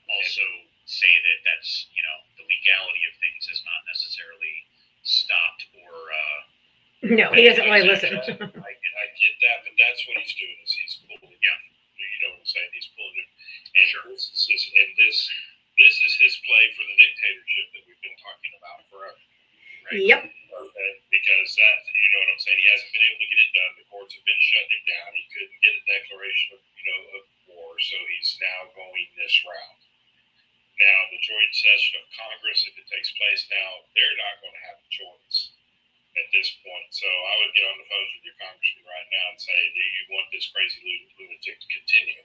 also say that that's, you know, the legality of things is not necessarily stopped or. No, he doesn't really listen. I get that, but that's what he's doing. Is he's pulling. Yeah, you know what I'm saying? He's pulling it. And sure. This is his play for the dictatorship that we've been talking about forever. Right? Yep. Okay. Because that, you know what I'm saying? He hasn't been able to get it done. The courts have been shutting it down. He couldn't get a declaration of, of war, so he's now going this route. Now, the joint session of Congress, if it takes place now, they're not going to have a choice at this point. So I would get on the phone with your congressman right now and say, do you want this crazy lunatic to continue?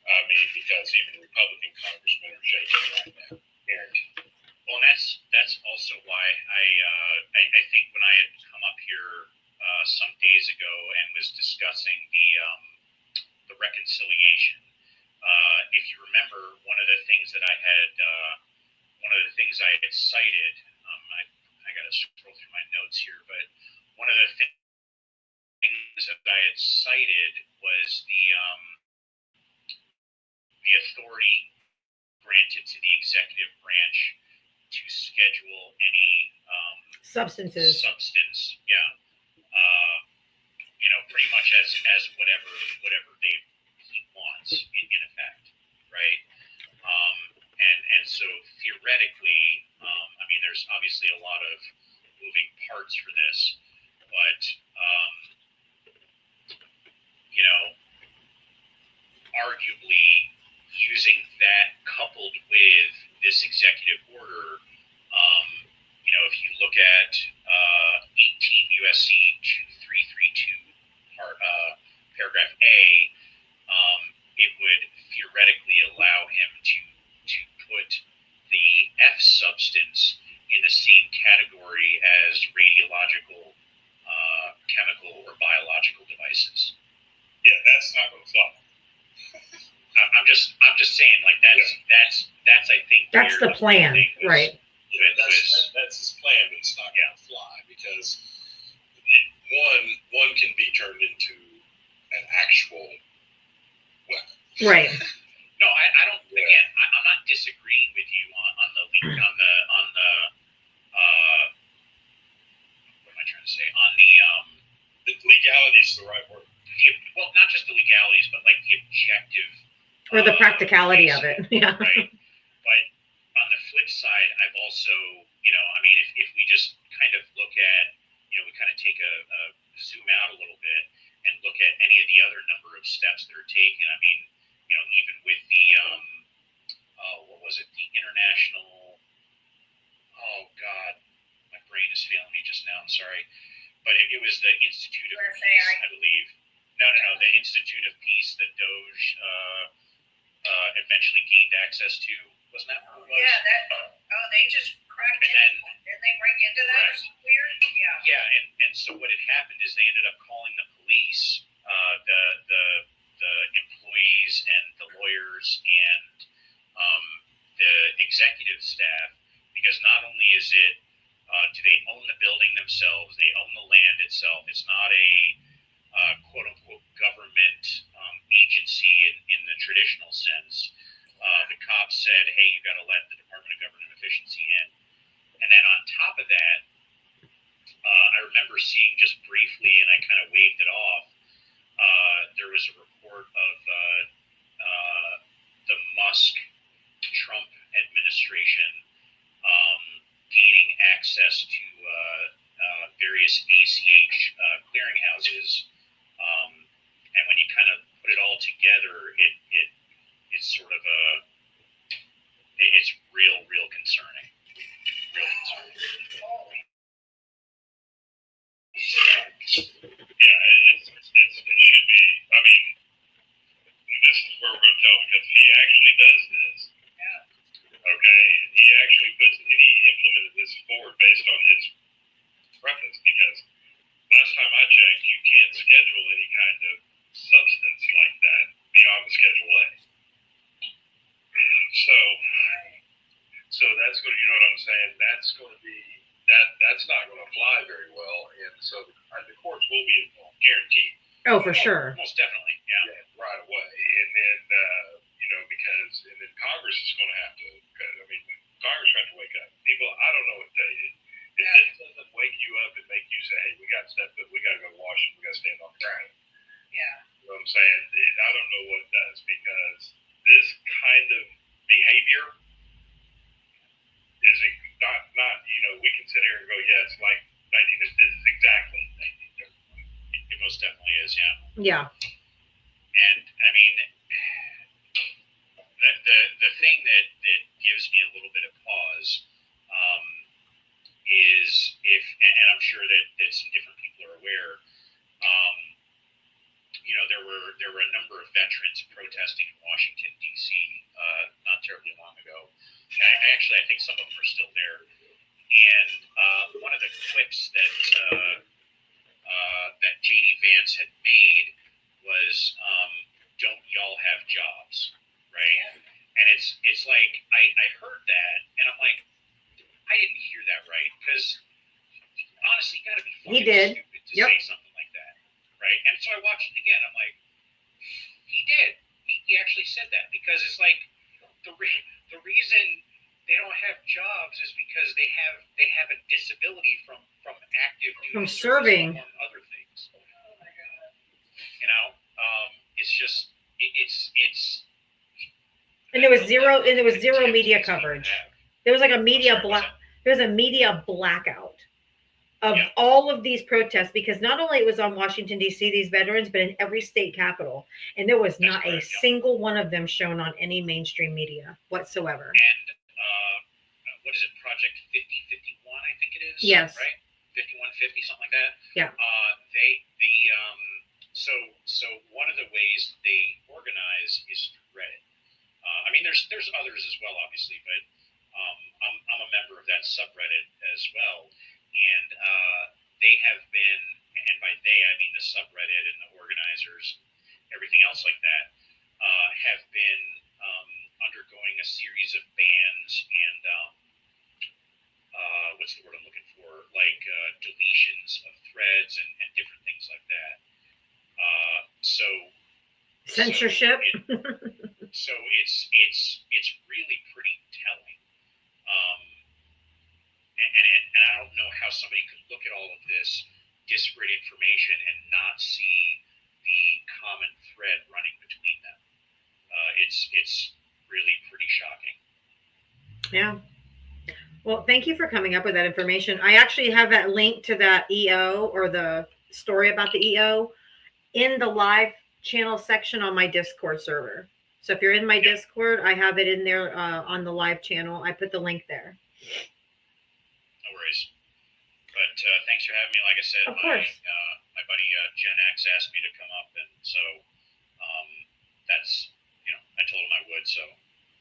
I mean, because even Republican congressmen are shaking right now. Guaranteed. Well, and that's also why I think when I had come up here some days ago and was discussing the reconciliation, if you remember, one of the things I had cited, I got to scroll through my notes here, but one of the things that I had cited was the authority granted to the executive branch to schedule any substance, yeah, pretty much as whatever he wants in effect, right? And so theoretically, I mean, there's obviously a lot of moving parts for this, but arguably using that coupled with this executive order, if you look at 18 USC 2332 paragraph A, it would theoretically allow him to put the F substance in the same category as radiological, chemical, or biological devices. Yeah, that's not going to fly. I'm just saying, like that's I think that's the plan, right? Yeah, that's his plan, but it's not going to fly because one can be turned into an actual weapon. Right. No, I don't. Yeah. Again, I'm not disagreeing with you on the what am I trying to say? On the legality is the right word. Well, not just the legalities, but like the objective or the practicality of it. Yeah. Right. But on the flip side, I've also, I mean, if we just kind of look at, we kind of take a zoom out a little bit and look at any of the other number of steps that are taken. I mean, even with the, what was it? The international, oh God, my brain is failing me just now. I'm sorry. But it was the Institute of Peace, I believe. No, the Institute of Peace that Doge eventually gained access to. Wasn't that what it was? Yeah, they just cracked in. Didn't they break into that? Right. Weird? Yeah. Yeah, and so what had happened is they ended up calling the police, the employees and the lawyers and the executive staff, because not only is it, do they own the building themselves, they own the land itself. It's not a quote unquote government agency in the traditional sense. The cops said, hey, you got to let the Department of Government Efficiency in. And then on top of that, I remember seeing just briefly, and I kind of waved it off, there was a report of the Musk-Trump administration gaining access to various ACH clearinghouses. And when you kind of put it all together, it's sort of it's real concerning. Real concerning. So that's going to, you know what I'm saying? That's going to be that's not going to fly very well, and so the courts will be involved, guaranteed. Oh, for sure. Most definitely. Yeah. Right away, and then you know, because and then Congress is going to have to. I mean, Congress has to wake up. People, I don't know what they. If this doesn't wake you up and make you say, "Hey, we got to step up. We got to go to Washington. We got to stand on the ground." Yeah. You know what I'm saying? I don't know what it does, because this kind of behavior is not you know, we can sit here and go, yeah, it's like 19. This is exactly 1931. It most definitely is. Yeah. Yeah. And I mean, the thing that gives me a little bit of pause is and I'm sure that some different people are aware, you know, there were a number of veterans protesting in Washington D.C. Not terribly long ago. I think some of them are still there. And one of the clips that J.D. Vance had made was, "Don't y'all have jobs?" Right? And it's like I heard that, and I'm like, I didn't hear that right, because honestly, you got to be He fucking did. stupid to Yep. say something like that, right? And so I watched it again. I'm like, he did. He actually said that, because it's like the reason they don't have jobs is because they have a disability from active duty From service, serving. among other things. You know, it's just it's. And there was zero media coverage. There was like a media blackout of all of these protests, because not only it was on Washington D.C. these veterans, but in every state capital, and there was not a single one of them shown on any mainstream media whatsoever. And what is it, Project 5051? I think it is. Yes. Right. 5150, something like that. Yeah. So one of the ways they organize is through Reddit. I mean, there's others as well, obviously, but I'm a member of that subreddit as well, and they have been, and by they I mean the subreddit and the organizers, everything else like that, have been undergoing a series of bans and what's the word I'm looking for? Like deletions of threads and different things like that. Censorship. So it's really pretty telling. And I don't know how somebody could look at all of this disparate information and not see the common thread running between them. It's really pretty shocking. Yeah. Well, thank you for coming up with that information. I actually have that link to that EO, or the story about the EO, in the live channel section on my Discord server. So if you're in my Discord, I have it in there on the live channel. I put the link there. No worries. But thanks for having me. Like I said, Of course. My buddy Gen X asked me to come up, and so that's, you know, I told him I would, so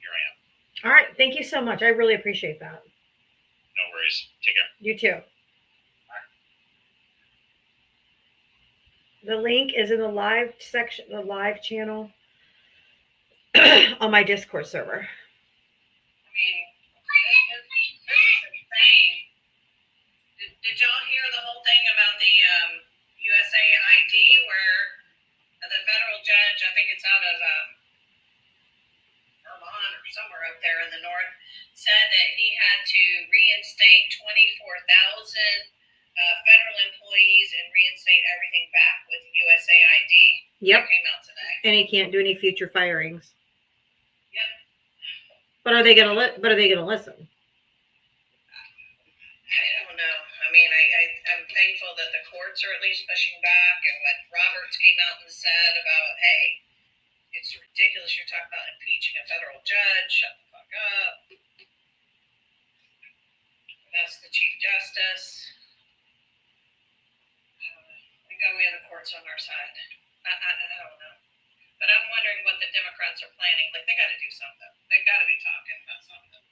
here I am. All right. Thank you so much. I really appreciate that. No worries. Take care. You too. The link is in the live section, the live channel on my Discord server. I mean, this is insane. Did y'all hear the whole thing about the USA ID, where the federal judge, I think it's out of Vermont or somewhere up there in the north, said that he had to reinstate 24,000 federal employees and reinstate everything back with USA ID. Yep. That came out today. And he can't do any future firings. Yep. But are they gonna listen? I don't know. I mean, I'm thankful that the courts are at least pushing back, and what Roberts came out and said about, hey, it's ridiculous you're talking about impeaching a federal judge. Shut the fuck up. That's the Chief Justice. I think we have the courts on our side. I don't know. But I'm wondering what the Democrats are planning. Like, they got to do something. They got to be talking about something.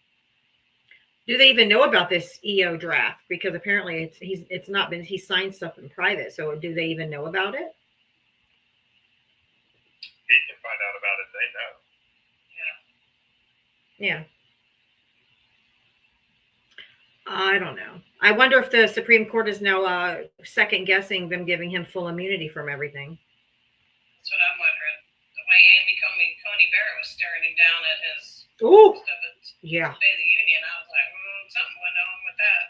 Do they even know about this EO draft? Because apparently it's not been, he signed stuff in private. So do they even know about it? He can find out about it. They know. Yeah. Yeah. I don't know. I wonder if the Supreme Court is now second guessing them giving him full immunity from everything. That's what I'm wondering. The way Amy Coney Barrett was staring him down at his Ooh, stuff at yeah. State of the Union, I was like, something went on with that.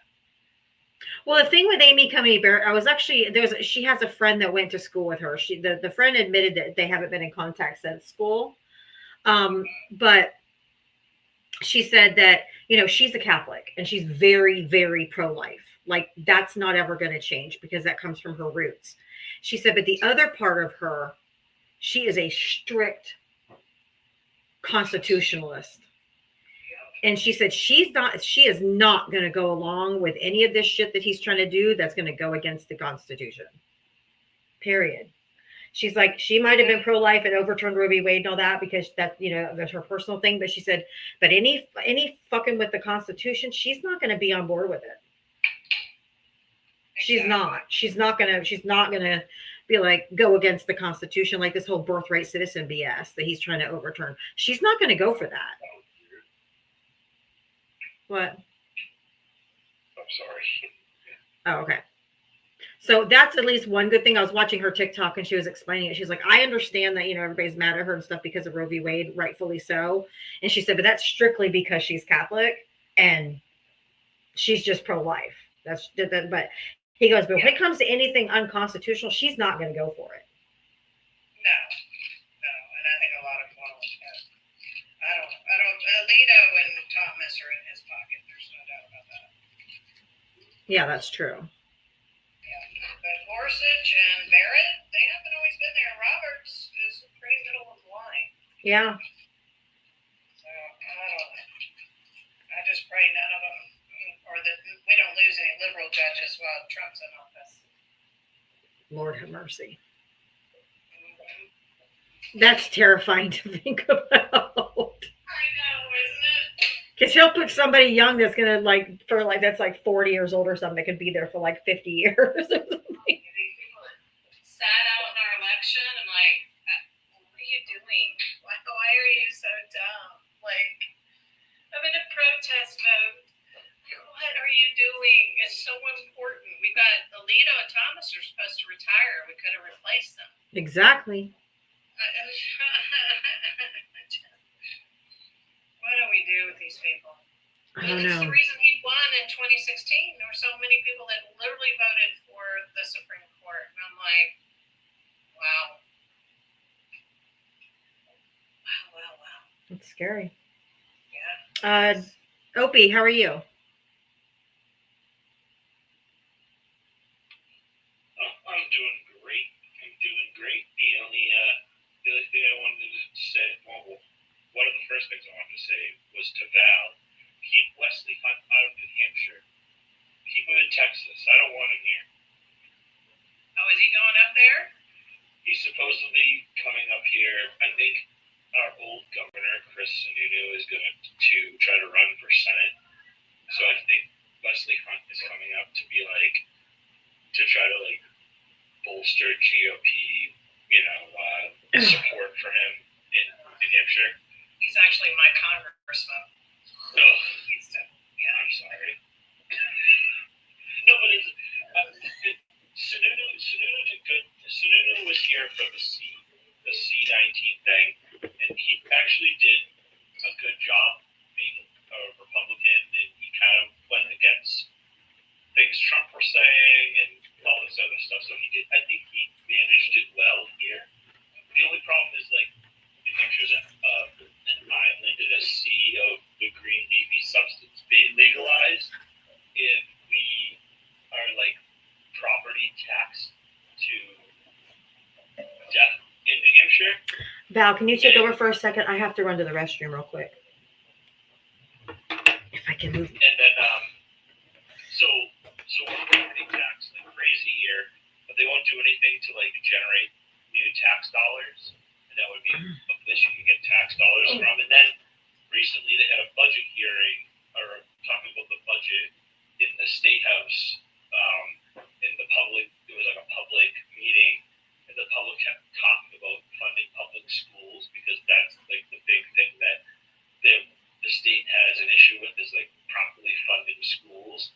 Well, the thing with Amy Coney Barrett, I was actually she has a friend that went to school with her. The friend admitted that they haven't been in contact since school, but she said that she's a Catholic and she's very, very pro-life. Like that's not ever going to change because that comes from her roots. She said, but the other part of her, she is a strict constitutionalist. And she said she is not going to go along with any of this shit that he's trying to do that's going to go against the Constitution. Period. She's like, she might have been pro-life and overturned Roe v. Wade and all that because that's her personal thing. But she said, but any fucking with the Constitution, she's not going to be on board with it. She's not. She's not gonna be like go against the Constitution like this whole birthright citizen BS that he's trying to overturn. She's not going to go for that. What? I'm sorry. Oh, okay. So that's at least one good thing. I was watching her TikTok and she was explaining it. She's like, I understand that, everybody's mad at her and stuff because of Roe v. Wade, rightfully so. And she said, but that's strictly because she's Catholic and she's just pro-life. But he goes, but when it comes to anything unconstitutional, she's not going to go for it. No. And I think a lot of people don't. Alito and Thomas are in his pocket. There's no doubt about that. Yeah, that's true. Yeah. But Gorsuch and Barrett, they haven't always been there. Roberts is pretty middle of the line. Yeah. So, I don't know. I just pray none of them, or that we don't lose any liberal judges while Trump's in office. Lord have mercy. That's terrifying to think about. I know, isn't it? Because he'll put somebody young that's gonna that's like 40 years old or something that could be there for like 50 years or something. These people that sat out in our election and like, what are you doing? Why are you so dumb? Like, I'm in a protest vote. What are you doing? It's so important. We've got Alito and Thomas are supposed to retire. We could have replaced them. Exactly. What do we do with these people? I don't It's know. the reason he won in 2016. There were so many people that literally voted for the Supreme Court. And I'm like, wow. Wow. It's scary. Yeah. Opie, how are you? I'm doing great. The only thing I wanted to say, well, one of the first things I wanted to say was to Val, keep Wesley Hunt out of New Hampshire. Keep him in Texas. I don't want him here. Oh, is he going up there? He's supposedly coming up here. I think our old governor, Chris Sununu, is going to try to run for Senate. So I think Wesley Hunt is coming up to be to try to bolster GOP, support for him in New Hampshire. He's actually my congressman. No, Yeah. I'm sorry. No, but Sununu did good. Sununu was here for the C-19 thing, and he actually did a good job being a Republican, and he kind of went against things Trump were saying and all this other stuff. So I think he managed it well here. The only problem is New Hampshire's an island in a sea of the green leafy substance being legalized. If we are property taxed to death in New Hampshire. Val, can you take over for a second? I have to run to the restroom real quick. If I can move. And then so we're property taxed like crazy here, but they won't do anything to generate new tax dollars, and that would be a place you can get tax dollars from. And then recently they had a budget hearing, or talking about the budget in the State House. In the public, it was a public meeting, and the public kept talking about funding public schools because that's the big thing that the state has an issue with is properly funding schools.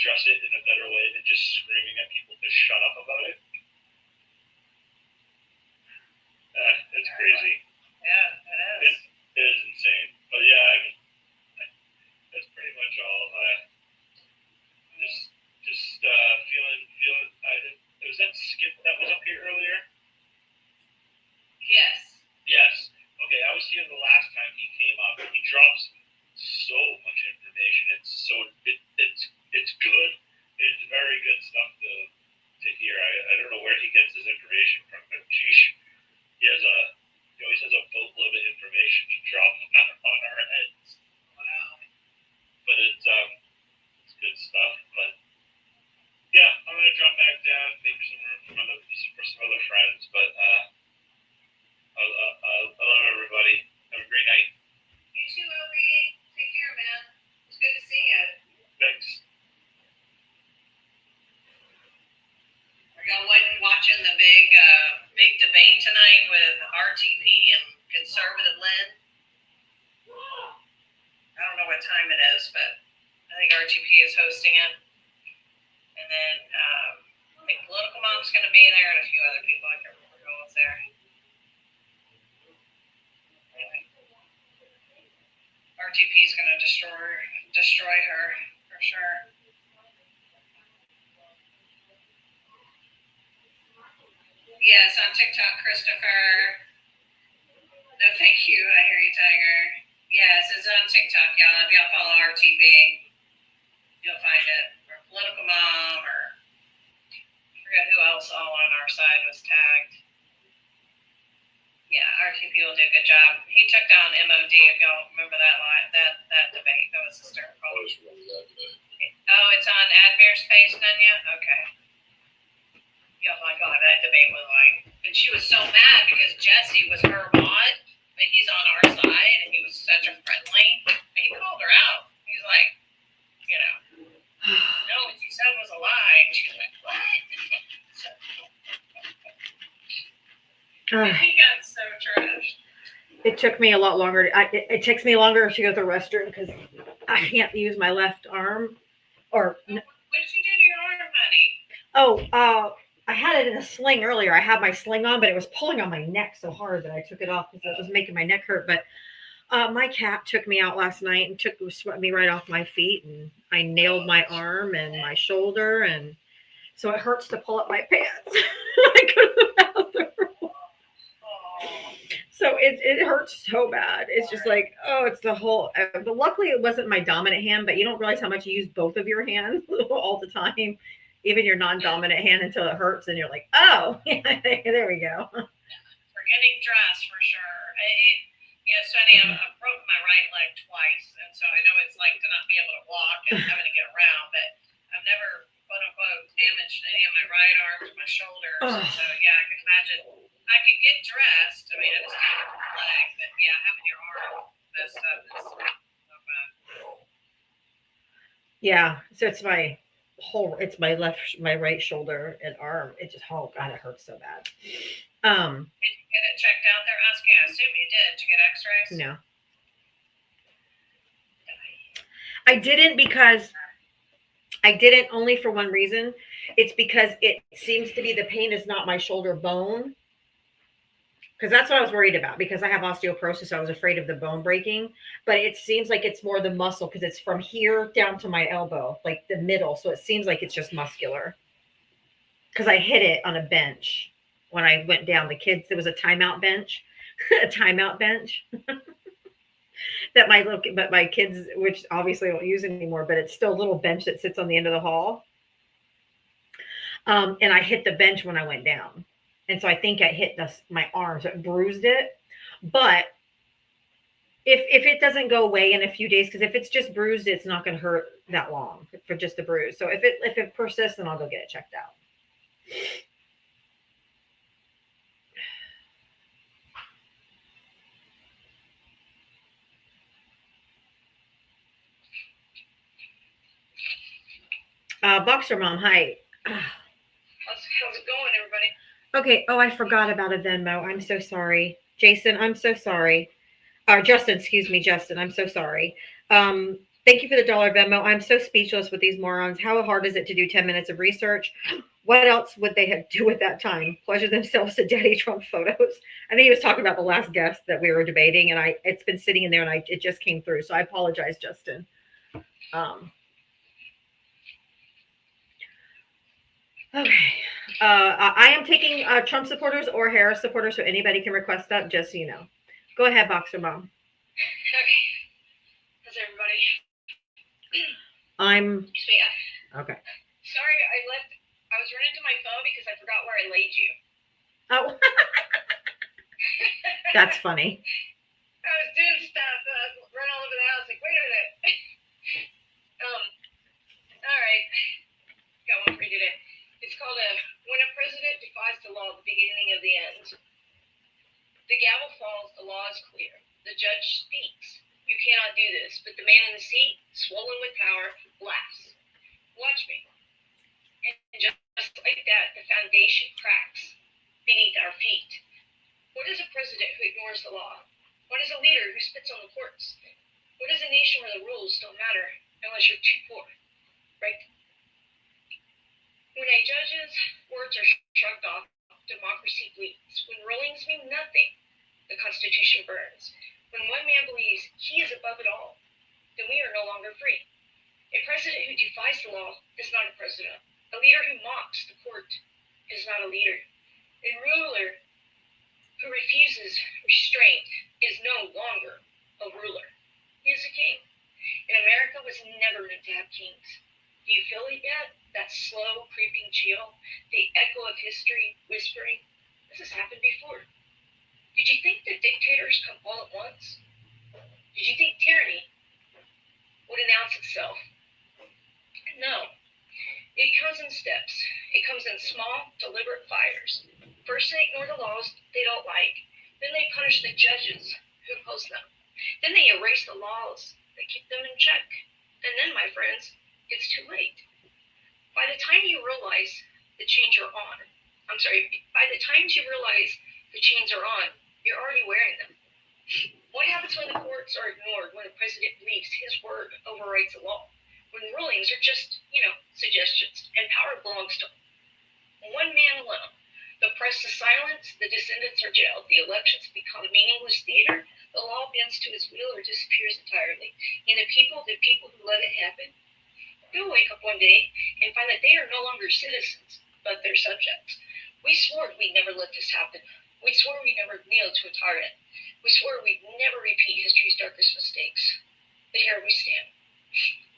address it in a better way than just screaming at people to shut up about it. It's crazy. Yeah, it is. It is insane. But yeah, I mean, that's pretty much all. Just feeling. Was that Skip that was up here earlier? Yes. Yes. Okay, I was here the last time he came up. He drops so much information. It's good. It's very good stuff to hear. I don't know where he gets his information from, but sheesh, he always has a boatload of information to drop on our heads. Wow. But it's good stuff. But yeah, I'm gonna drop back down, make some room for some other friends. But I love everybody. Have a great night. You too, Obi. Take care, man. It's good to see you. Thanks. Are y'all watching the big debate tonight with RTP and conservative Lynn? I don't know what time it is, but I think RTP is hosting it. And then I think Political Mom's going to be there and a few other people. I can't remember who was there. Anyway, RTP is going to destroy her for sure. Yes, on TikTok, Christopher. No, thank you. I hear you, Tiger. Yes, it's on TikTok, y'all. If y'all follow RTP, you'll find it. Or Political Mom, or I forget who else all on our side was tagged. Yeah, RTP will do a good job. He took down MOD, if y'all remember that debate. That was hysterical. Oh, it's on Admir's page then, yeah? Okay. Yeah, my God, that debate was like, and she was so mad because Jesse was her mod, but he's on our side, and he was such a friendly. And he called her out. He's like, no, what you said was a lie. And she was like, what? And he got so trashed. It took me a lot longer. It takes me longer to go to the restroom because I can't use my left arm. Or what did you do to your arm, honey? I had it in a sling earlier. I had my sling on, but it was pulling on my neck so hard that I took it off because it was making my neck hurt. But my cat took me out last night and swept me right off my feet, and I nailed my arm and my shoulder, and so it hurts to pull up my pants. I go to the bathroom. So it hurts so bad. It's just like, oh, it's the whole. But luckily, it wasn't my dominant hand. But you don't realize how much you use both of your hands all the time, even your non-dominant hand, until it hurts, and you're like, oh, there we go. For getting dressed, for sure. It's funny. I've broken my right leg twice, and so I know it's like to not be able to walk and having to get around. But I've never, quote unquote, damaged any of my right arms or my shoulders. And so yeah, I can imagine. I could get dressed. I mean, it was kind of a leg, but yeah, having your arm messed up is so bad. Yeah, so it's my right shoulder and arm. It just, oh God, it hurts so bad. Did you get it checked out? They're asking. I assume you did. Did you get X-rays? No, I didn't, because I didn't only for one reason. It's because it seems to be the pain is not my shoulder bone. Because that's what I was worried about, because I have osteoporosis. So I was afraid of the bone breaking, but it seems like it's more the muscle, because it's from here down to my elbow, like the middle. So it seems like it's just muscular, because I hit it on a bench when I went down. The kids, there was a timeout bench, that my kids, which obviously I don't use anymore, but it's still a little bench that sits on the end of the hall. And I hit the bench when I went down. And so I think I hit my arm, so it bruised it. But if it doesn't go away in a few days, because if it's just bruised, it's not going to hurt that long for just the bruise. So if it persists, then I'll go get it checked out. Boxer Mom, hi. How's it going, everybody? Okay. Oh, I forgot about a Venmo. I'm so sorry. Jason, I'm so sorry. Justin, excuse me, Justin, I'm so sorry. Thank you for the dollar Venmo. I'm so speechless with these morons. How hard is it to do 10 minutes of research? What else would they have do with that time? Pleasure themselves to Daddy Trump photos. I think he was talking about the last guest that we were debating, and it's been sitting in there, and it just came through. So I apologize, Justin. Okay. I am taking Trump supporters or Harris supporters, so anybody can request that, just so you know. Go ahead, Boxer Mom. Okay. How's everybody? I'm Yeah. okay. Sorry, I was running to my phone because I forgot where I laid you. Oh, that's funny. I was doing stuff. I was running all over the house. Like, wait a minute. All right. Got one for you today. It's called When a President Defies the Law, the Beginning of the End. The gavel falls, the law is clear. The judge speaks. You cannot do this, but the man in the seat, swollen with power, laughs. Watch me. And just like that, the foundation cracks beneath our feet. What is a president who ignores the law? What is a leader who spits on the courts? What is a nation where the rules don't matter unless you're too poor? Right? When a judge's words are shrugged off, democracy bleeds. When rulings mean nothing, the Constitution burns. When one man believes he is above it all, then we are no longer free. A president who defies the law is not a president. A leader who mocks the court is not a leader. A ruler who refuses restraint is no longer a ruler. He is a king. And America was never meant to have kings. Do you feel it yet? That slow, creeping chill, the echo of history whispering, this has happened before. Did you think that dictators come all at once? Did you think tyranny would announce itself? No. It comes in steps. It comes in small, deliberate fires. First, they ignore the laws they don't like. Then they punish the judges who oppose them. Then they erase the laws that keep them in check. And then, my friends, it's too late. By the time you realize the chains are on, by the time you realize the chains are on, you're already wearing them. What happens when the courts are ignored, when the president believes his word overrides the law? When rulings are just, suggestions, and power belongs to one man alone. The press is silenced, the descendants are jailed, the elections become meaningless theater, the law bends to its will or disappears entirely. And the people who let it happen, they'll wake up one day and find that they are no longer citizens, but their subjects. We swore we'd never let this happen. We swore we'd never kneel to a tyrant. We swore we'd never repeat history's darkest mistakes. But here we stand,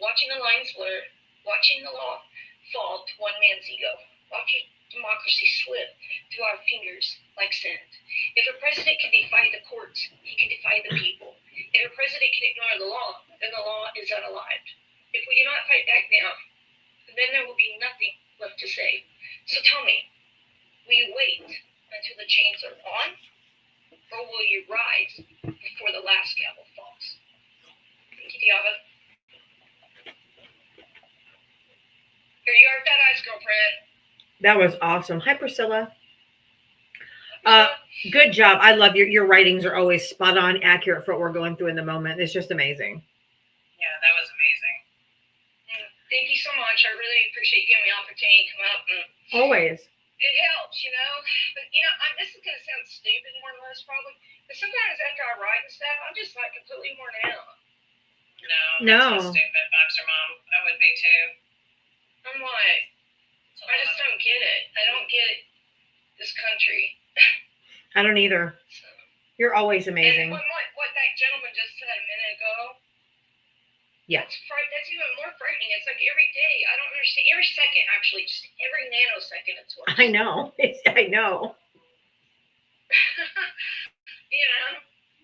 watching the lines blur, watching the law fall to one man's ego, watching democracy slip through our fingers like sand. If a president can defy the courts, he can defy the people. If a president can ignore the law, then the law is unalived. If we do not fight back now, then there will be nothing left to say. So tell me, will you wait until the chains are on, or will you rise before the last gavel falls? Thank you, Diava. Here you are with that eyes, girlfriend. That was awesome. Hi, Priscilla. Good job. I love your writings are always spot on, accurate for what we're going through in the moment. It's just amazing. Yeah, that was amazing. Thank you so much. I really appreciate you giving me the opportunity to come up. Always. It helps, But, this is going to sound stupid more or less probably. But sometimes after I write and stuff, I'm just like completely worn out. No. That's so stupid, Boxer Mom. I would be too. I'm like, I just don't get it. I don't get this country. I don't either. So, You're always amazing. and what that gentleman just said a minute ago, Yeah. That's even more frightening. It's like every day. I don't understand. Every second, actually, just every nanosecond, it's worse. I know. I know.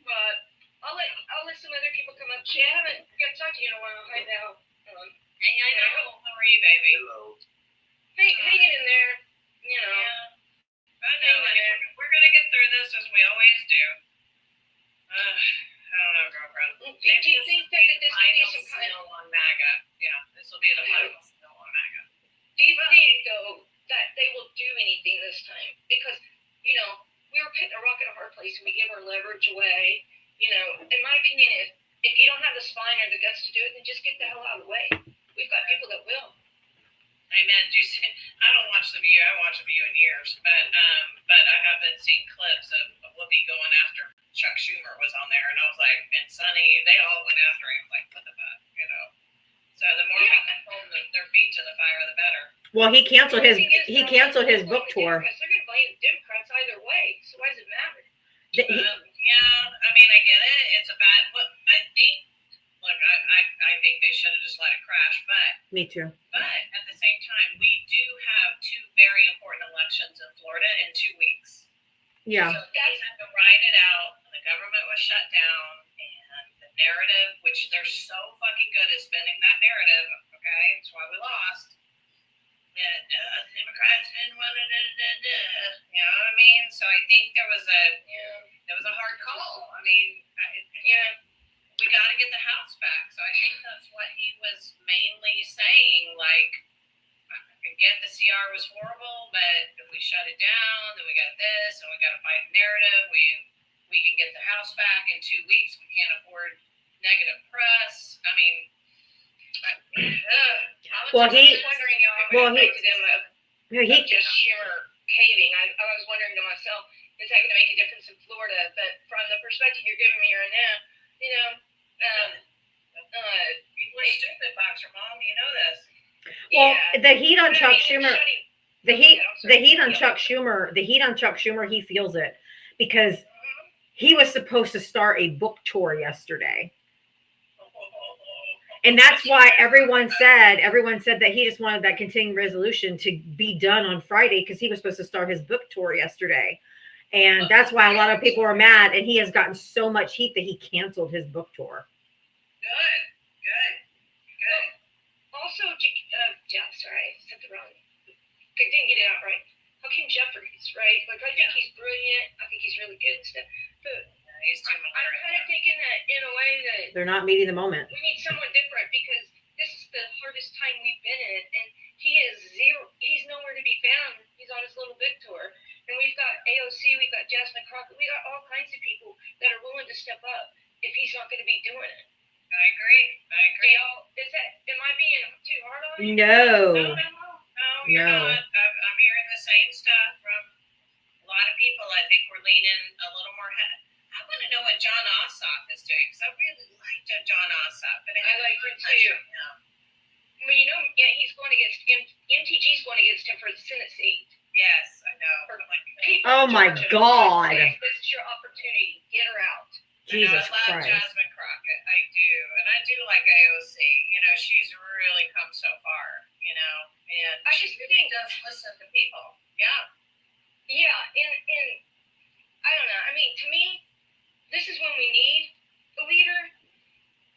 But I'll let some other people come up. I haven't got to talk to you in a while. Hi now. I know. How are you, baby? Hello. Hanging in there. Yeah. I know. We're gonna get through this as we always do. I don't know, girlfriend. Do you think that this could be some kind of... on MAGA? Yeah, this will be the final snow on MAGA. Do you think, though, that they will do anything this time? Because, we were putting a rock in a hard place and we gave our leverage away. In my opinion, if you don't have the spine or the guts to do it, then just get the hell out of the way. We've got people that will. Amen. Do you see, I don't watch The View. I watch The View in years, but I have been seeing clips of Whoopi going after Chuck Schumer was on there, and I was like, and Sonny, they all went after him. Like, what the fuck, you know? So the more we can hold their feet to the fire, the better. Well, he canceled his book tour. They're going to blame Democrats either way. So why does it matter? Yeah, I mean, I get it. It's a bad. What I think. Look, I think they should have just let it crash. But Me too. But at the same time, we do have 2 very important elections in Florida in 2 weeks. Yeah. So they had to ride it out. The government was shut down, and the narrative, which they're so fucking good at spinning that narrative. Okay, that's why we lost. That the Democrats didn't want it. You know what I mean? So I think there was a hard call. I mean, we got to get the House back. So I think that's what he was mainly saying. Like, I get the CR was horrible, but if we shut it down, then we got this, and we got to fight a narrative. We can get the House back in 2 weeks. We can't afford negative press. I mean, Well, I was wondering if just Schumer caving. I was wondering to myself, is that going to make a difference in Florida? But from the perspective you're giving me right now, people are stupid, Boxer Mom. You know this. Well, the heat on Chuck Schumer. The heat on Chuck Schumer, he feels it because he was supposed to start a book tour yesterday. And that's why everyone said that he just wanted that continuing resolution to be done on Friday because he was supposed to start his book tour yesterday. And that's why a lot of people are mad, and he has gotten so much heat that he canceled his book tour. Good. Also, sorry, I said the wrong. I didn't get it out right. Hakeem Jeffries, right? Like, I think he's brilliant. I think he's really good and stuff. But He's too I'm kind of thinking that in a way that They're not meeting the moment. we need someone different because this is the hardest time we've been in, and he is zero. He's nowhere to be found. He's on his little big tour, and we've got AOC, we've got Jasmine Crockett, we got all kinds of people that are willing to step up if he's not going to be doing it. I agree. Am I being too hard on you? No. You're not. I'm hearing the same stuff from a lot of people. I think we're leaning a little more I want to know what John Ossoff is doing because I really liked John Ossoff. But I like him too. Well, he's going against MTG's going against him for the Senate seat. Yes, I know. Oh my God. This is your opportunity. Get her out. Jesus I love Christ. Jasmine Crockett. I do. And I do like AOC. She's really come so far, and I she just really think does listen to people. Yeah. Yeah, and I don't know. I mean, to me, this is when we need a leader.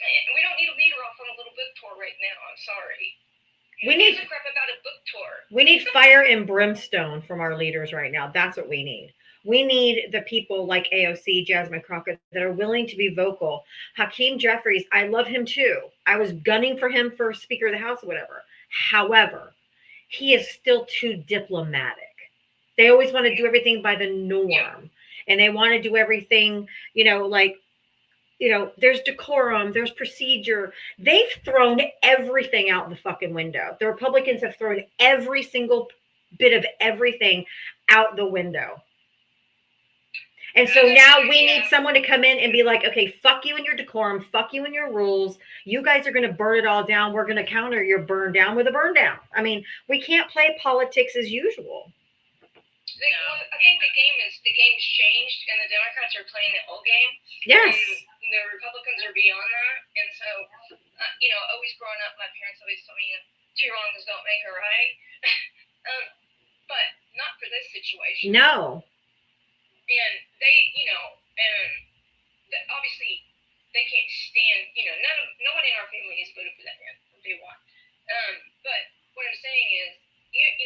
And we don't need a leader off on a little book tour right now. I'm sorry. We need a crap about a book tour. We need fire and brimstone from our leaders right now. That's what we need. We need the people like AOC, Jasmine Crockett, that are willing to be vocal. Hakeem Jeffries, I love him too. I was gunning for him for Speaker of the House or whatever. However, he is still too diplomatic. They always want to do everything by the norm. And they want to do everything, there's decorum, there's procedure. They've thrown everything out the fucking window. The Republicans have thrown every single bit of everything out the window. And so now we need someone to come in and be like, okay, fuck you and your decorum, fuck you and your rules. You guys are going to burn it all down. We're going to counter your burn down with a burn down. I mean, we can't play politics as usual. I think the game's changed, and the Democrats are playing the old game. Yes. And the Republicans are beyond that. And so, always growing up, my parents always told me, 2 wrongs don't make a right. But not for this situation. No. And they, obviously they can't stand, nobody in our family has voted for that man from day one. But what I'm saying is,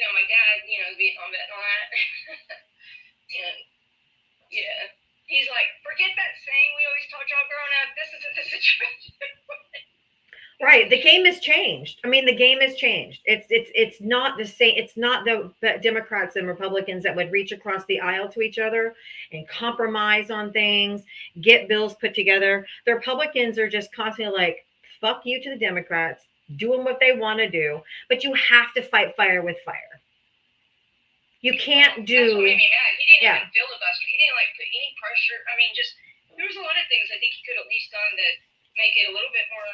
my dad, Vietnam vet and all that. And he's like, forget that saying we always told y'all growing up. This isn't the situation. Right. The game has changed. I mean, the game has changed. It's not the same. It's not the Democrats and Republicans that would reach across the aisle to each other and compromise on things, get bills put together. The Republicans are just constantly like, fuck you to the Democrats, doing what they want to do, but you have to fight fire with fire. You can't do. That's what made me mad. He didn't Yeah. even filibuster. He didn't like put any pressure. I mean, just there was a lot of things I think he could at least done to make it a little bit more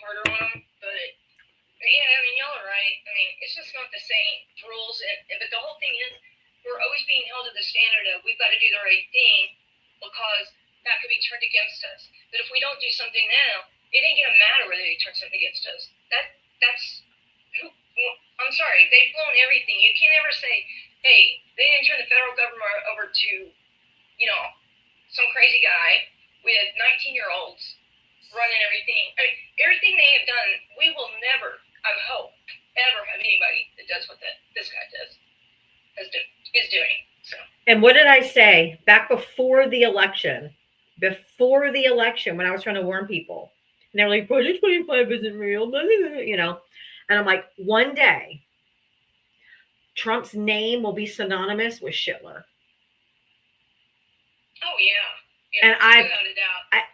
harder on him. But yeah, I mean, y'all are right. I mean, it's just not the same rules. But the whole thing is, we're always being held to the standard of we've got to do the right thing because that could be turned against us. But if we don't do something now, it ain't gonna matter whether they turn something against us. That's. I'm sorry, they've blown everything. You can't ever say, hey, they didn't turn the federal government over to, you know, some crazy guy with 19-year-olds running everything. I mean, everything they have done, we will never, I hope, ever have anybody that does what this guy is doing. So. And what did I say back before the election? Before the election, when I was trying to warn people, and they're like, Project 25 isn't real, you know. And I'm like, one day, Trump's name will be synonymous with Hitler. Oh, yeah. And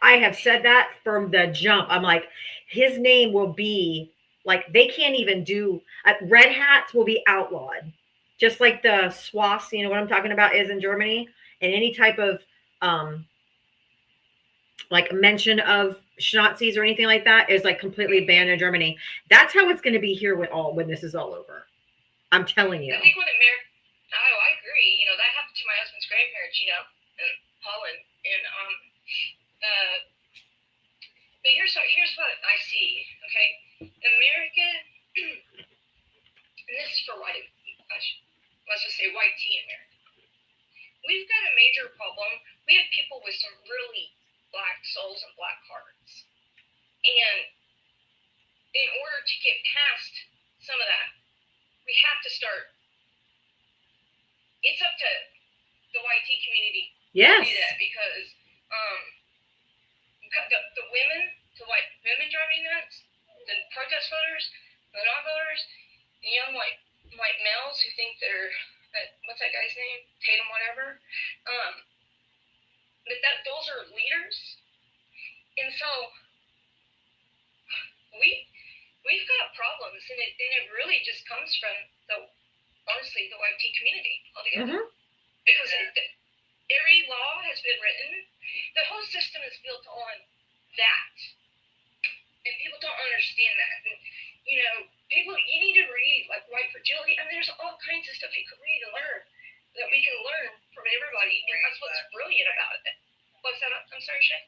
I have said that from the jump. I'm like, his name will be, like, they can't even do, red hats will be outlawed. Just like the swaths, you know what I'm talking about, is in Germany. And any type of, like, mention of Nazis or anything like that is like completely banned in Germany. That's how it's going to be here when this is all over. I'm telling you. I think what I agree. You know, that happened to my husband's grandparents, you know, in Holland. And but here's what I see, okay? America, and this is for white, let's just say white tea America. We've got a major problem. We have people with some really black souls and black hearts. And in order to get past some of that, we have to start. It's up to the white tea community Yes. to do that because the women, the white women driving nuts, the protest voters, the non-voters, the young white males who think they're what's that guy's name? Tatum, whatever. But those are leaders, and so we've got problems, and it really just comes from honestly the white tea community altogether. Mm-hmm. Because every law has been written, the whole system is built on that, and people don't understand that. And you know, you need to read like White Fragility, and there's all kinds of stuff you can read and learn that we can learn from everybody, and that's what's brilliant about it. What's that? I'm sorry, Shay.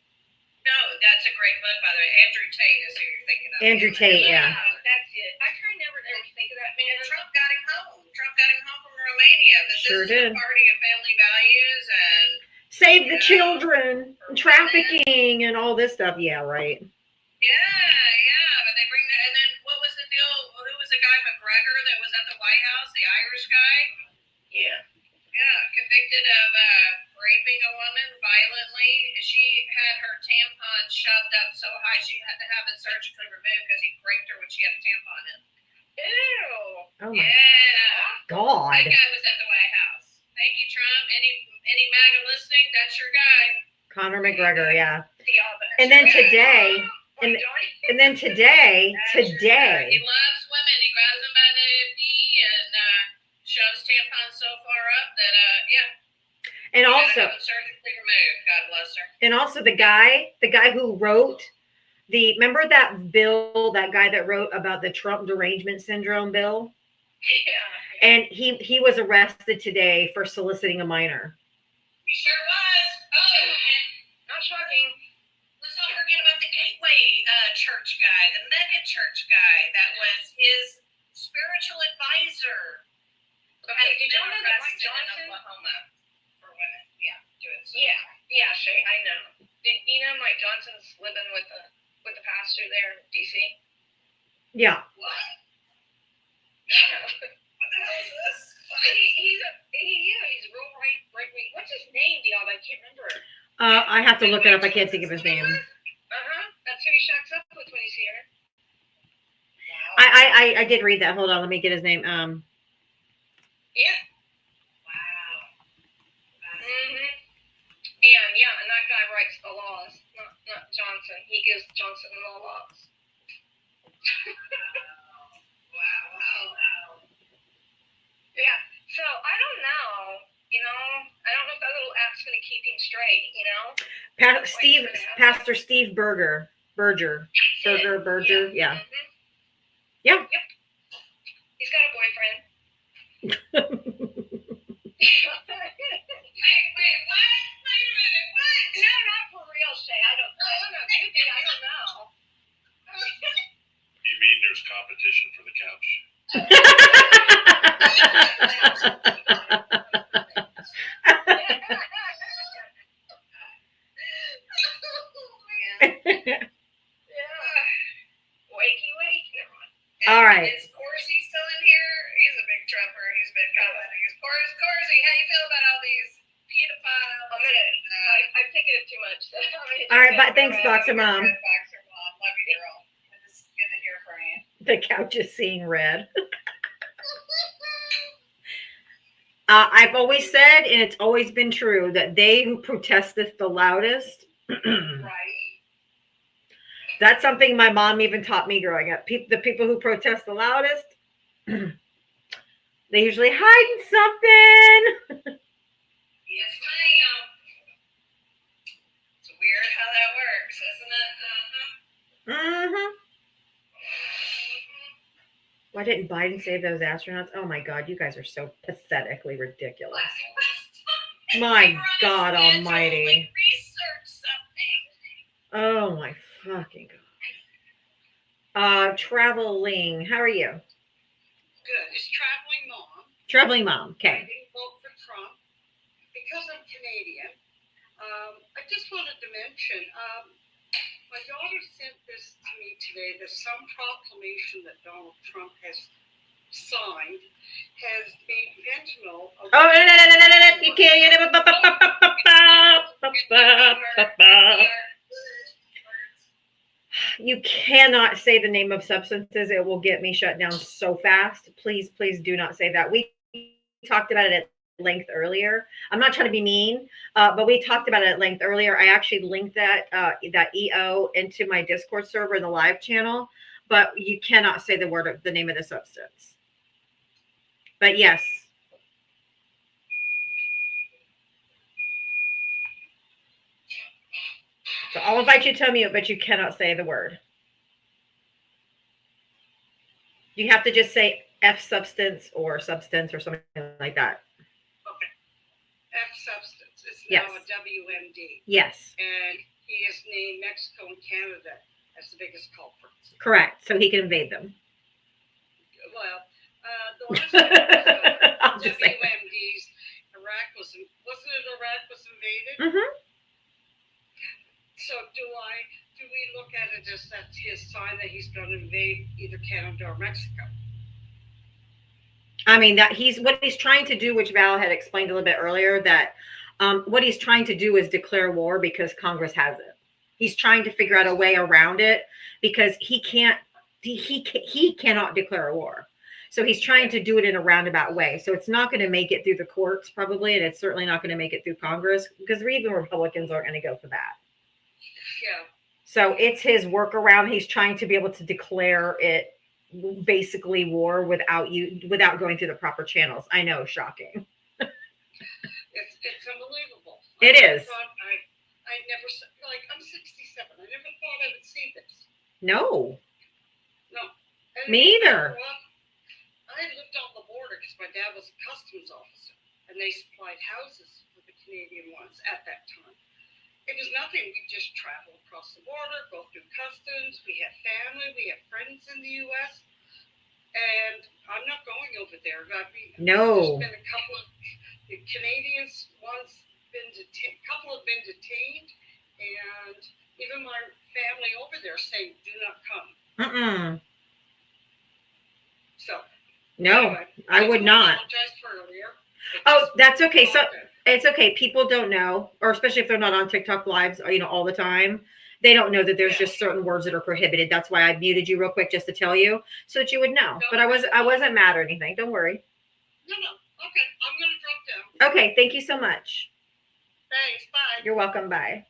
No, that's a great book, by the way. Andrew Tate is who you're thinking of. Andrew Tate, yeah. That's it. I try never think of that man. And Trump got him home. Trump got him home from Romania. But Sure this is did. a party of family values and Save the children, trafficking, and all this stuff. Yeah, right. yeah. But they bring that. And then what was the deal? Who was the guy McGregor that was at the White House? The Irish guy. Yeah. Yeah, convicted of raping a woman violently. She had her tampon shoved up so high she had to have it surgically removed because he raped her when she had a tampon in. Ew. Oh my Yeah. God. That guy was at the White House. Thank you, Trump. Any MAGA listening? That's your guy. Conor McGregor, yeah. Yeah, And then today, and and then today, He loves women. He grabs them by the knee and shoves tampons so far up that and you gotta also, have them surgically removed. God bless her. and also the guy who wrote remember that bill, that guy that wrote about the Trump derangement syndrome bill? Yeah. And he was arrested today for soliciting a minor. He sure was. Oh, and Not shocking. let's not forget about the Gateway Church guy, the mega church guy that was his spiritual advisor. Okay, did y'all know that Mike Arrested in Johnson? Oklahoma for women. Yeah, do it. Yeah, Shay, I know. Did you know Mike Johnson's living with the pastor there in DC? Yeah. What? Yeah. What the hell is this? He's real right wing. What's his name, Diab? I can't remember. I have to look it up. I can't think of his name. That's who he shacks up with when he's here. I did read that. Hold on, let me get his name. Yeah. Wow. And yeah, and that guy writes the laws, not Johnson. He gives Johnson the laws. Wow. Yeah. So I don't know. You know, I don't know if that little app's going to keep him straight. You know. Pastor Steve Berger. Yeah. Yeah. Mhm. Yeah. Yep. He's got a boyfriend. Wait, what? Wait a minute, what? No, not for real, Shay. I don't know. No, could be. I don't know. You mean there's competition for the couch? Wakey. All right. Is Corsi still in here? He's a big trumper. He's been commenting. Is Corsi, how you feel about all these pedophiles? I'm taking it too much. All right, but thanks, Boxer Mom. Boxer Mom. Love you, girl. It's good to hear from you. The couch is seeing red. I've always said, and it's always been true, that they who protesteth the loudest. Right. That's something my mom even taught me growing up. The people who protest the loudest, they usually hiding something. Yes, ma'am. It's weird how that works, isn't it? Mm-hmm. Why didn't Biden save those astronauts? Oh my God, you guys are so pathetically ridiculous. My God Almighty. Research something. Oh my fucking God. Traveling. How are you? Good. It's traveling mom. Traveling mom. I Okay. didn't vote for Trump because I'm Canadian. I just wanted to mention, my daughter sent this to me today. There's some proclamation that Donald Trump has signed has made fentanyl. Oh, no. You can't. You cannot say the name of substances. It will get me shut down so fast. Please do not say that. We talked about it at length earlier. I'm not trying to be mean, but we talked about it at length earlier. I actually linked that EO into my Discord server in the live channel, but you cannot say the name of the substance. But yes. So I'll invite you to mute, but you cannot say the word. You have to just say F substance or something like that. Okay. F substance. It's Yes. now a WMD. Yes, And he has named Mexico and Canada as the biggest culprits. correct. So he can invade them. Well, the last time I'm just saying. WMDs, wasn't it Iraq was invaded? Mm-hmm. So do we look at it as that's his sign that he's going to invade either Canada or Mexico? I mean, what he's trying to do, which Val had explained a little bit earlier, that what he's trying to do is declare war because Congress has it. He's trying to figure out a way around it because he cannot declare a war. So he's trying to do it in a roundabout way. So it's not going to make it through the courts probably, and it's certainly not going to make it through Congress because even Republicans aren't going to go for that. Yeah. So it's his workaround. He's trying to be able to declare it basically war without going through the proper channels. I know, shocking. It's unbelievable. It is. I never, like, I'm 67. I never thought I would see this. No. And Me either. I lived on the border because my dad was a customs officer, and they supplied houses for the Canadian ones at that time. It was nothing. We just travel across the border, go through customs. We have family. We have friends in the U.S. And I'm not going over there. No. There's been a couple of the Canadians. Couple have been detained, and even my family over there saying, "Do not come." Mm-mm. So. No, Anyway, I would not. Apologize for earlier. Oh, that's okay. So it's okay. People don't know, or especially if they're not on TikTok lives, all the time. They don't know that there's just certain words that are prohibited. That's why I muted you real quick just to tell you so that you would know. But I wasn't mad or anything. Don't worry. No. Okay, I'm gonna drop down. Okay, thank you so much. Thanks. Bye. You're welcome. Bye.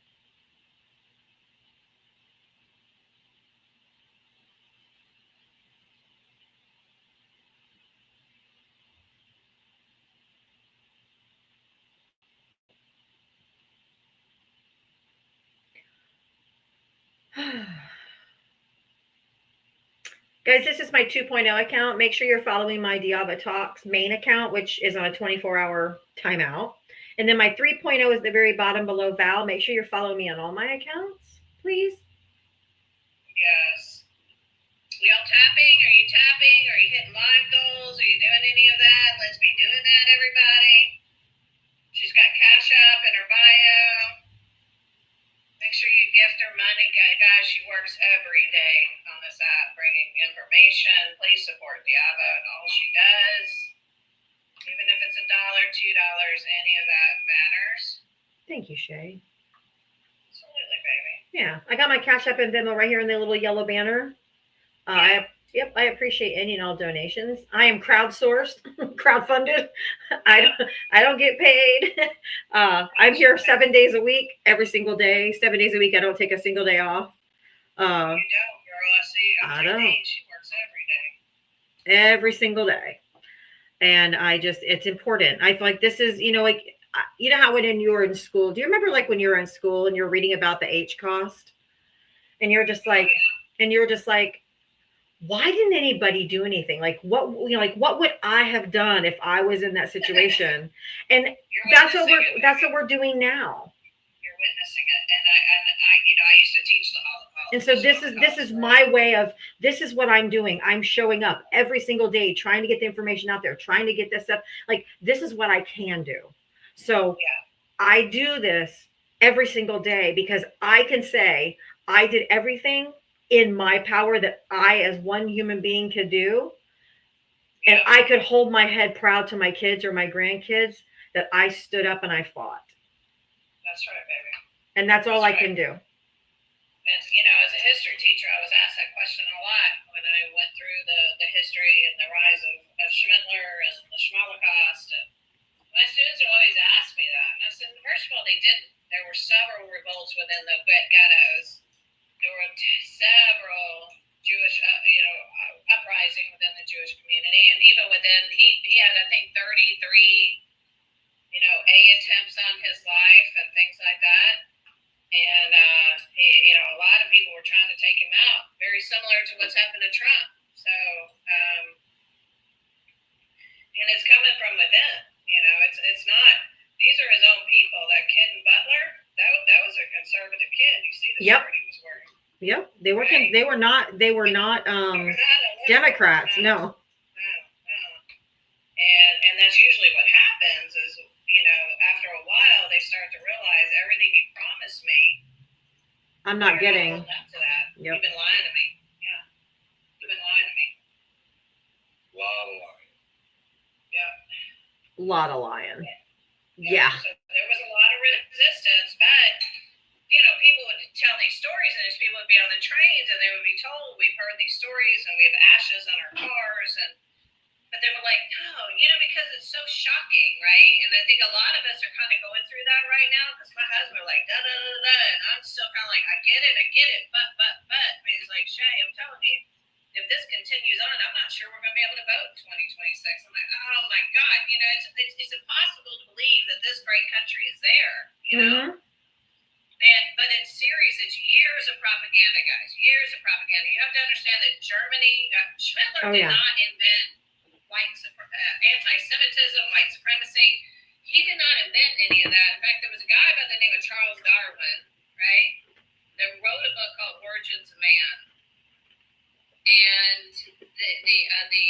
Guys, this is my 2.0 account. Make sure you're following my Diavatalks main account, which is on a 24-hour timeout. And then my 3.0 is the very bottom below Val. Make sure you're following me on all my accounts, please. Yes. We all tapping? Are you tapping? Are you hitting live goals? Are you doing any of that? Let's be doing that, everybody. She's got Cash App in her bio. Make sure you gift her money, guys. She works every day on this app, bringing information. Please support Diava and all she does. Even if it's $1, $2, any of that matters. Thank you, Shay. Absolutely, baby. Yeah, I got my Cash App and Venmo right here in the little yellow banner. I appreciate any and all donations. I am crowdsourced, crowdfunded. I don't get paid. I'm here 7 days a week, every single day. 7 days a week. I don't take a single day off. You don't, girl. I see. I don't. She works every day. Every single day. And it's important. I feel like this is, like, you know how when you were in school, do you remember like when you were in school and you're reading about the H cost? And you're just like, why didn't anybody do anything? Like what would I have done if I was in that situation? And that's what we're doing now. You're witnessing it. And I used to teach the Holocaust. And so this is my way of, this is what I'm doing. I'm showing up every single day, trying to get the information out there, trying to get this stuff. Like, this is what I can do. So I do this every single day because I can say I did everything in my power that I, as one human being, could do. And I could hold my head proud to my kids or my grandkids that I stood up and I fought. That's right, baby. And that's all I can do. And, as a history teacher, I was asked that question a lot when I went through the history and the rise of Schindler and the Holocaust. And my students would always ask me that. And I said, first of all, they didn't. There were several revolts within the ghettos. There were several Jewish, uprising within the Jewish community, and even within, he had, I think, 33, A attempts on his life and things like that. And a lot of people were trying to take him out, very similar to what's happened to Trump. So, and it's coming from within. It's not. These are his own people. That kid in Butler, that was a conservative kid. You see the shirt he was wearing. Yep, they were not Democrats. No. And that's usually what happens is, after a while they start to realize everything you promised me, I'm not getting. Up to that. Yep. You've been lying to me. Yeah. You've been lying to me. Lot of lying. Yeah. Lot of lying. Yeah. So there was a lot of resistance, but people would tell these stories, and these people would be on the trains, and they would be told, we've heard these stories, and we have ashes on our cars, but they were like, no, because it's so shocking, right? And I think a lot of us are kind of going through that right now, because my husband are like, da, da, da, da, and I'm still kind of like, I get it, but. And he's like, Shay, I'm telling you, if this continues on, I'm not sure we're going to be able to vote in 2026. I'm like, oh my God, it's impossible to believe that this great country is there, Mm-hmm. But it's serious. It's years of propaganda, guys. Years of propaganda. You have to understand that Germany, Schindler did not invent anti-Semitism, white supremacy. He did not invent any of that. In fact, there was a guy by the name of Charles Darwin, right, that wrote a book called Origins of Man. And the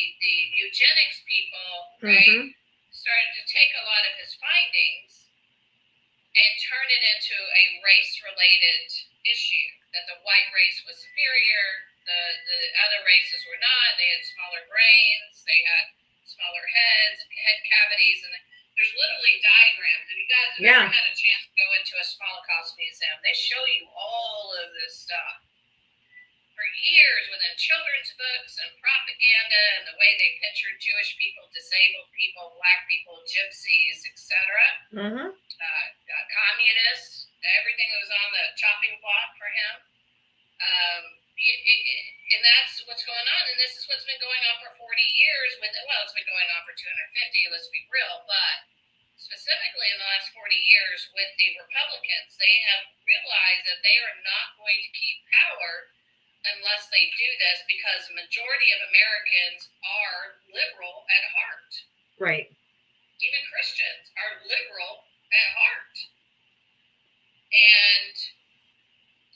eugenics people, right, started to take a lot of his findings and turn it into a race-related issue, that the white race was superior, the other races were not. They had smaller brains, they had smaller heads, head cavities, and There's literally diagrams. If you guys have Yeah. ever had a chance to go into a Holocaust museum, they show you all of this stuff. For years, within children's books and propaganda and the way they pictured Jewish people, disabled people, black people, gypsies, etc., Mm-hmm. communists, everything that was on the chopping block for him. And that's what's going on. And this is what's been going on for 40 years. It's been going on for 250, let's be real. But specifically in the last 40 years with the Republicans, they have realized that they are not going to keep power unless they do this, because the majority of Americans are liberal at heart. Right. Even Christians are liberal at heart. And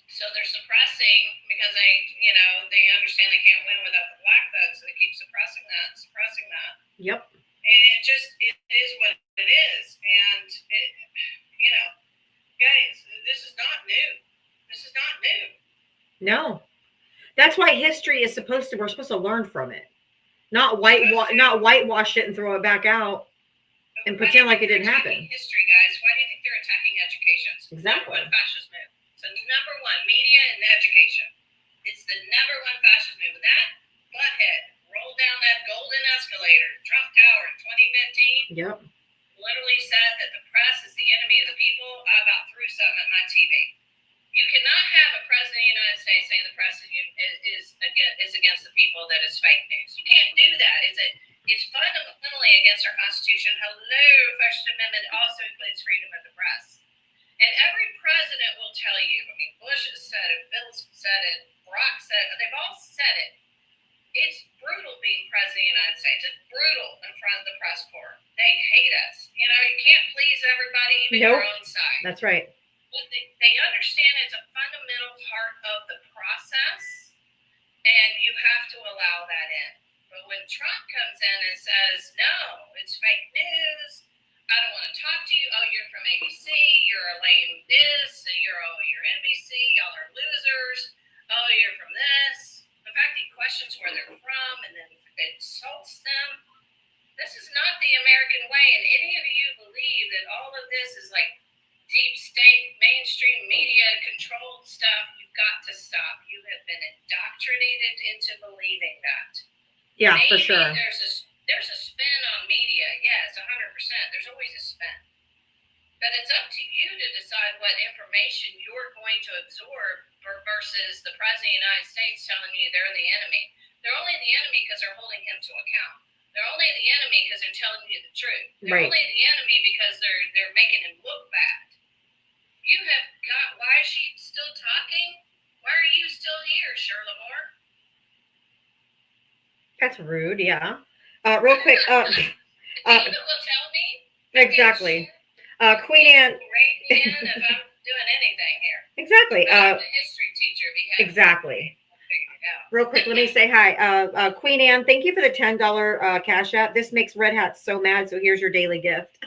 so they're suppressing, because they understand they can't win without the black vote, so they keep suppressing that. Yep. And it is what it is. And guys, this is not new. This is not new. No. That's why history is we're supposed to learn from it. Not whitewash it and throw it back out and pretend like it didn't happen. History, guys. Why do you think they're attacking education? Exactly. Number one fascist move. So number one, media and education. It's the number one fascist move. That butthead rolled down that golden escalator, Trump Tower in 2015. Yep. Literally said that the press is the enemy of the people. I about threw something at my TV. You cannot have a president of the United States saying the press is against the people, that is fake news. You can't do that. It's fundamentally against our Constitution. Hello, First Amendment also includes freedom of the press. And every president will tell you, Bush has said it, Bill said it, Barack said it, they've all said it. It's brutal being president of the United States. It's brutal in front of the press corps. They hate us. You can't please everybody, even your own side. That's right. But they understand it's a fundamental part of the process, and you have to allow that in. But when Trump comes in and says, no, it's fake news, I don't want to talk to you, oh, you're from ABC, you're a lame this, and you're NBC, y'all are losers, oh, you're from this. In fact, he questions where they're from and then insults them. This is not the American way, and any of you believe that all of this is like deep state, mainstream media controlled stuff, you've got to stop. You have been indoctrinated into believing that. Yeah, Maybe for sure. There's a spin on media. Yes, 100%. There's always a spin. But it's up to you to decide what information you're going to absorb versus the president of the United States telling you they're the enemy. They're only the enemy because they're holding him to account. They're only the enemy because they're telling you the truth. They're Right. only the enemy because they're making him look bad. Why is she still talking? Why are you still here, Shirley Moore? That's rude, yeah. Real quick, David will tell me. exactly. Queen Anne. Rate me in if I'm doing anything here. Exactly. I'm the history teacher. Exactly. Figure it out. Real quick, let me say hi. Queen Anne, thank you for the $10 Cash App. This makes Red Hat so mad, so here's your daily gift.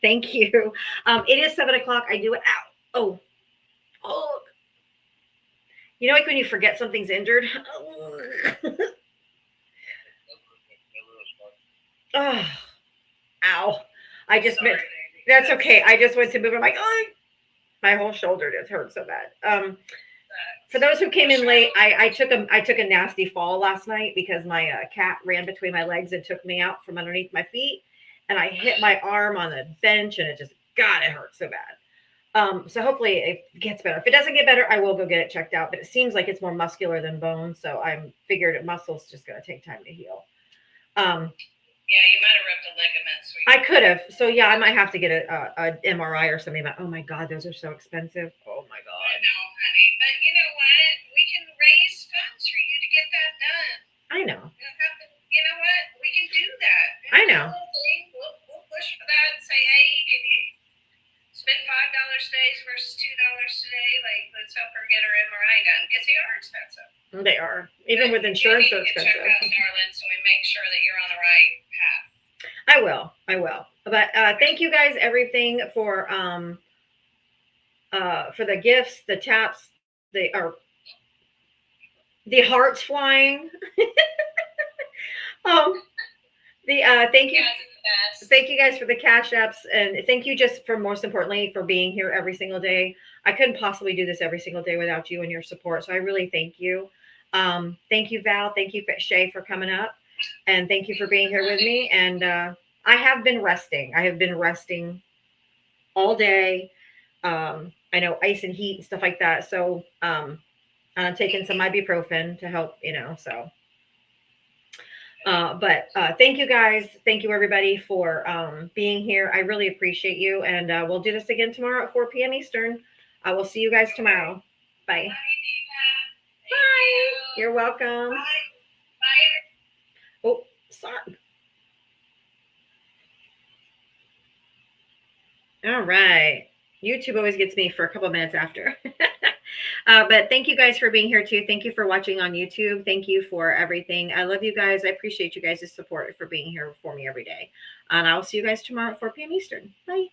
Thank you. It is 7 o'clock. I do it. Ow. Oh. You know, like when you forget something's injured? Oh. Ow. I just meant, that's okay. I just went to move. I'm like, oh, my whole shoulder just hurt so bad. For those who came in late, I took a nasty fall last night because my cat ran between my legs and took me out from underneath my feet, and I hit my arm on the bench, and it hurt so bad. So hopefully it gets better. If it doesn't get better, I will go get it checked out. But it seems like it's more muscular than bone, so I figured muscle's just gonna take time to heal. Yeah, you might have ripped a ligament. I could have. So yeah, I might have to get a MRI or something. But oh my God, those are so expensive. Oh my God. I know, honey. But you know what? We can raise funds for you to get that done. I know. You know what? We can do that. I know. We'll push for that and say, hey, can you spend $5 today versus $2 today? Like, let's help her get her MRI done because they are expensive. They are. Even with insurance, they're expensive. Check out, darling, so we make sure that you're on the right path. I will. But thank you guys, everything for the gifts, the taps, the hearts flying. Thank you. You guys are the best. Thank you guys for the cash apps, and thank you just for most importantly for being here every single day. I couldn't possibly do this every single day without you and your support, so I really thank you. Thank you, Val. Thank you, Shay, for coming up, and thank you for being here with me. And I have been resting. I have been resting all day. I know ice and heat and stuff like that. So I'm taking some ibuprofen to help, so. But thank you guys. Thank you everybody for being here. I really appreciate you. And we'll do this again tomorrow at 4 p.m. Eastern. I will see you guys tomorrow. Bye. Bye. You're welcome. Bye. Oh, sorry. All right. YouTube always gets me for a couple minutes after. But thank you guys for being here too. Thank you for watching on YouTube. Thank you for everything. I love you guys. I appreciate you guys' support for being here for me every day. And I will see you guys tomorrow at 4 p.m. Eastern. Bye.